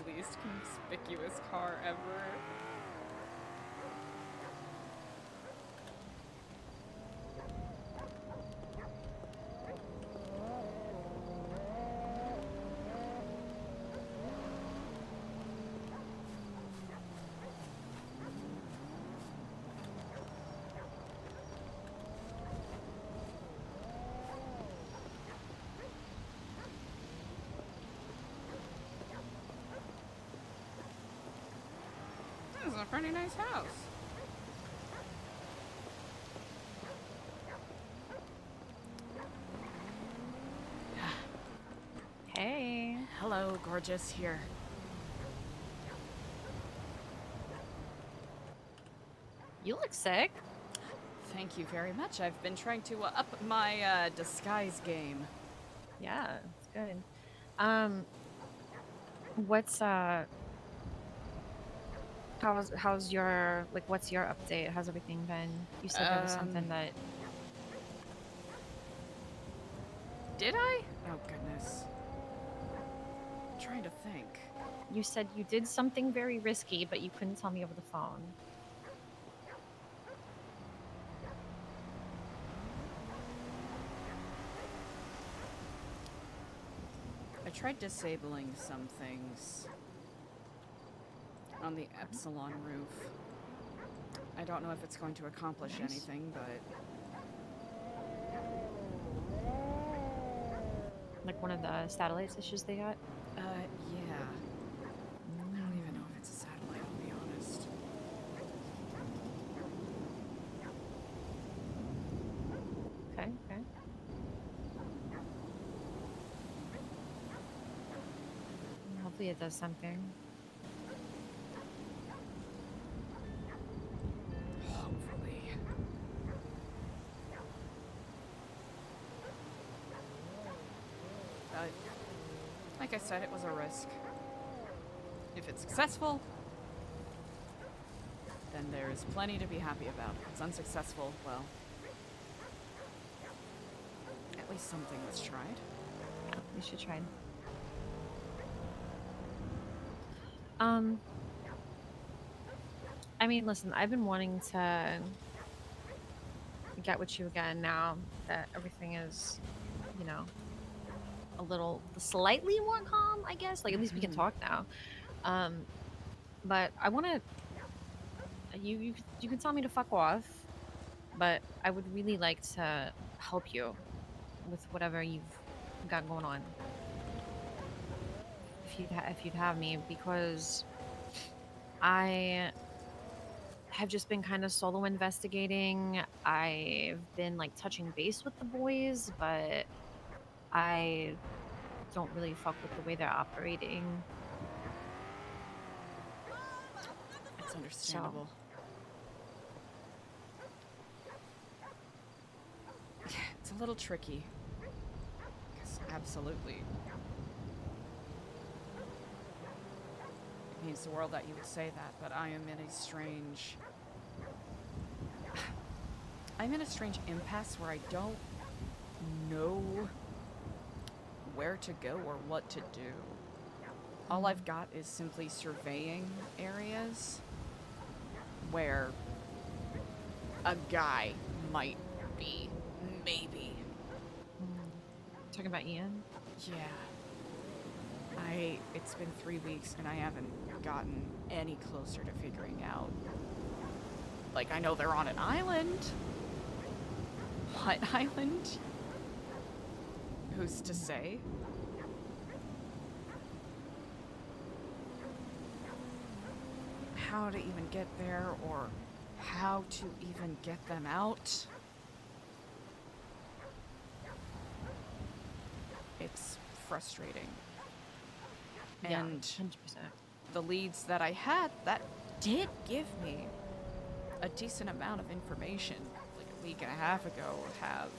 Least conspicuous car ever. This is a pretty nice house. Hey. Hello, gorgeous here. You look sick. Thank you very much. I've been trying to up my disguise game. Yeah, it's good. What's how's your, like, what's your update? How's everything been? You said there was something that... Did I? Oh goodness. I'm trying to think. You said you did something very risky, but you couldn't tell me over the phone. I tried disabling some things on the Epsilon roof. I don't know if it's going to accomplish anything, but... Like one of the satellite dishes they got? Yeah. I don't even know if it's a satellite, I'll be honest. Okay, okay. Hopefully it does something. Hopefully. But, like I said, it was a risk. If it's successful, then there's plenty to be happy about. If it's unsuccessful, well, at least something was tried. We should try. I mean, listen, I've been wanting to get with you again now that everything is, you know, a little slightly more calm, I guess. Like, at least we can talk now. But I want to. You can tell me to fuck off, but I would really like to help you with whatever you've got going on. If you'd have me, because I have just been kind of solo investigating. I've been like touching base with the boys, but I don't really fuck with the way they're operating. It's understandable. It's a little tricky. 'Cause absolutely. It means the world that you would say that, but I am in a strange... I'm in a strange impasse where I don't know where to go or what to do. All I've got is simply surveying areas where a guy might be, maybe. Talking about Ian? Yeah. It's been 3 weeks and I haven't gotten any closer to figuring out. Like, I know they're on an island. What island? Who's to say? How to even get there or how to even get them out. It's frustrating. Yeah, And 100%. the leads that I had, that did give me a decent amount of information, like a week and a half ago, have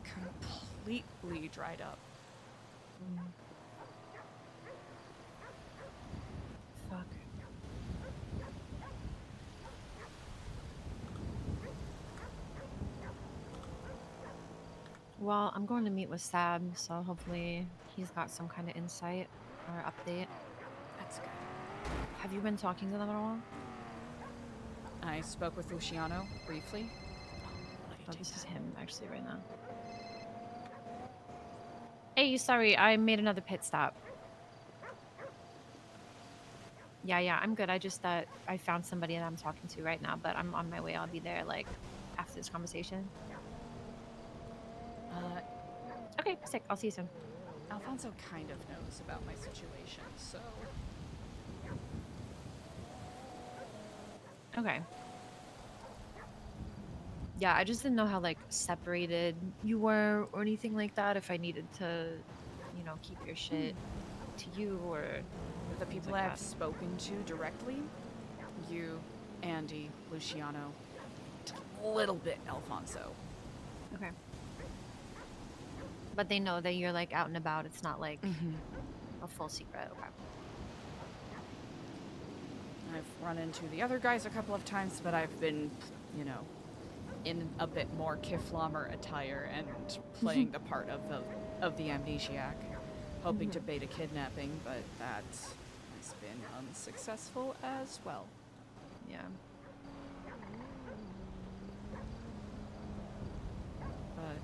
completely dried up. Fuck. Well, I'm going to meet with Sab, so hopefully he's got some kind of insight or update. That's good. Have you been talking to them at all? I spoke with Luciano briefly. Oh, this is him actually right now. Hey, sorry, I made another pit stop. Yeah, I'm good. I just thought I found somebody that I'm talking to right now, but I'm on my way. I'll be there like after this conversation. Okay, sick. I'll see you soon. Alfonso kind of knows about my situation, so... Okay. Yeah, I just didn't know how, like, separated you were or anything like that, if I needed to, you know, keep your shit to you or... The people like I've that. spoken to directly, you, Andy, Luciano, a little bit Alfonso. Okay. But they know that you're, like, out and about. It's not, like, a full secret. Okay. I've run into the other guys a couple of times, but I've been, you know, in a bit more Kiflamer attire and playing the part of the amnesiac, hoping to bait a kidnapping, but that has been unsuccessful as well. Yeah. But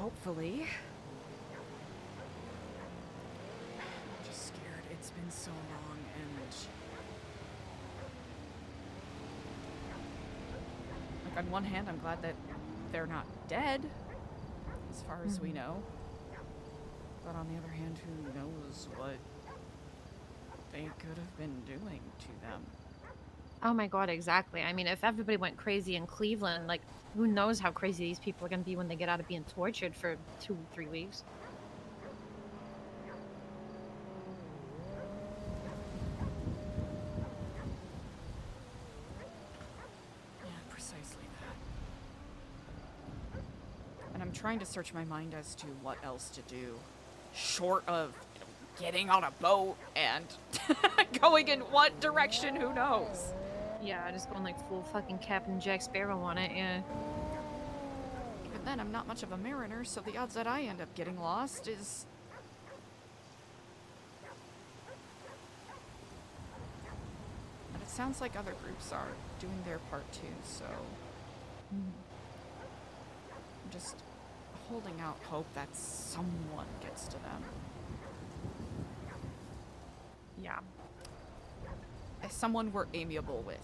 Hopefully. I'm just scared. It's been so long, and like on one hand, I'm glad that they're not dead, as far as we know. But on the other hand, who knows what they could have been doing to them. Oh my god, exactly. I mean, if everybody went crazy in Cleveland, like, who knows how crazy these people are going to be when they get out of being tortured for 2-3 weeks. Yeah, precisely that. And I'm trying to search my mind as to what else to do, short of getting on a boat and going in what direction, who knows? Yeah, just going like full fucking Captain Jack Sparrow on it, yeah. Even then, I'm not much of a mariner, so the odds that I end up getting lost is... And it sounds like other groups are doing their part too, so... I'm just holding out hope that someone gets to them. Yeah. If someone we're amiable with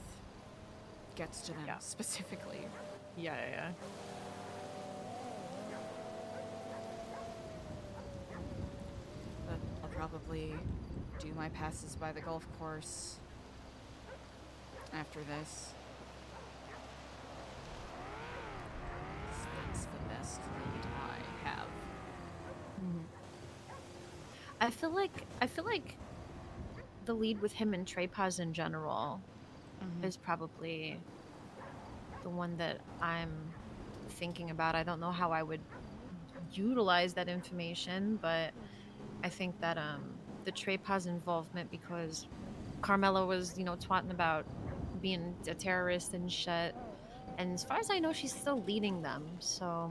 gets to them specifically. Yeah. But I'll probably do my passes by the golf course after this. That's the best lead I have. I feel like the lead with him and Trapaz in general is probably the one that I'm thinking about. I don't know how I would utilize that information, but I think that the Trapaz involvement, because Carmela was, you know, twatting about being a terrorist and shit, and as far as I know, she's still leading them, so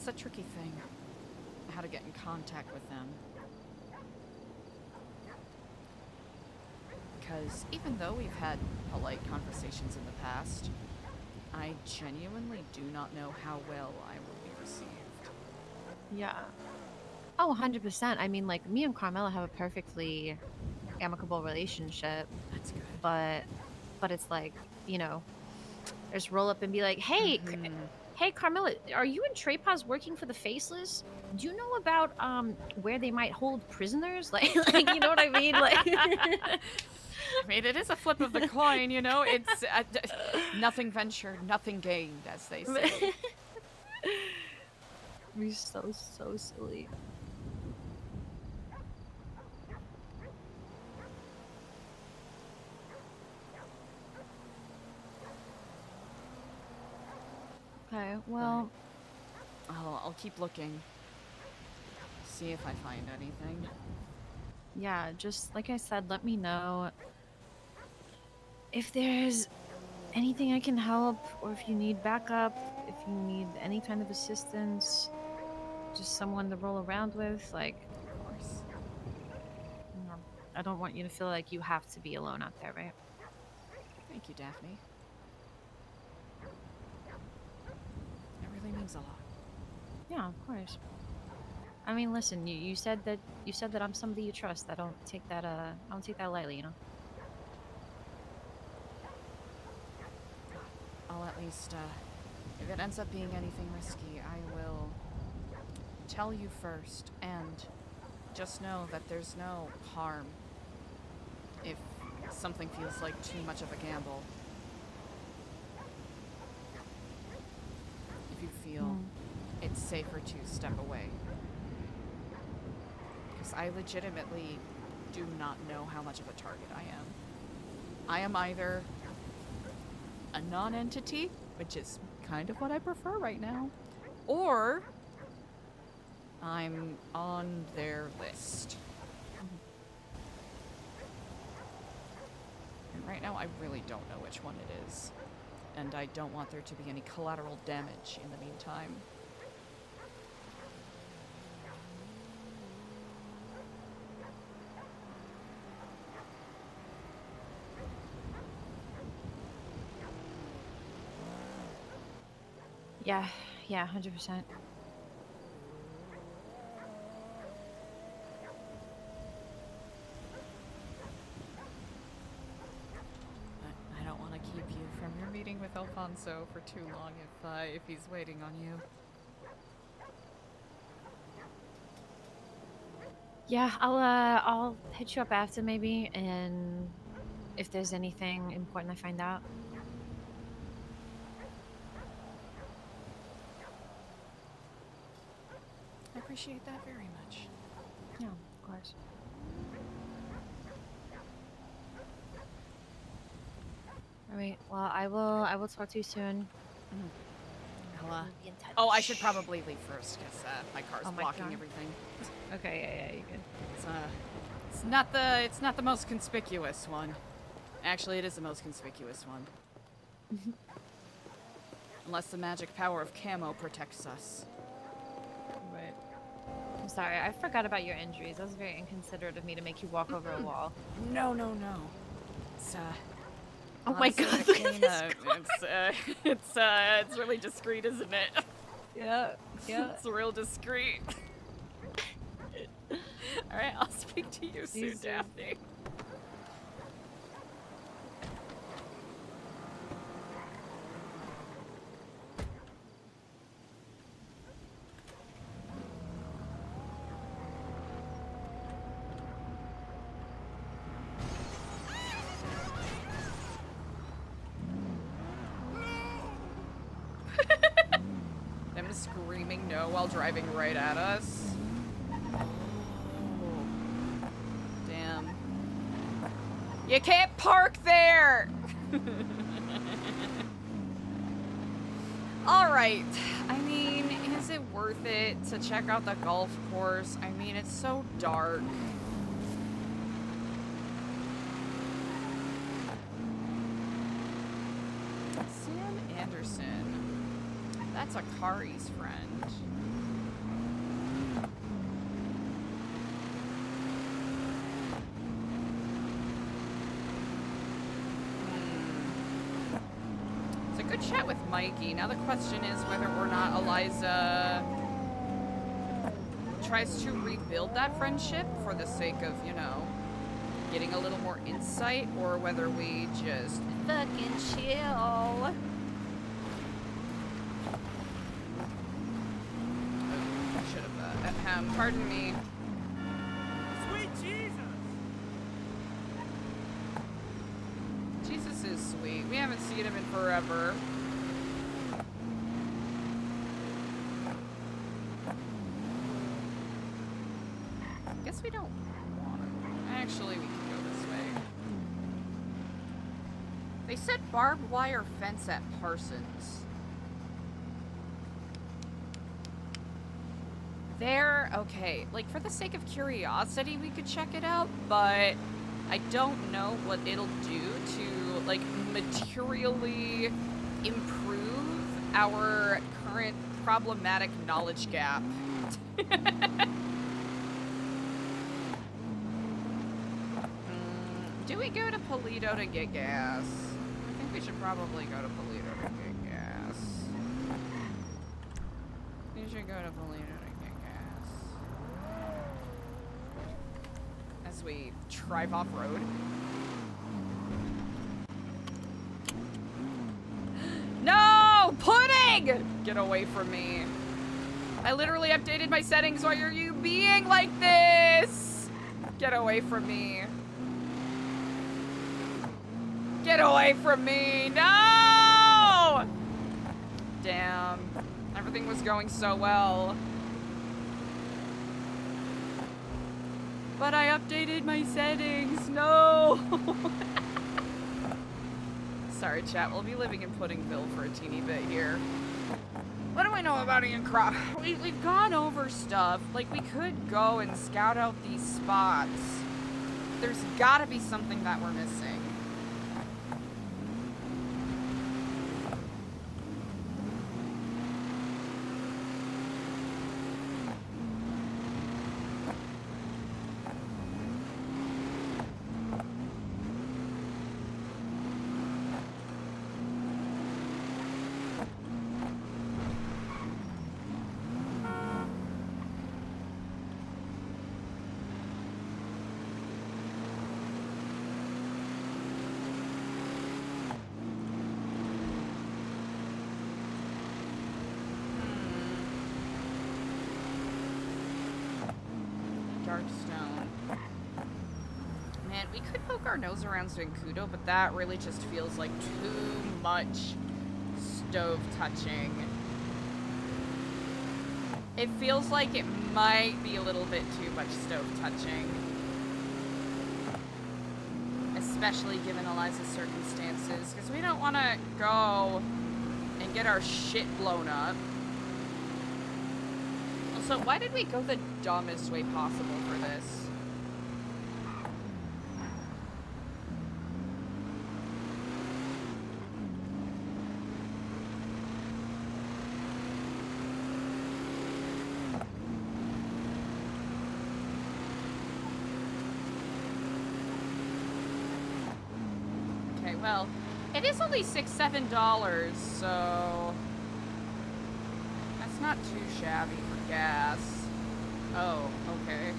That's the tricky thing. How to get in contact with them. Because even though we've had polite conversations in the past, I genuinely do not know how well I will be received. yeah. Oh, 100%. I mean, like, me and Carmela have a perfectly amicable relationship. That's good. But it's like, you know, just roll up and be like, hey, hey, Carmela, are you and Trapaz working for the Faceless? Do you know about where they might hold prisoners? Like you know what I mean? Like, I mean, it is a flip of the coin, you know? It's nothing ventured, nothing gained, as they say. We're so silly. Okay, well... I'll keep looking. See if I find anything. Yeah, just like I said, let me know if there's anything I can help, or if you need backup, if you need any kind of assistance, just someone to roll around with, like... Of course. You know, I don't want you to feel like you have to be alone out there, right? Thank you, Daphne. It really means a lot. Yeah, of course. I mean, listen, you said that I'm somebody you trust. I don't take that lightly, you know. I'll at least, if it ends up being anything risky, I will tell you first, and just know that there's no harm if something feels like too much of a gamble. If you feel it's safer to step away. Because I legitimately do not know how much of a target I am. I am either a non-entity, which is kind of what I prefer right now, or I'm on their list. And right now I really don't know which one it is. And I don't want there to be any collateral damage in the meantime. Yeah, 100%. I don't want to keep you from your meeting with Alfonso for too long if he's waiting on you. Yeah, I'll hit you up after maybe, and if there's anything important I find out. I appreciate that very much. Yeah, of course. All right. Well, I will talk to you soon. I'll, We'll be in touch. oh, I should probably leave first because my car's Oh, my blocking car? everything. Okay, yeah, you good. It's not the most conspicuous one. Actually, it is the most conspicuous one. Unless the magic power of camo protects us. Right. I'm sorry, I forgot about your injuries. That was very inconsiderate of me to make you walk over a wall. No. It's Oh my honestly, god, the look at cane, it's really discreet, isn't it? Yeah. It's real discreet. Alright, I'll speak to you soon, soon. Daphne. Them screaming no while driving right at us. Oh. Damn. You can't park there! Alright. I mean, is it worth it to check out the golf course? I mean, it's so dark. Sam Anderson. That's Akari's friend. It's a good chat with Mikey. Now the question is whether or not Eliza tries to rebuild that friendship for the sake of, you know, getting a little more insight, or whether we just fucking chill. Should have, pardon me. Sweet Jesus! Jesus is sweet. We haven't seen him in forever. Guess we don't want to. Actually, we can go this way. They said barbed wire fence at Parsons. There, okay, like for the sake of curiosity, we could check it out, but I don't know what it'll do to, like, materially improve our current problematic knowledge gap. Do we go to Polito to get gas? I think we should probably go to Polito to get gas. We should go to Polito to get gas. As we drive off-road. No! Pudding! Get away from me. I literally updated my settings. Why are you being like this? Get away from me. Get away from me! No! Damn. Everything was going so well. But I updated my settings. No! Sorry, chat. We'll be living in Puddingville for a teeny bit here. What do I know about Ian Croft? We've gone over stuff. Like, we could go and scout out these spots. There's gotta be something that we're missing. dark stone. Man, we could poke our nose around Zancudo, but that really just feels like too much stove touching. It feels like it might be a little bit too much stove touching. Especially given Eliza's circumstances, because we don't want to go and get our shit blown up. Also, why did we go the dumbest way possible for this? Well, it is only $6-7, so that's not too shabby for gas. Oh, okay.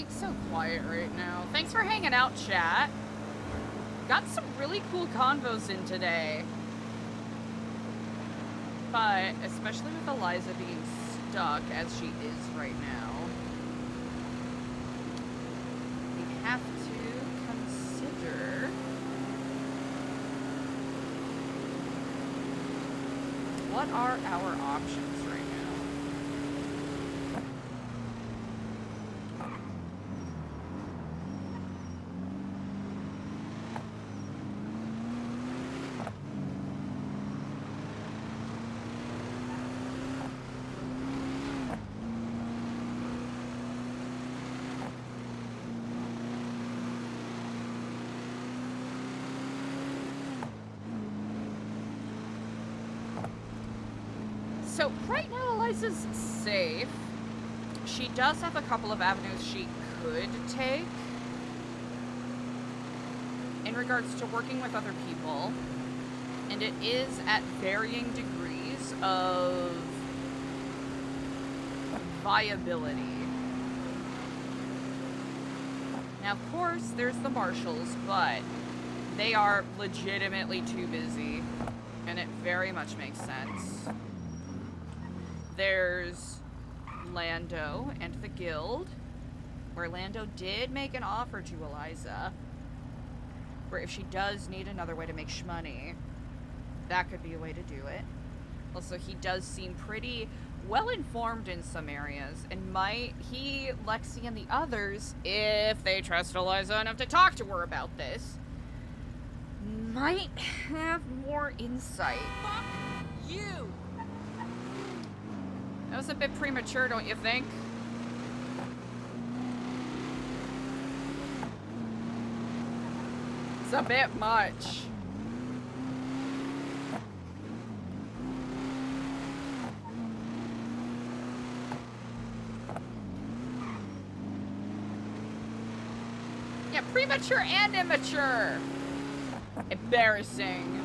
So quiet right now. Thanks for hanging out, chat. Got some really cool convos in today. But, especially with Eliza being stuck as she is right now, we have to consider what are our options right now. So right now Eliza's safe. She does have a couple of avenues she could take in regards to working with other people, and it is at varying degrees of viability. Now, of course, there's the marshals, but they are legitimately too busy, and it very much makes sense. There's Lando and the Guild, where Lando did make an offer to Eliza, where if she does need another way to make shmoney, that could be a way to do it. Also, he does seem pretty well-informed in some areas, and Lexi and the others, if they trust Eliza enough to talk to her about this, might have more insight. Fuck you! That was a bit premature, don't you think? It's a bit much. Yeah, premature and immature. Embarrassing.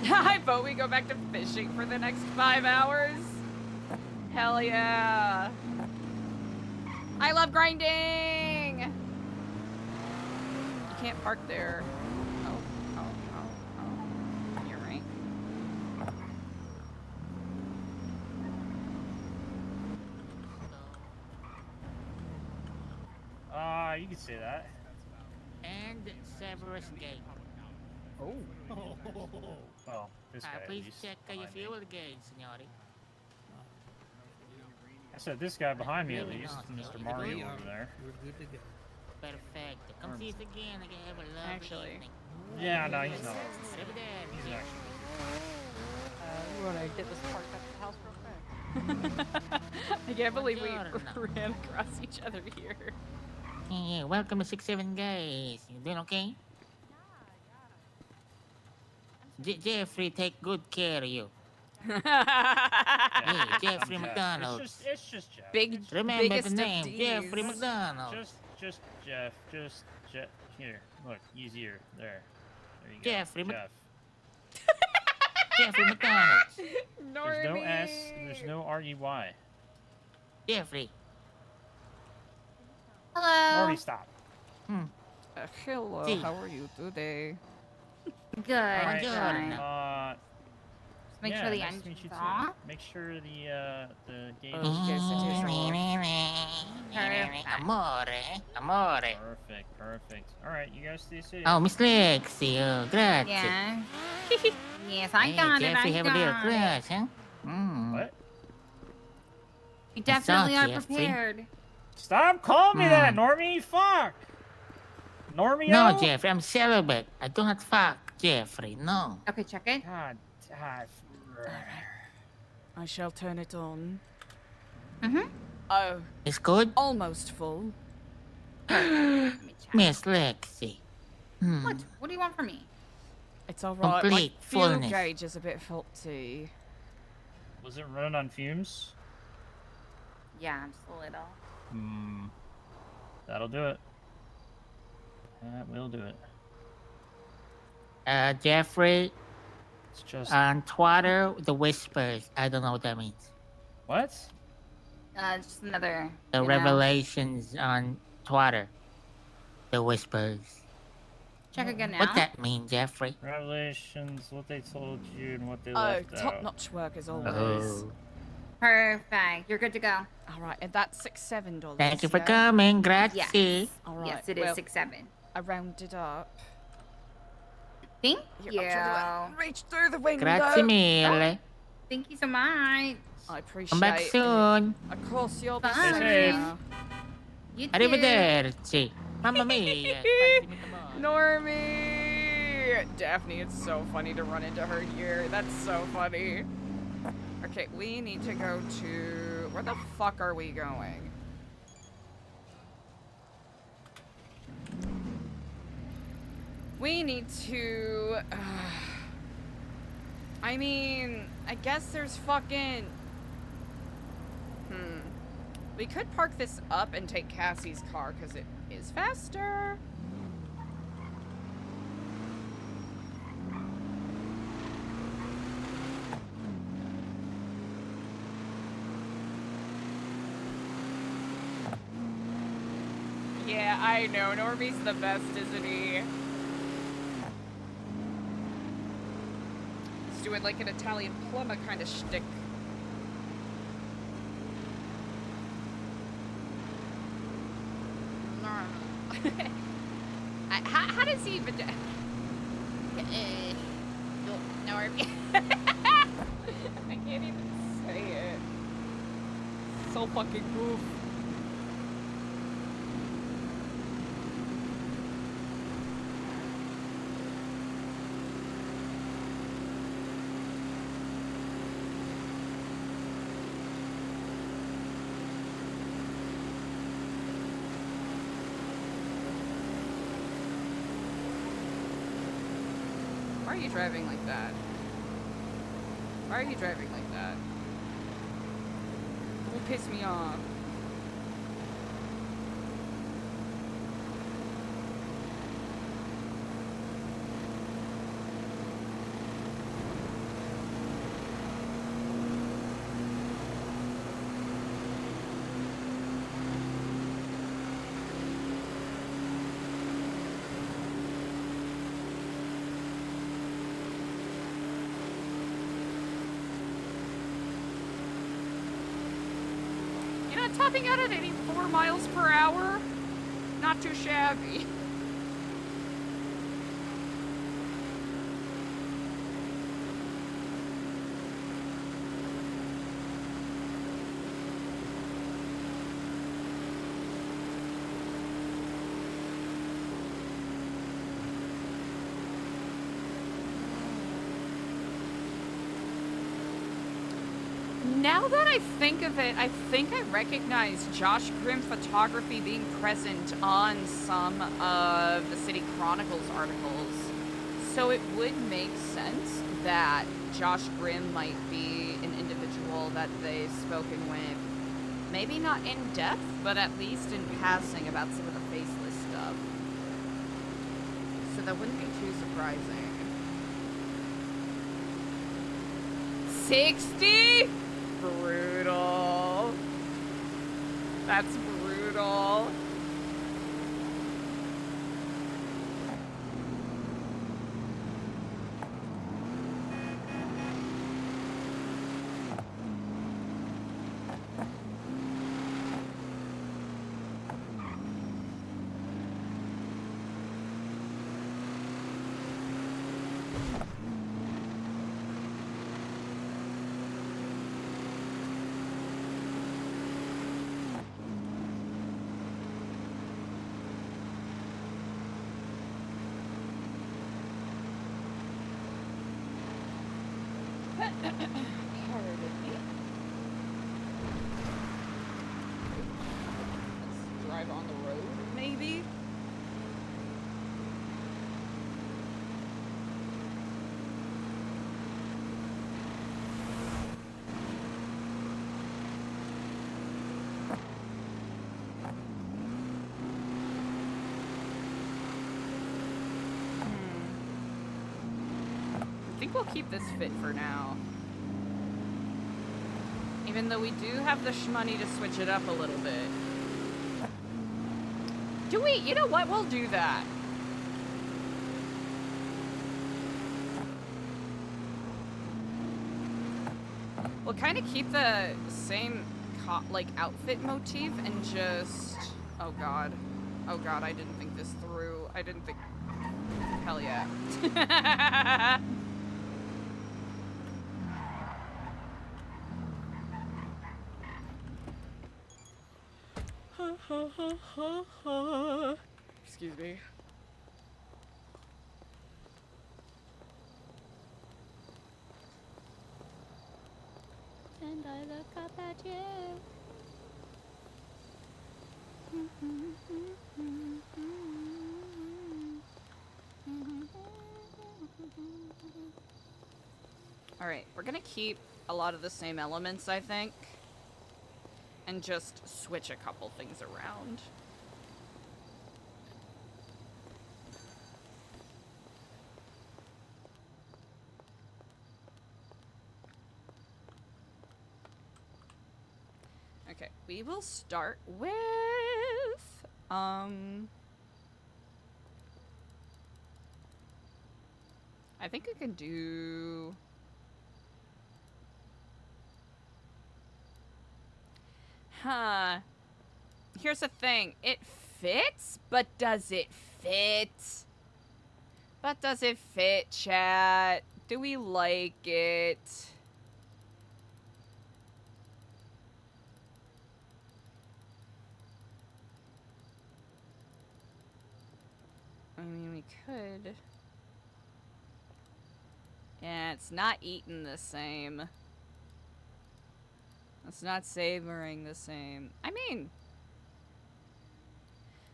I vote we go back to fishing for the next 5 hours. Hell yeah. I love grinding. You can't park there. Oh. You're right. You can say that. And Severus Gate. Oh. Well, this guy at Please least check your behind me. fuel gauge, signori. I said this guy behind me at Really least, not, Mr. signori. Mario We over there. We're good to go. Perfect. Come see us again. I can have a lovely Actually. evening. Yeah, no, he's not. Arrivederci. He's actually. What I did was park up the house real quick. I can't believe we Buongiorno. ran across each other here. Yeah, welcome to 6-7 guys. You doing okay? Jeffrey, take good care of you. Hey, Jeffrey McDonald's. It's just Jeff. Big, Remember biggest the of name, Ds. Jeffrey McDonald. Just Jeff. Just Jeff. Here, look, easier. There you go. Jeffrey Jeff. Jeffrey McDonald's. There's no S. There's no R-E-Y. Jeffrey. Hello. Already stop. Hello, See. how are you today? Good. Alright, Good. Make yeah, sure the nice to engine's meet you too. off. Make sure the gate Oh, yes, it is Amore. Perfect. Alright, you guys stay safe. Oh, Miss Lexi. Oh, grazie. Yeah. Yes, I Hey, got it. Jeffrey, I have a little got it. crush, huh? Mm. What? You I saw definitely are Jeffrey. prepared. Stop calling me that, Normie! Fuck! Normie! No, Jeffrey, I'm celibate. I do not fuck Jeffrey, no. Okay, check it. God. I shall turn it on. Mm-hmm. Oh, It's good? almost full. Miss Lexi. What? What do you want from me? It's alright. My Complete fuel fullness. gauge is a bit faulty. Was it running on fumes? Yeah, I'm just a little. That'll do it. That will do it. Jeffrey, It's just... on Twitter, the whispers. I don't know what that means. What? Just another. The you know. revelations on Twitter. The whispers. Check again now. What that mean, Jeffrey? Revelations, what they told you and what they Oh, left out. top-notch work as always. Oh. Perfect. You're good to go. Alright, and that's $6-7. Thank you for yeah? coming. Grazie. Yes. Alright, Yes, it is well, 6-7. I rounded up. Thank Here, you. I'm trying to reach through the window. Grazie mille. Thank you so much. I appreciate Come back it. soon. Of course, you'll be Bye. safe safe. now. You too. Arrivederci. Mamma mia. Normie! Daphne, it's so funny to run into her here. That's so funny. Okay, we need to go to... Where the fuck are we going? We need to... I mean, I guess there's fucking... We could park this up and take Cassie's car, because it is faster. Yeah, I know. Normie's the best, isn't he? He's doing like an Italian plumber kind of shtick. How does he even do? Normie. I can't even say it. So fucking goof. Why are you driving like that? Why are you driving like that? Don't piss me off. Topping out at 84 miles per hour? Not too shabby. Now that I think of it, I think I recognize Josh Grimm photography being present on some of the City Chronicles articles. So it would make sense that Josh Grimm might be an individual that they've spoken with. Maybe not in depth, but at least in passing about some of the faceless stuff. So that wouldn't be too surprising. 60? Brutal. That's brutal. Let's drive on the road, maybe? I think we'll keep this fit for now. Even though we do have the money to switch it up a little bit. Do we? You know what? We'll do that. We'll kind of keep the same like outfit motif and just... Oh god. Oh god, I didn't think this through. I didn't think... Hell yeah. Excuse me. And I look up at you. Alright, we're gonna keep a lot of the same elements, I think. And just switch a couple things around. Okay, we will start with, I think I can do... Huh. Here's the thing. It fits, but does it fit? But does it fit, chat? Do we like it? I mean, we could. Yeah, it's not eating the same. It's not savoring the same. I mean,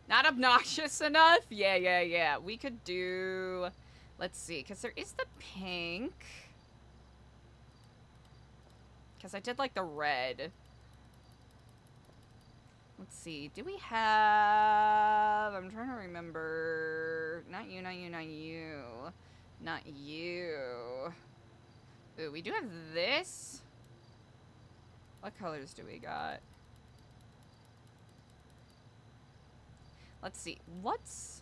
not obnoxious enough? Yeah. We could do... Let's see, because there is the pink. Because I did like the red. Let's see, do we have... I'm trying to remember... Not you. Not you. Ooh, we do have this. What colors do we got? Let's see, what's...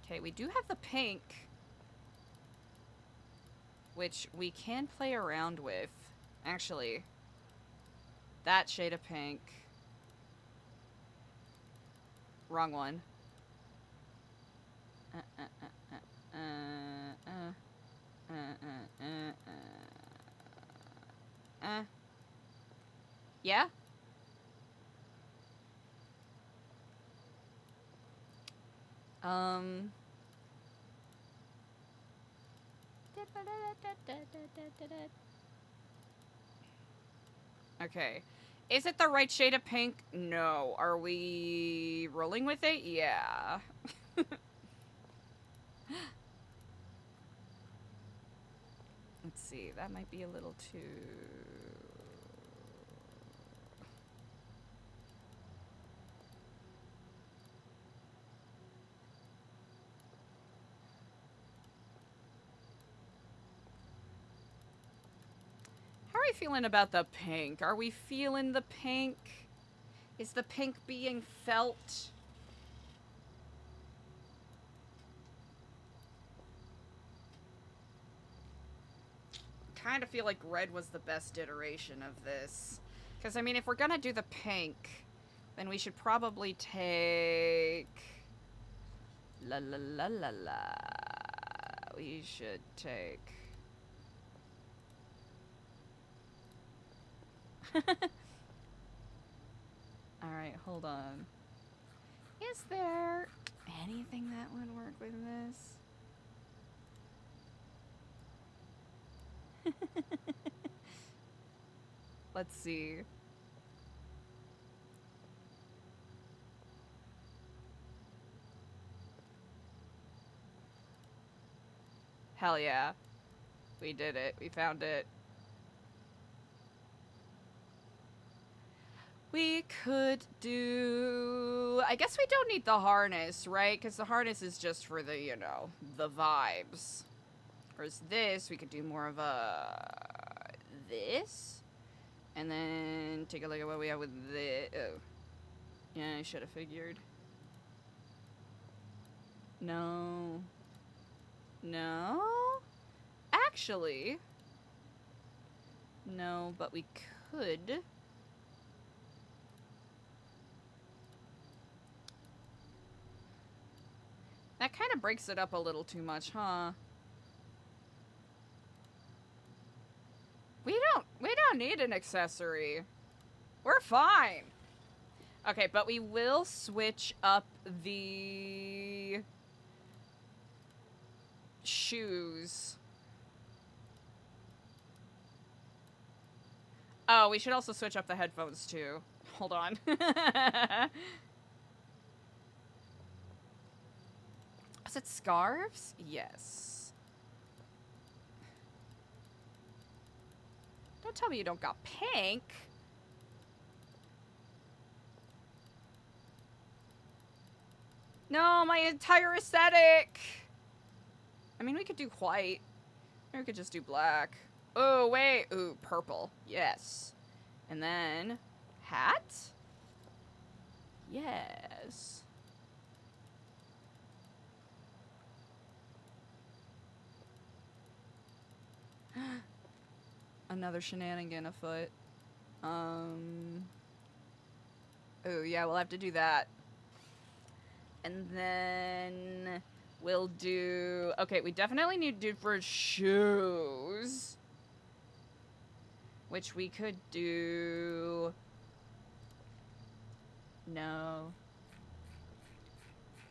Okay, we do have the pink, which we can play around with. Actually, that shade of pink. Wrong one. Yeah? Okay. Is it the right shade of pink? No. Are we rolling with it? Yeah. Let's see. That might be a little too... How are we feeling about the pink? Are we feeling the pink? Is the pink being felt? Kind of feel like red was the best iteration of this. Because, I mean, if we're gonna do the pink, then we should probably take... La la la la la. We should take... Alright, hold on. Is there anything that would work with this? Let's see. Hell yeah. We did it. We found it. We could do... I guess we don't need the harness, right? Because the harness is just for the, you know, the vibes. Whereas this, we could do more of a... this? And then take a look at what we have with this. Oh. Yeah, I should have figured. No. No? Actually... No, but we could... That kind of breaks it up a little too much, huh? We don't need an accessory. We're fine. Okay, but we will switch up the shoes. Oh, we should also switch up the headphones too. Hold on. Was it scarves? Yes. Don't tell me you don't got pink. No, my entire aesthetic. I mean, we could do white. Or we could just do black. Oh, wait. Ooh, purple. Yes. And then, hat? Yes. Another shenanigan afoot. Oh, yeah, we'll have to do that. And then we'll do... Okay, we definitely need to do for shoes. Which we could do... No.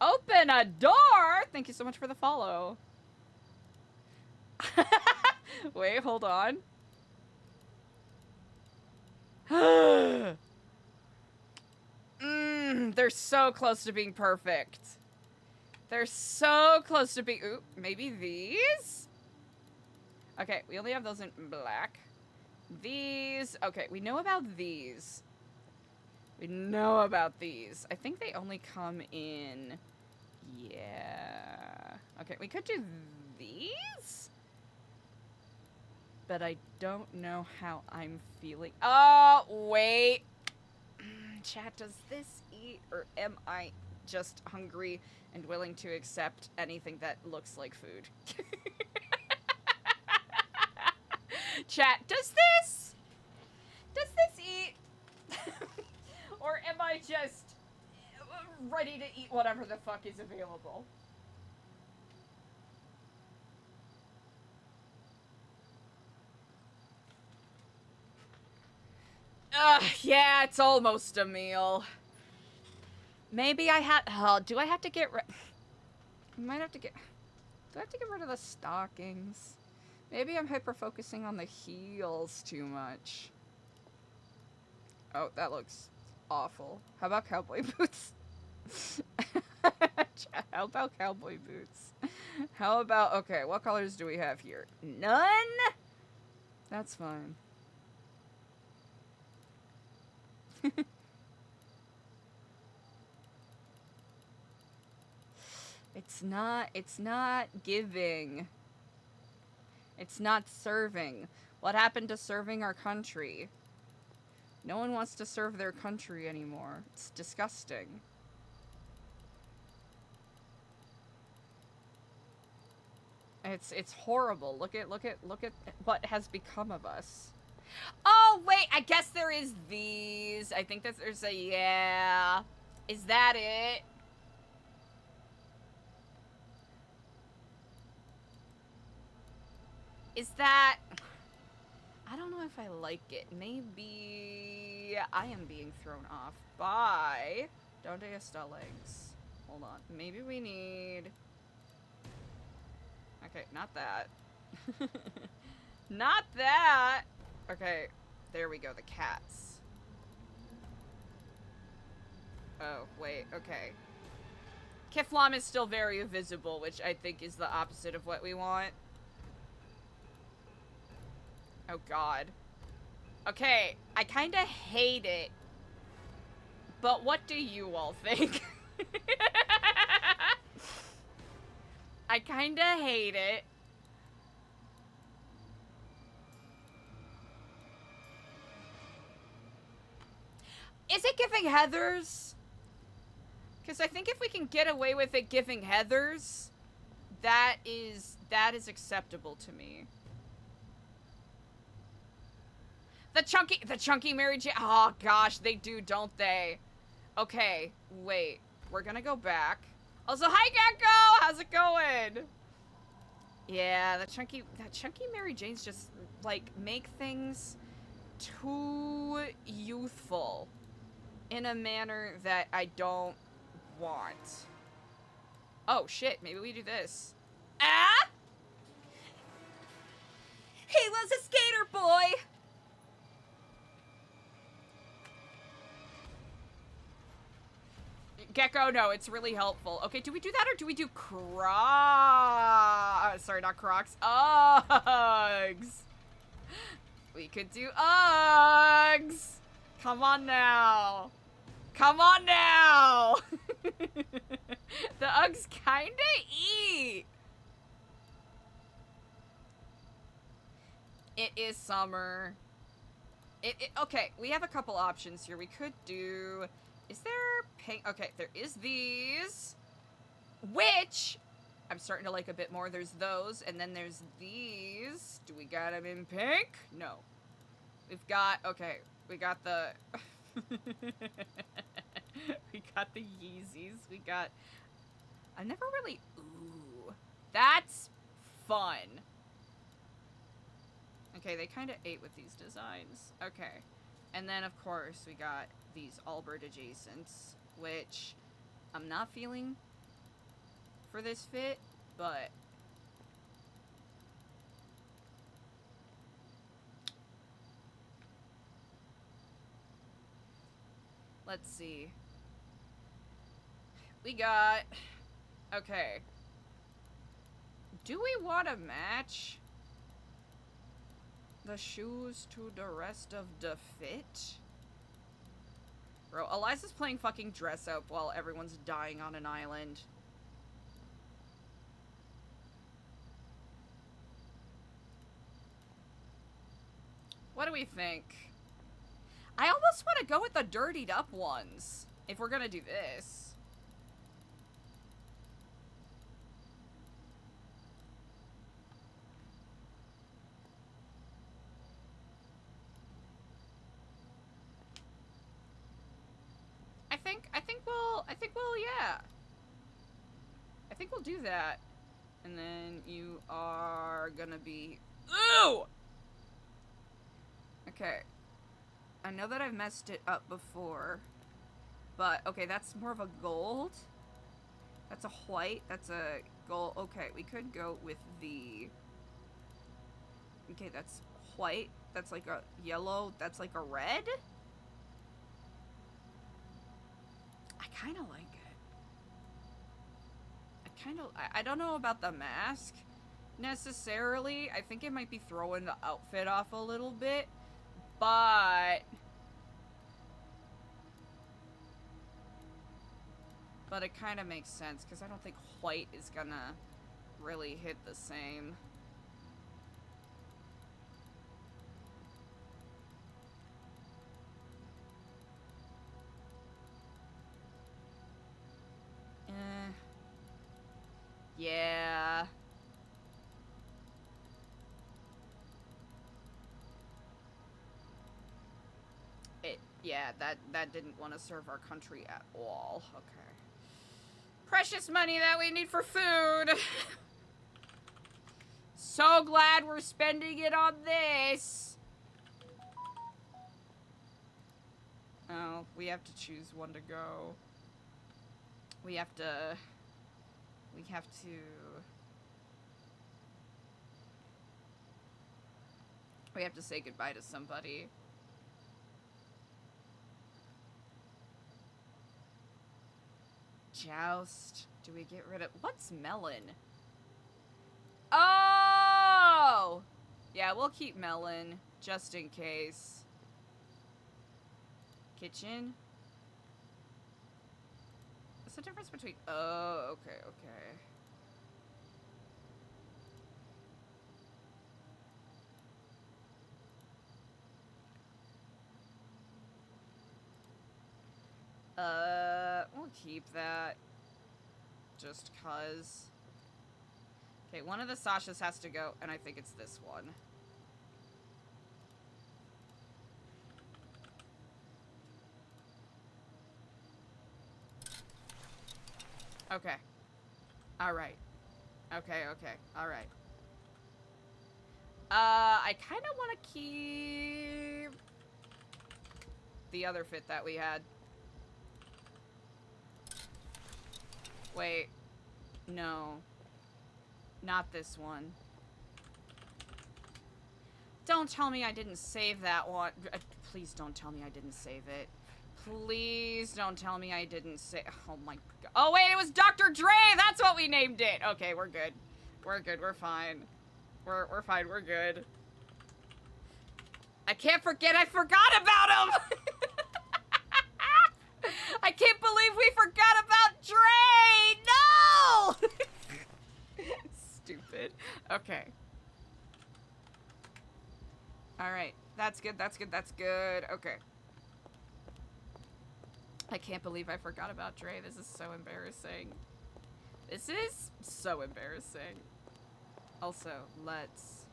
Open a door! Thank you so much for the follow. Wait, hold on. They're so close to being perfect. They're so close to being... Ooh, maybe these? Okay, we only have those in black. These... Okay, we know about these. We know about these. I think they only come in... Yeah... Okay, we could do these? But I don't know how I'm feeling. Oh, wait. Chat, does this eat, or am I just hungry and willing to accept anything that looks like food? Chat, does this eat? Or am I just ready to eat whatever the fuck is available? Yeah, it's almost a meal. Maybe I had... Oh, do I have to get rid... I might have to get... Do I have to get rid of the stockings? Maybe I'm hyper-focusing on the heels too much. Oh, that looks awful. How about cowboy boots? How about cowboy boots? How about... Okay, what colors do we have here? None? That's fine. It's not giving. It's not serving. What happened to serving our country? No one wants to serve their country anymore. It's disgusting. It's horrible. Look at what has become of us. Oh, wait, I guess there is these. I think that there's a, yeah. Is that it? Is that... I don't know if I like it. Maybe I am being thrown off by... Donde está legs? Hold on. Maybe we need... Okay, not that. Not that! Okay, there we go, the cats. Oh, wait, okay. Kiflam is still very visible, which I think is the opposite of what we want. Oh, God. Okay, I kinda hate it. But what do you all think? I kinda hate it. Is it giving Heathers? Because I think if we can get away with it giving Heathers, that is acceptable to me. The chunky Mary Jane. Oh gosh, they do, don't they? Okay, wait. We're gonna go back. Also, hi Gecko! How's it going? Yeah, that chunky Mary Jane's just like make things too youthful in a manner that I don't want. Oh shit, maybe we do this. Ah! He was a skater boy! Gecko, no, it's really helpful. Okay, do we do that or do we do sorry, not Crocs. Uggs! We could do Uggs! Come on now. Come on now! The Uggs kinda eat. It is summer. Okay, we have a couple options here. We could do... Is there pink? Okay, there is these. Which I'm starting to like a bit more. There's those, and then there's these. Do we got them in pink? No. We've got... Okay, we got the... we got the Yeezys. We got... I never really... Ooh. That's fun. Okay, they kind of ate with these designs. Okay. And then, of course, we got these Albert adjacents, which I'm not feeling for this fit, but... Let's see. We got... Okay. Do we want to match the shoes to the rest of the fit? Bro, Eliza's playing fucking dress up while everyone's dying on an island. What do we think? I almost want to go with the dirtied up ones, if we're gonna do this. Yeah. I think we'll do that. And then you are gonna be... Ooh! Okay. I know that I've messed it up before. But, okay, that's more of a gold. That's a white. That's a gold. Okay, we could go with the... Okay, that's white. That's like a yellow. That's like a red. I kind of like it. I don't know about the mask necessarily. I think it might be throwing the outfit off a little bit, but it kind of makes sense because I don't think white is gonna really hit the same. Yeah. Yeah, that didn't want to serve our country at all. Okay. Precious money that we need for food. So glad we're spending it on this. Oh, we have to choose one to go. We have to say goodbye to somebody. Joust. Do we get rid of... What's melon? Oh! Yeah, we'll keep melon, just in case. Kitchen? What's the difference between... Oh, okay, okay. We'll keep that. Just cause. Okay, one of the Sashas has to go, and I think it's this one. Okay. Alright. Okay, okay. Alright. I kind of want to keep the other fit that we had. Wait. No. Not this one. Don't tell me I didn't save that one. Please don't tell me I didn't save it. Please don't tell me I didn't save... Oh my god. Oh wait, it was Dr. Dre! That's what we named it! Okay, we're good. We're good, we're fine. We're fine, we're good. I can't forget I forgot about him! I can't believe we forgot about Dre! No! Stupid. Okay. Alright. That's good, that's good, that's good. Okay. I can't believe I forgot about Dre. This is so embarrassing. This is so embarrassing. Also, let's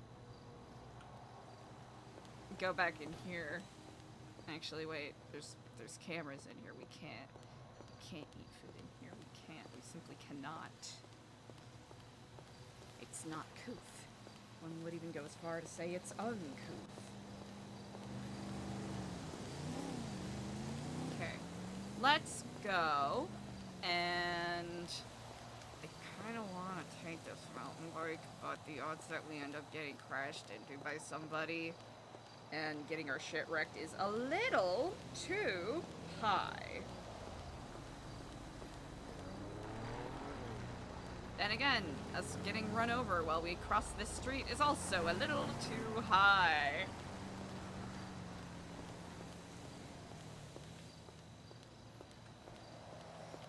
go back in here. Actually, wait. There's cameras in here. We can't eat food in here. We can't. We simply cannot. It's not couth. One would even go as far to say it's uncouth. Okay. Let's go. And I kind of want to take this mountain bike, but the odds that we end up getting crashed into by somebody and getting our shit wrecked is a little too high. Then again, us getting run over while we cross this street is also a little too high.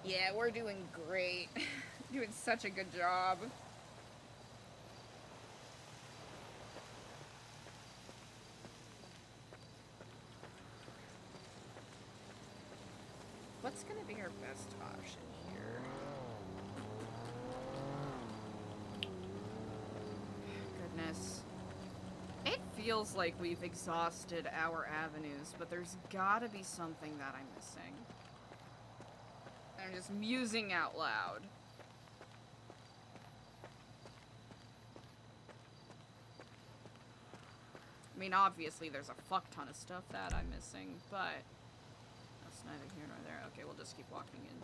Yeah, we're doing great. Doing such a good job. What's gonna be our best option here? Goodness. It feels like we've exhausted our avenues, but there's gotta be something that I'm missing. I'm just musing out loud. I mean, obviously there's a fuck ton of stuff that I'm missing, but that's neither here nor there. Okay, we'll just keep walking in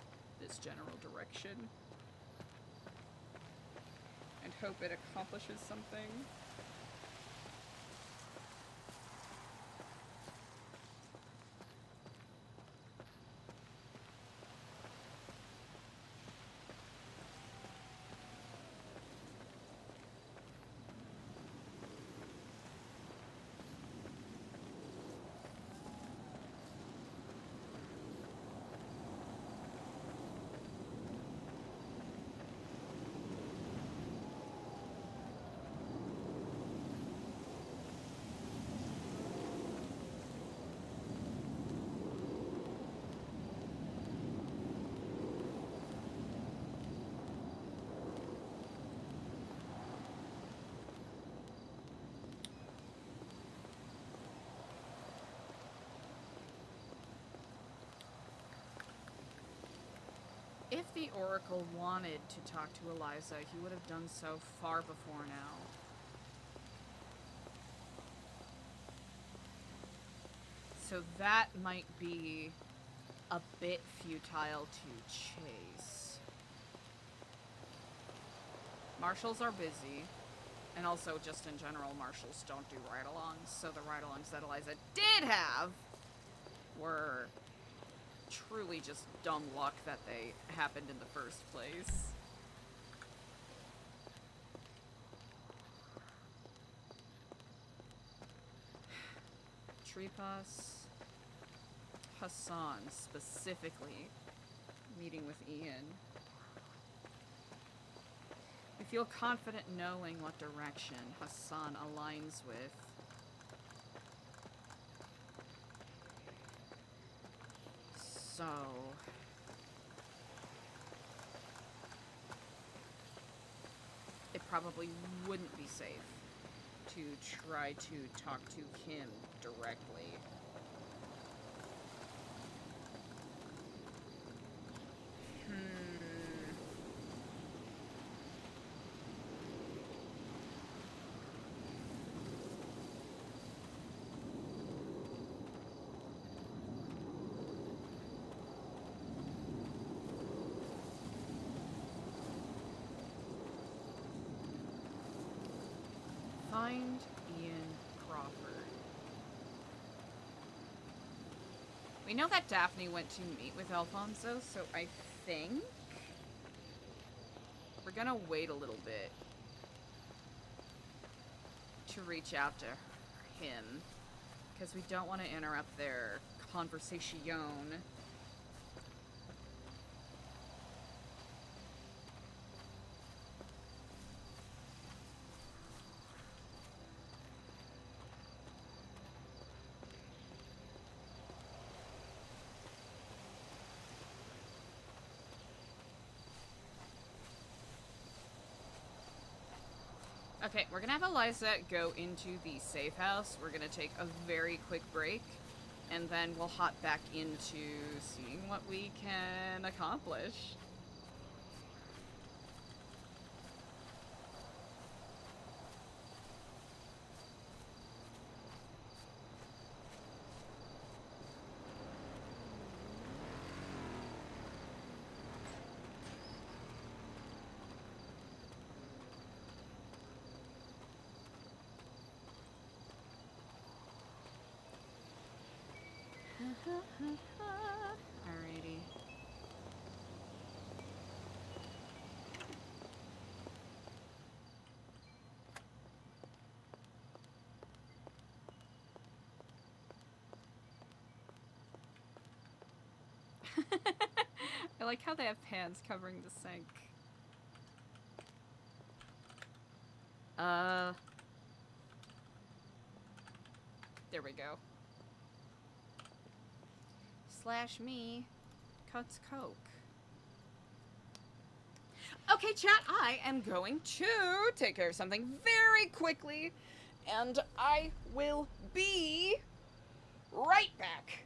this general direction. And hope it accomplishes something. If the Oracle wanted to talk to Eliza, he would have done so far before now. So that might be a bit futile to chase. Marshals are busy, and also just in general, marshals don't do ride-alongs, so the ride-alongs that Eliza did have were truly just dumb luck that they happened in the first place. Tripas, Hassan specifically, meeting with Ian. We feel confident knowing what direction Hassan aligns with. So... it probably wouldn't be safe to try to talk to him directly. Find Ian Crawford. We know that Daphne went to meet with Alfonso, so I think we're gonna wait a little bit to reach out to him, because we don't want to interrupt their conversation. Okay, we're gonna have Eliza go into the safe house. We're gonna take a very quick break, and then we'll hop back into seeing what we can accomplish. Alrighty. I like how they have pans covering the sink. There we go. Slash me cuts Coke. Okay, chat, I am going to take care of something very quickly, and I will be right back.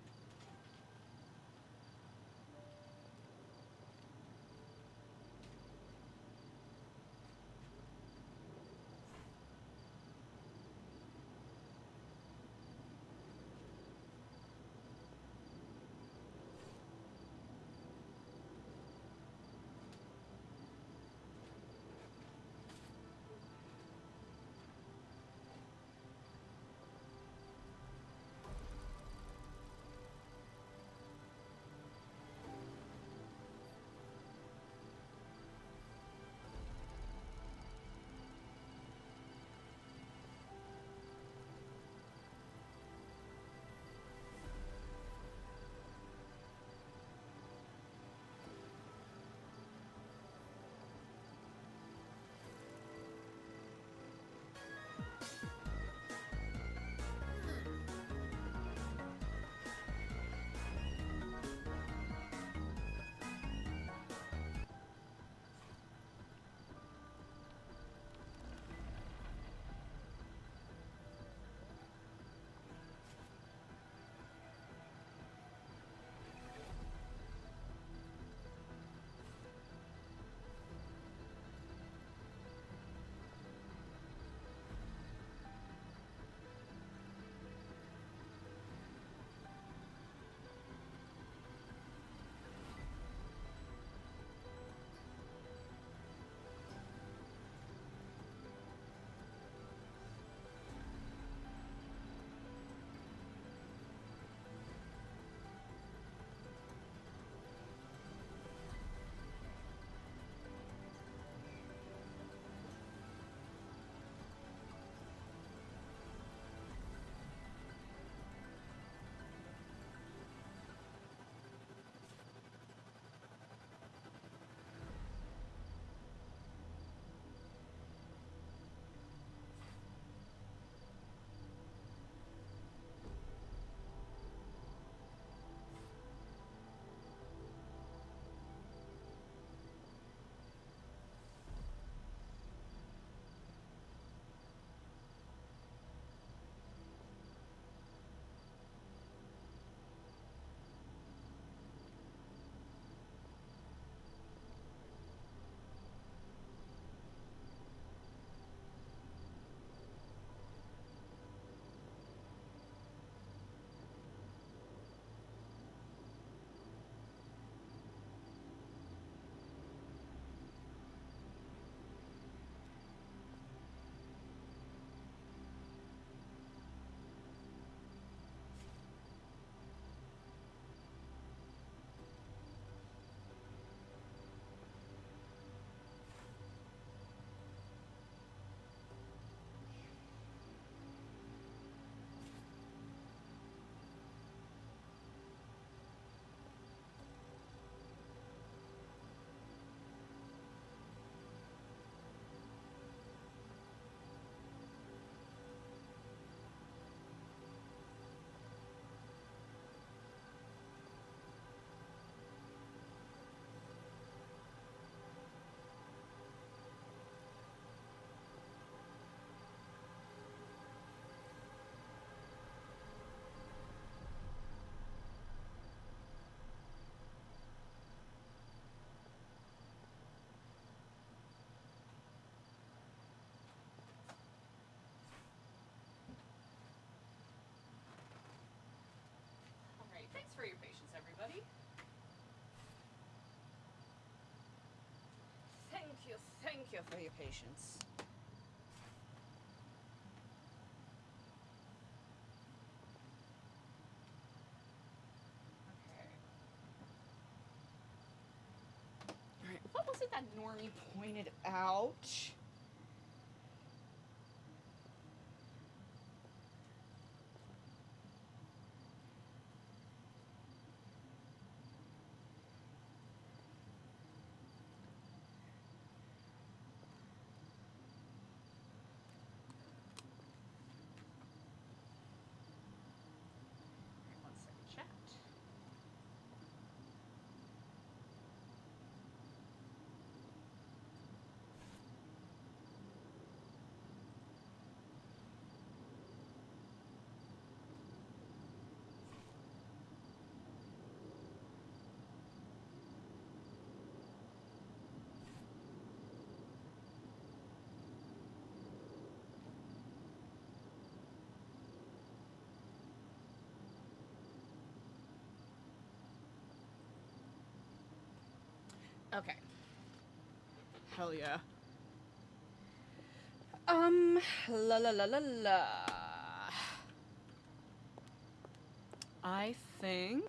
Thank you for your patience. Alright, what was it that Normie pointed out? One second, chat. Okay. Hell yeah. La la la la la. I think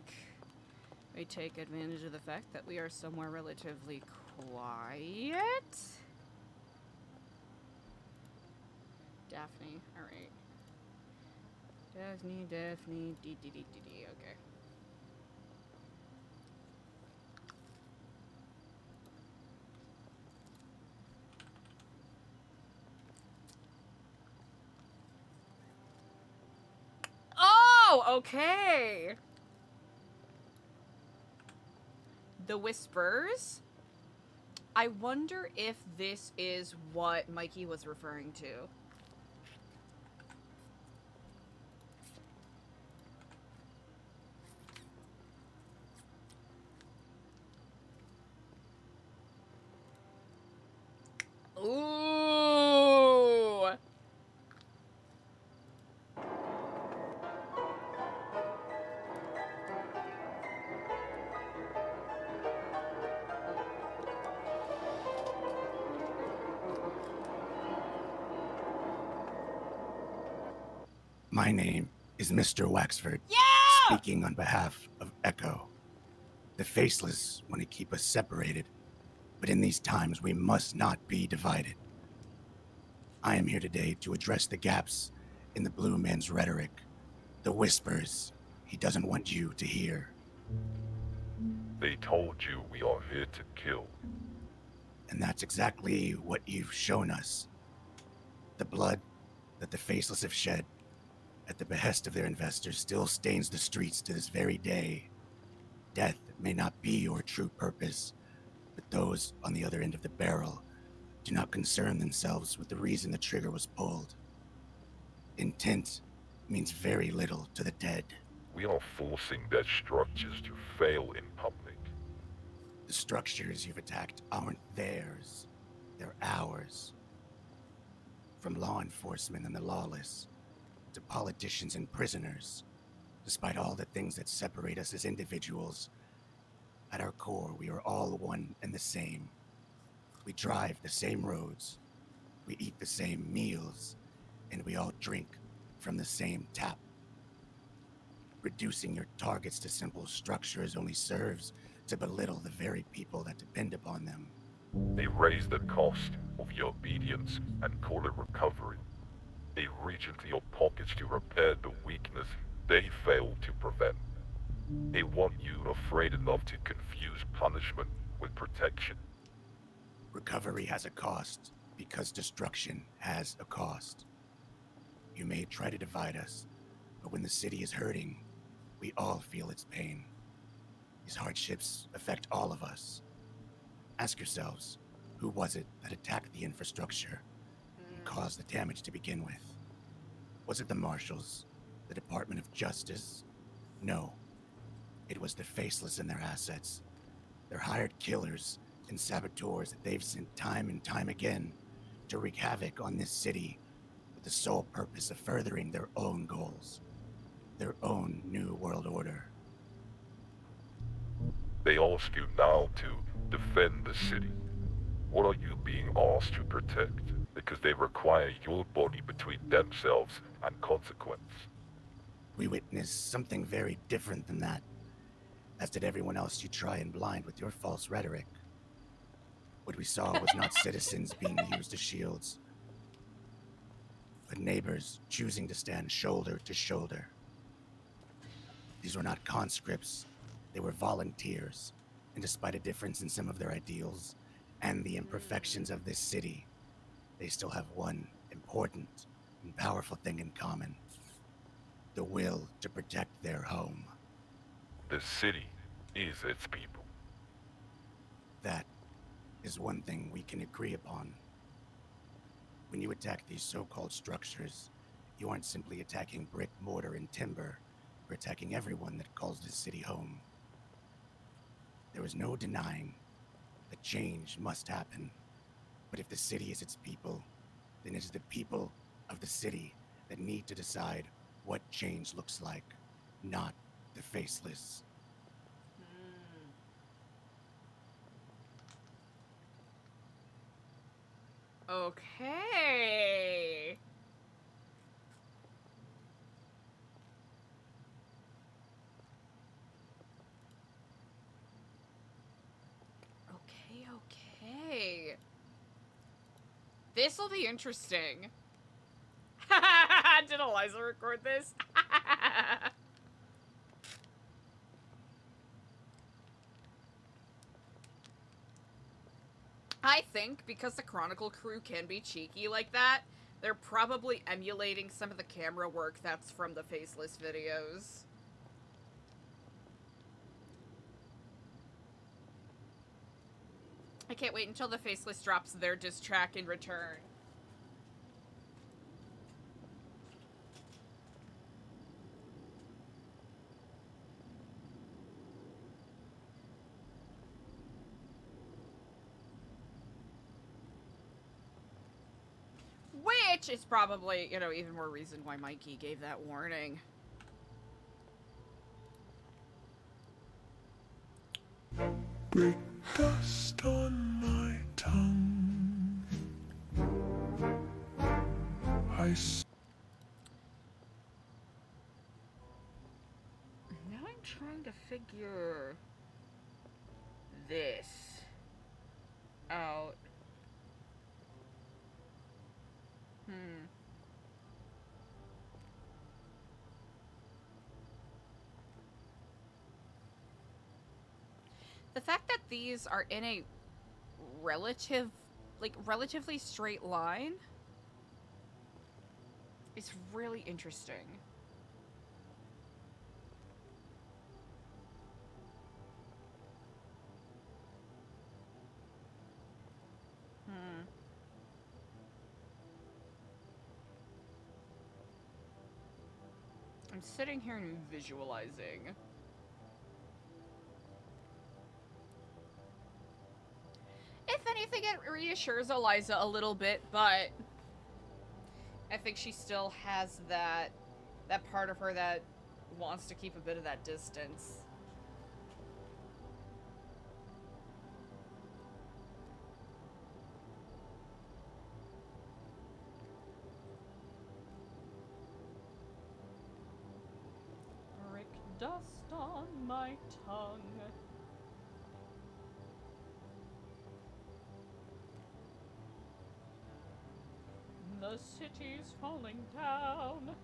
we take advantage of the fact that we are somewhere relatively quiet. Daphne, alright. Daphne, D, okay. Oh, okay. The Whispers. I wonder if this is what Mikey was referring to. Ooh. My name is Mr. Waxford. Yeah! Speaking on behalf of Echo. The faceless want to keep us separated, but in these times we must not be divided. I am here today to address the gaps in the Blue Man's rhetoric, the whispers he doesn't want you to hear. They told you we are here to kill. And that's exactly what you've shown us. The blood that the faceless have shed at the behest of their investors still stains the streets to this very day. Death may not be your true purpose, but those on the other end of the barrel do not concern themselves with the reason the trigger was pulled. Intent means very little to the dead. We are forcing their structures to fail in public. The structures you've attacked aren't theirs, they're ours. From law enforcement and the lawless, to politicians and prisoners, despite all the things that separate us as individuals, at our core we are all one and the same. We drive the same roads, we eat the same meals, and we all drink from the same tap. Reducing your targets to simple structures only serves to belittle the very people that depend upon them. They raise the cost of your obedience and call it recovery. They reach into your pockets to repair the weakness they failed to prevent. They want you afraid enough to confuse punishment with protection. Recovery has a cost because destruction has a cost. You may try to divide us, but when the city is hurting, we all feel its pain. These hardships affect all of us. Ask yourselves, who was it that attacked the infrastructure and caused the damage to begin with? Was it the Marshals, the Department of Justice? No. It was the faceless and their assets. Their hired killers and saboteurs that they've sent time and time again to wreak havoc on this city with the sole purpose of furthering their own goals, their own new world order. They ask you now to defend the city. What are you being asked to protect? Because they require your body between themselves and consequence. We witnessed something very different than that, as did everyone else you try and blind with your false rhetoric. What we saw was not citizens being used as shields, but neighbors choosing to stand shoulder to shoulder. These were not conscripts, they were volunteers, and despite a difference in some of their ideals and the imperfections of this city, they still have one important and powerful thing in common: the will to protect their home. The city is its people. That is one thing we can agree upon. When you attack these so-called structures, you aren't simply attacking brick, mortar, and timber. You're attacking everyone that calls this city home. There is no denying that change must happen. But if the city is its people, then it is the people of the city that need to decide what change looks like, not the faceless. Okay. Okay. This will be interesting. Did Eliza record this? I think because the Chronicle crew can be cheeky like that, they're probably emulating some of the camera work that's from the Faceless videos. I can't wait until the Faceless drops their diss track in return. Which is probably, you know, even more reason why Mikey gave that warning. Brick dust on my tongue. Now I'm trying to figure this out. The fact that these are in a relatively straight line is really interesting. I'm sitting here and visualizing. If anything, it reassures Eliza a little bit, but I think she still has that part of her that wants to keep a bit of that distance. Brick dust on my tongue. The city's falling down.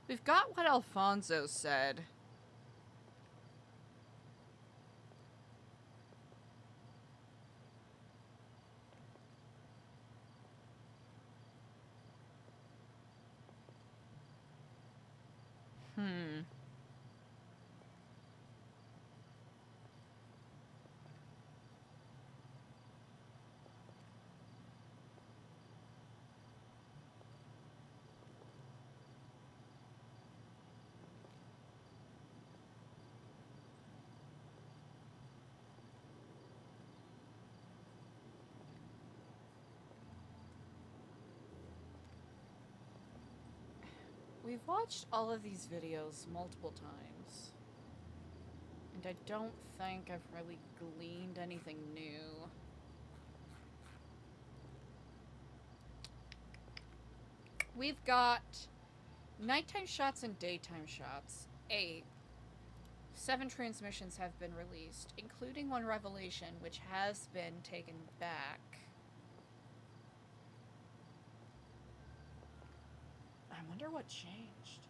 We've got what Alfonso said. We've watched all of these videos multiple times, and I don't think I've really gleaned anything new. We've got nighttime shots and daytime shots. 8. 7 transmissions have been released, including one revelation, which has been taken back. I wonder what changed.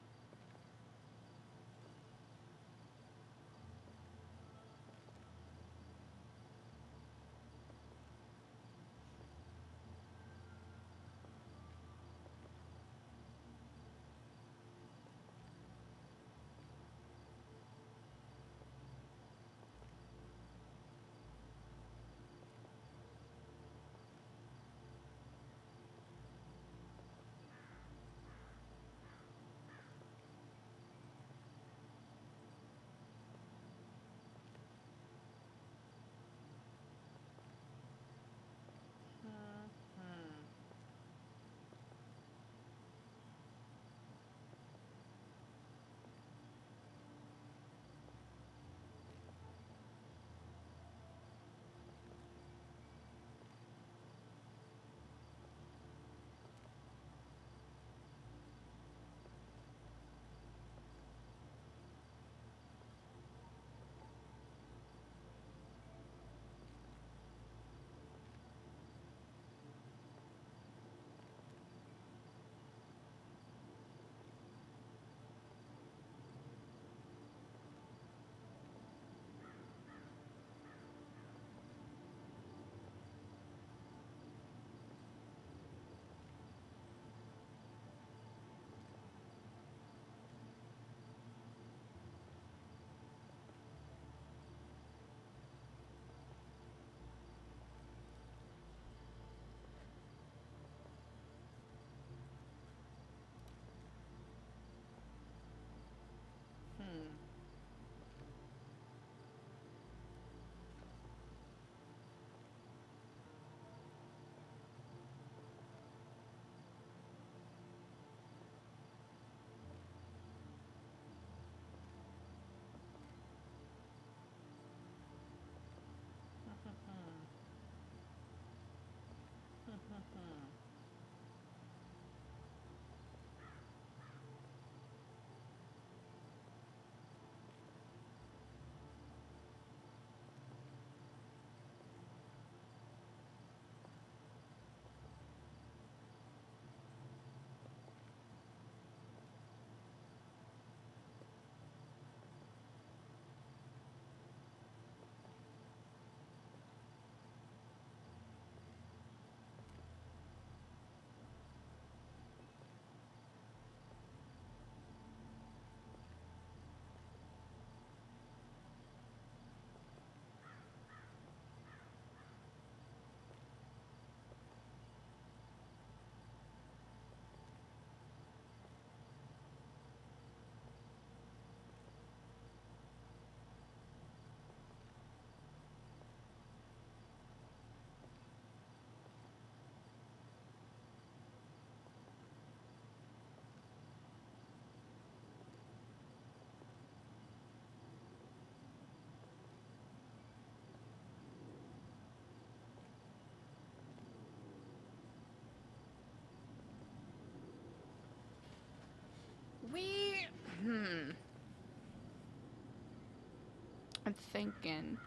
I'm thinking.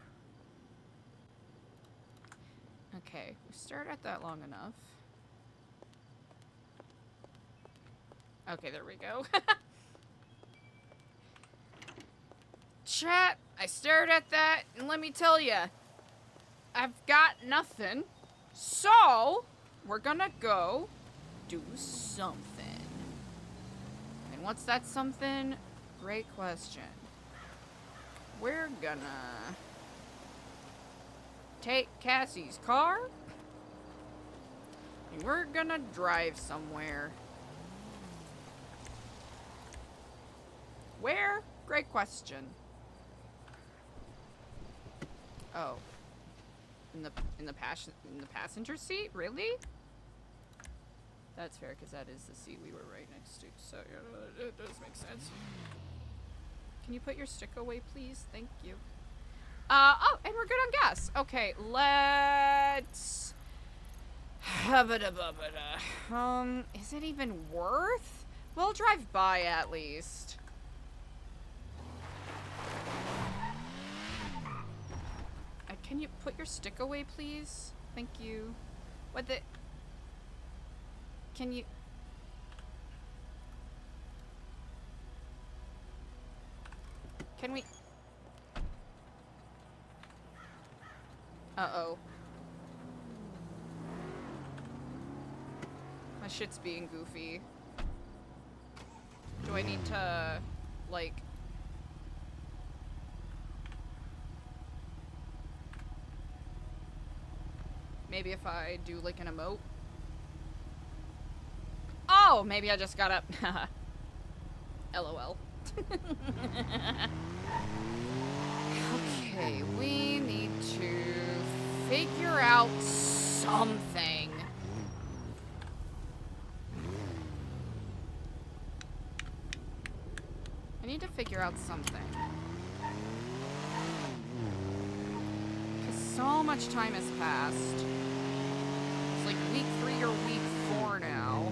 Okay, we stared at that long enough. Okay, there we go. chat, I stared at that, and let me tell you, I've got nothing. So, we're gonna go do something. And what's that something? Great question. We're gonna take Cassie's car, and we're gonna drive somewhere. Where? Great question. Oh. In the passenger seat? Really? That's fair, because that is the seat we were right next to. So yeah, it does make sense. Can you put your stick away, please? Thank you. Oh, and we're good on gas. Okay, let's... is it even worth? We'll drive by at least. Can you put your stick away, please? Thank you. What the... Can you... Can we... Uh-oh. My shit's being goofy. Do I need to, like... Maybe if I do, like, an emote? Oh! Maybe I just got up. LOL. Okay, we need to figure out something. I need to figure out something. Because so much time has passed. It's like week 3 or week 4 now.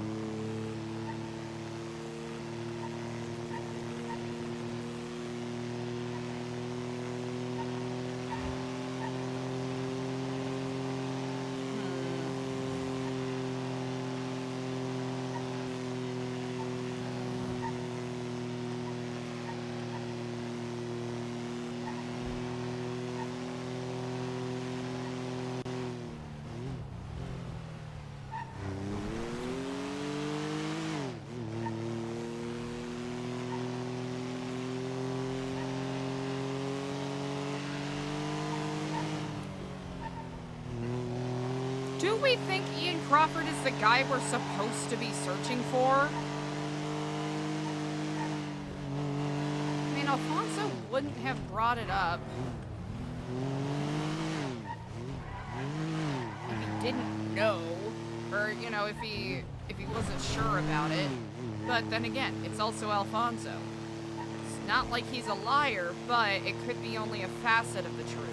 Do we think Ian Crawford is the guy we're supposed to be searching for? I mean, Alfonso wouldn't have brought it up if he didn't know, or, you know, if he wasn't sure about it. But then again, it's also Alfonso. It's not like he's a liar, but it could be only a facet of the truth.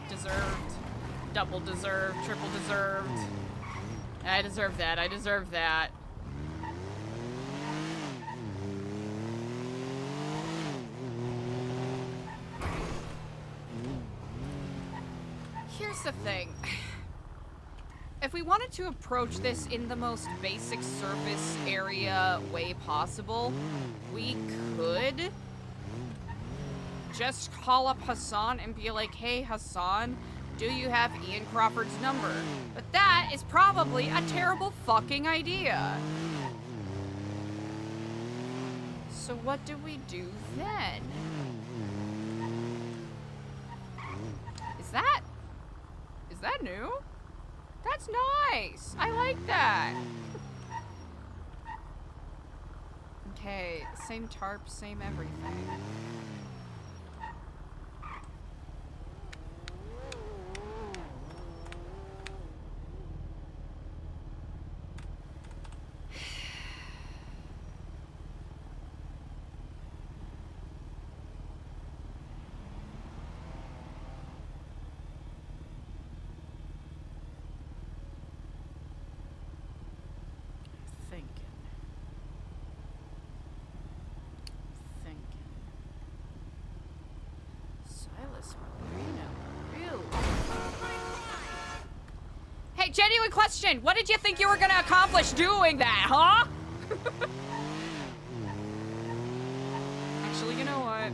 Deserved. Double deserved, triple deserved. I deserve that, I deserve that. Here's the thing. If we wanted to approach this in the most basic surface area way possible, we could just call up Hassan and be like, hey, Hassan, do you have Ian Crawford's number? But that is probably a terrible fucking idea. So what do we do then? new. That's nice. I like that. Okay, same tarp, same everything. Hey, genuine question. What did you think you were gonna accomplish doing that, huh? Actually, you know what?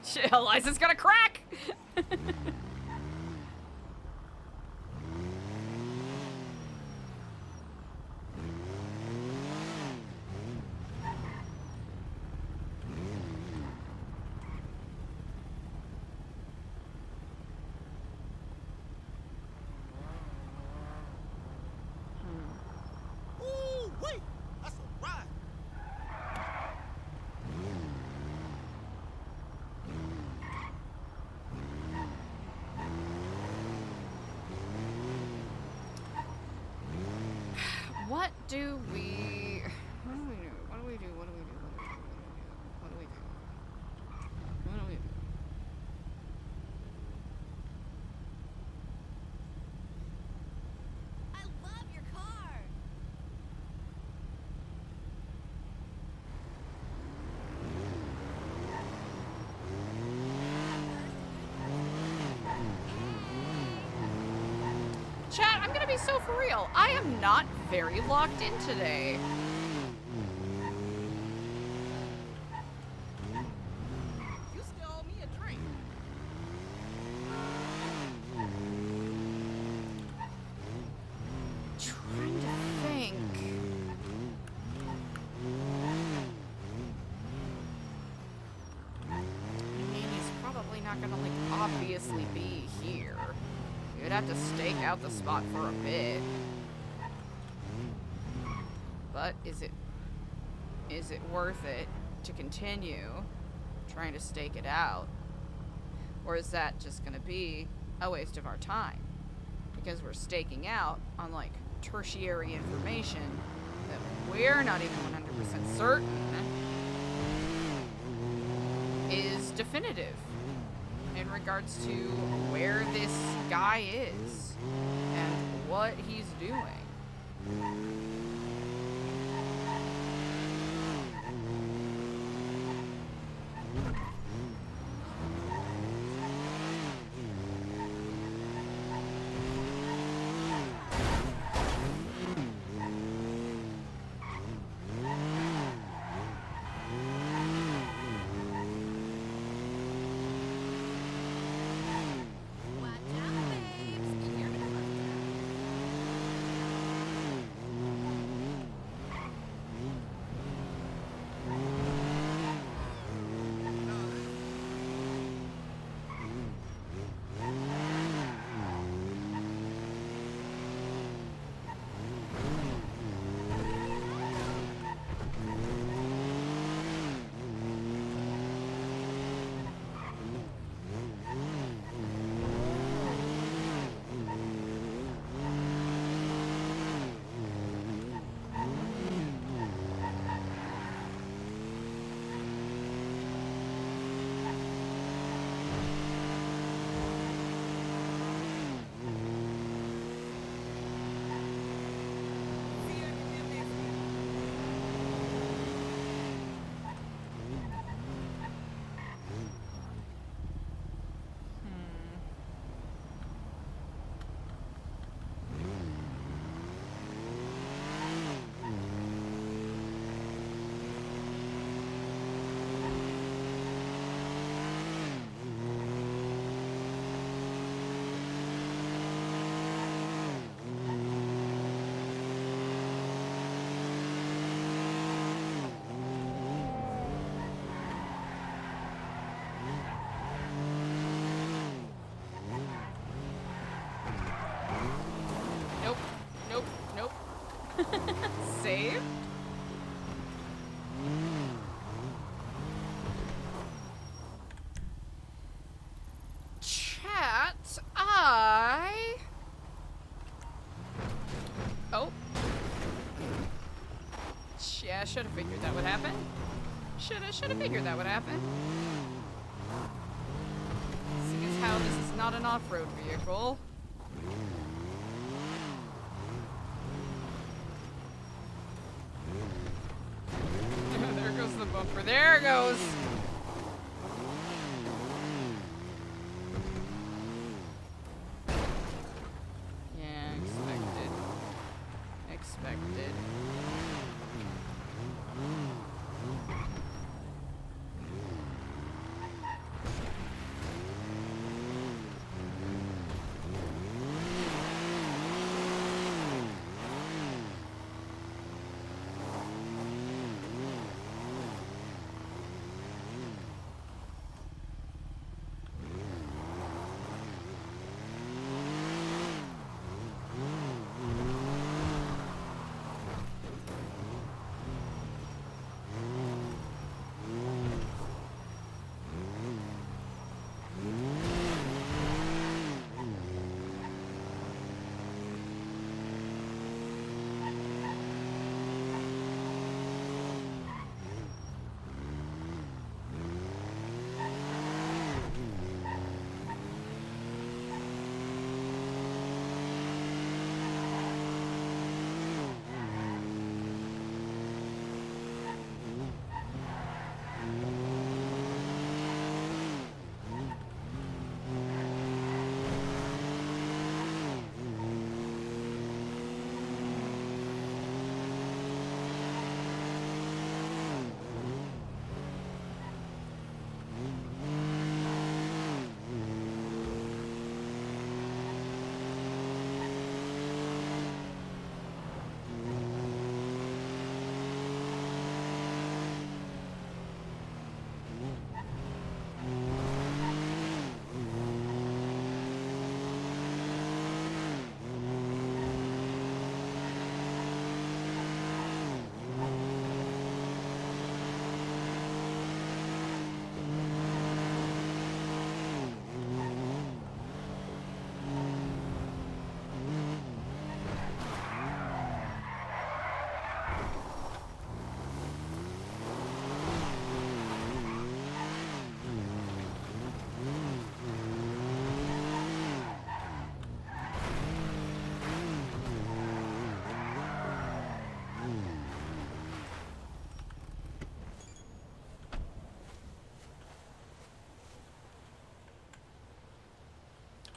Shit, Eliza's gonna crack! Ooh, wait, that's a ride. What do we... What do we do? What do we do? What do we do? What do we do? What do we do? I love your car. Chat, I'm gonna be so for real. I am not very locked in today. You still owe me a drink. Trying to think. I mean, he's probably not gonna, like, obviously be here. You'd have to stake out the spot for a bit. But is it worth it to continue trying to stake it out? Or is that just gonna be a waste of our time? Because we're staking out on, like, tertiary information that we're not even 100% certain is definitive in regards to where this guy is and what he's doing. saved. Chat, Oh. Yeah, should have figured that would happen. Should have figured that would happen. Seeing as how this is not an off-road vehicle. There goes the bumper. There it goes. Yeah, expected.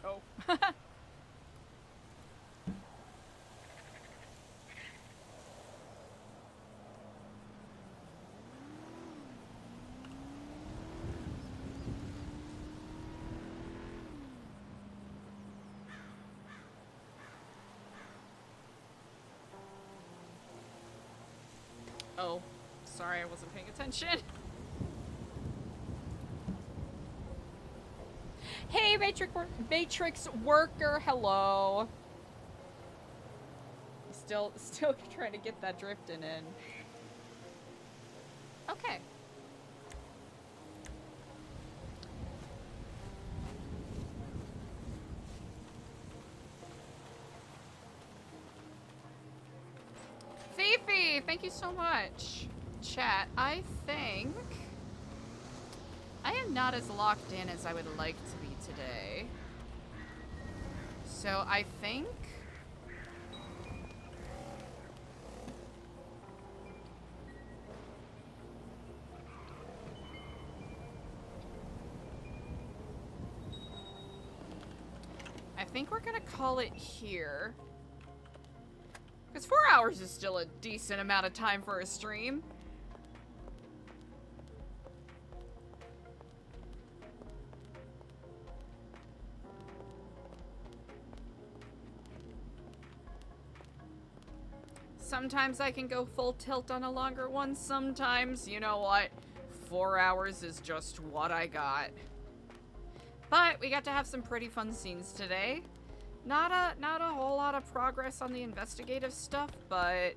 Oh. Oh, sorry, I wasn't paying attention. Hey, Matrix Worker, hello. Still trying to get that drifting in. Okay. Fifi, thank you so much. Chat, I think I am not as locked in as I would like to be today. So I think we're gonna call it here. Because 4 hours is still a decent amount of time for a stream. Sometimes I can go full tilt on a longer one. Sometimes, you know what? 4 hours is just what I got. But we got to have some pretty fun scenes today. Not a whole lot of progress on the investigative stuff, but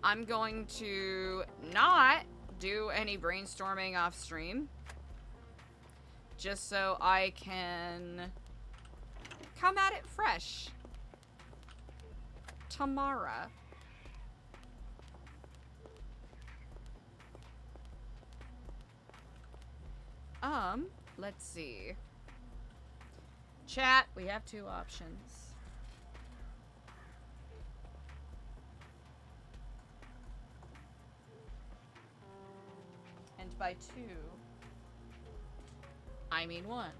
I'm going to not do any brainstorming off stream. Just so I can come at it fresh. Tomorrow. Let's see. Chat, we have two options. And by two, I mean one.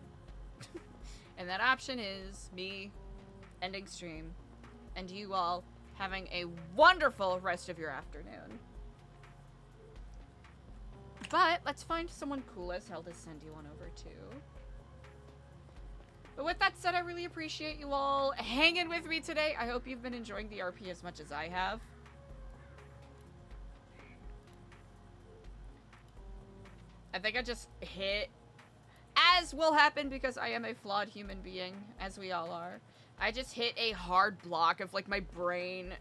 And that option is me ending stream and you all having a wonderful rest of your afternoon. But let's find someone cool as hell to send you on over to. But with that said, I really appreciate you all hanging with me today. I hope you've been enjoying the RP as much as I have. I think I just hit, as will happen because I am a flawed human being, as we all are. I just hit a hard block of like my brain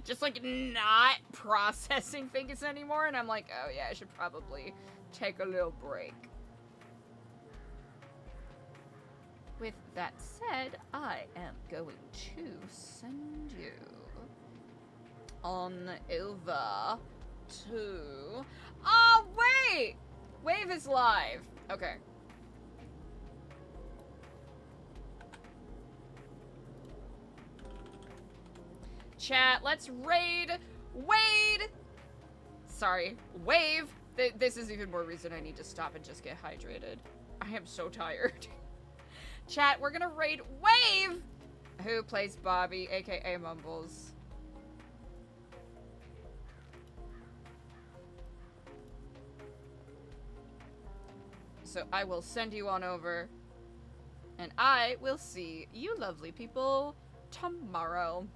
just like not processing things anymore, and I'm like, oh yeah, I should probably take a little break. With that said, I am going to send you on over to... Oh, wait! Wave is live. Okay. Chat, let's raid Wade! Sorry, Wave. This is even more reason I need to stop and just get hydrated. I am so tired. Chat, we're gonna raid Wave! Who plays Bobby, aka Mumbles. So I will send you on over. And I will see you lovely people tomorrow.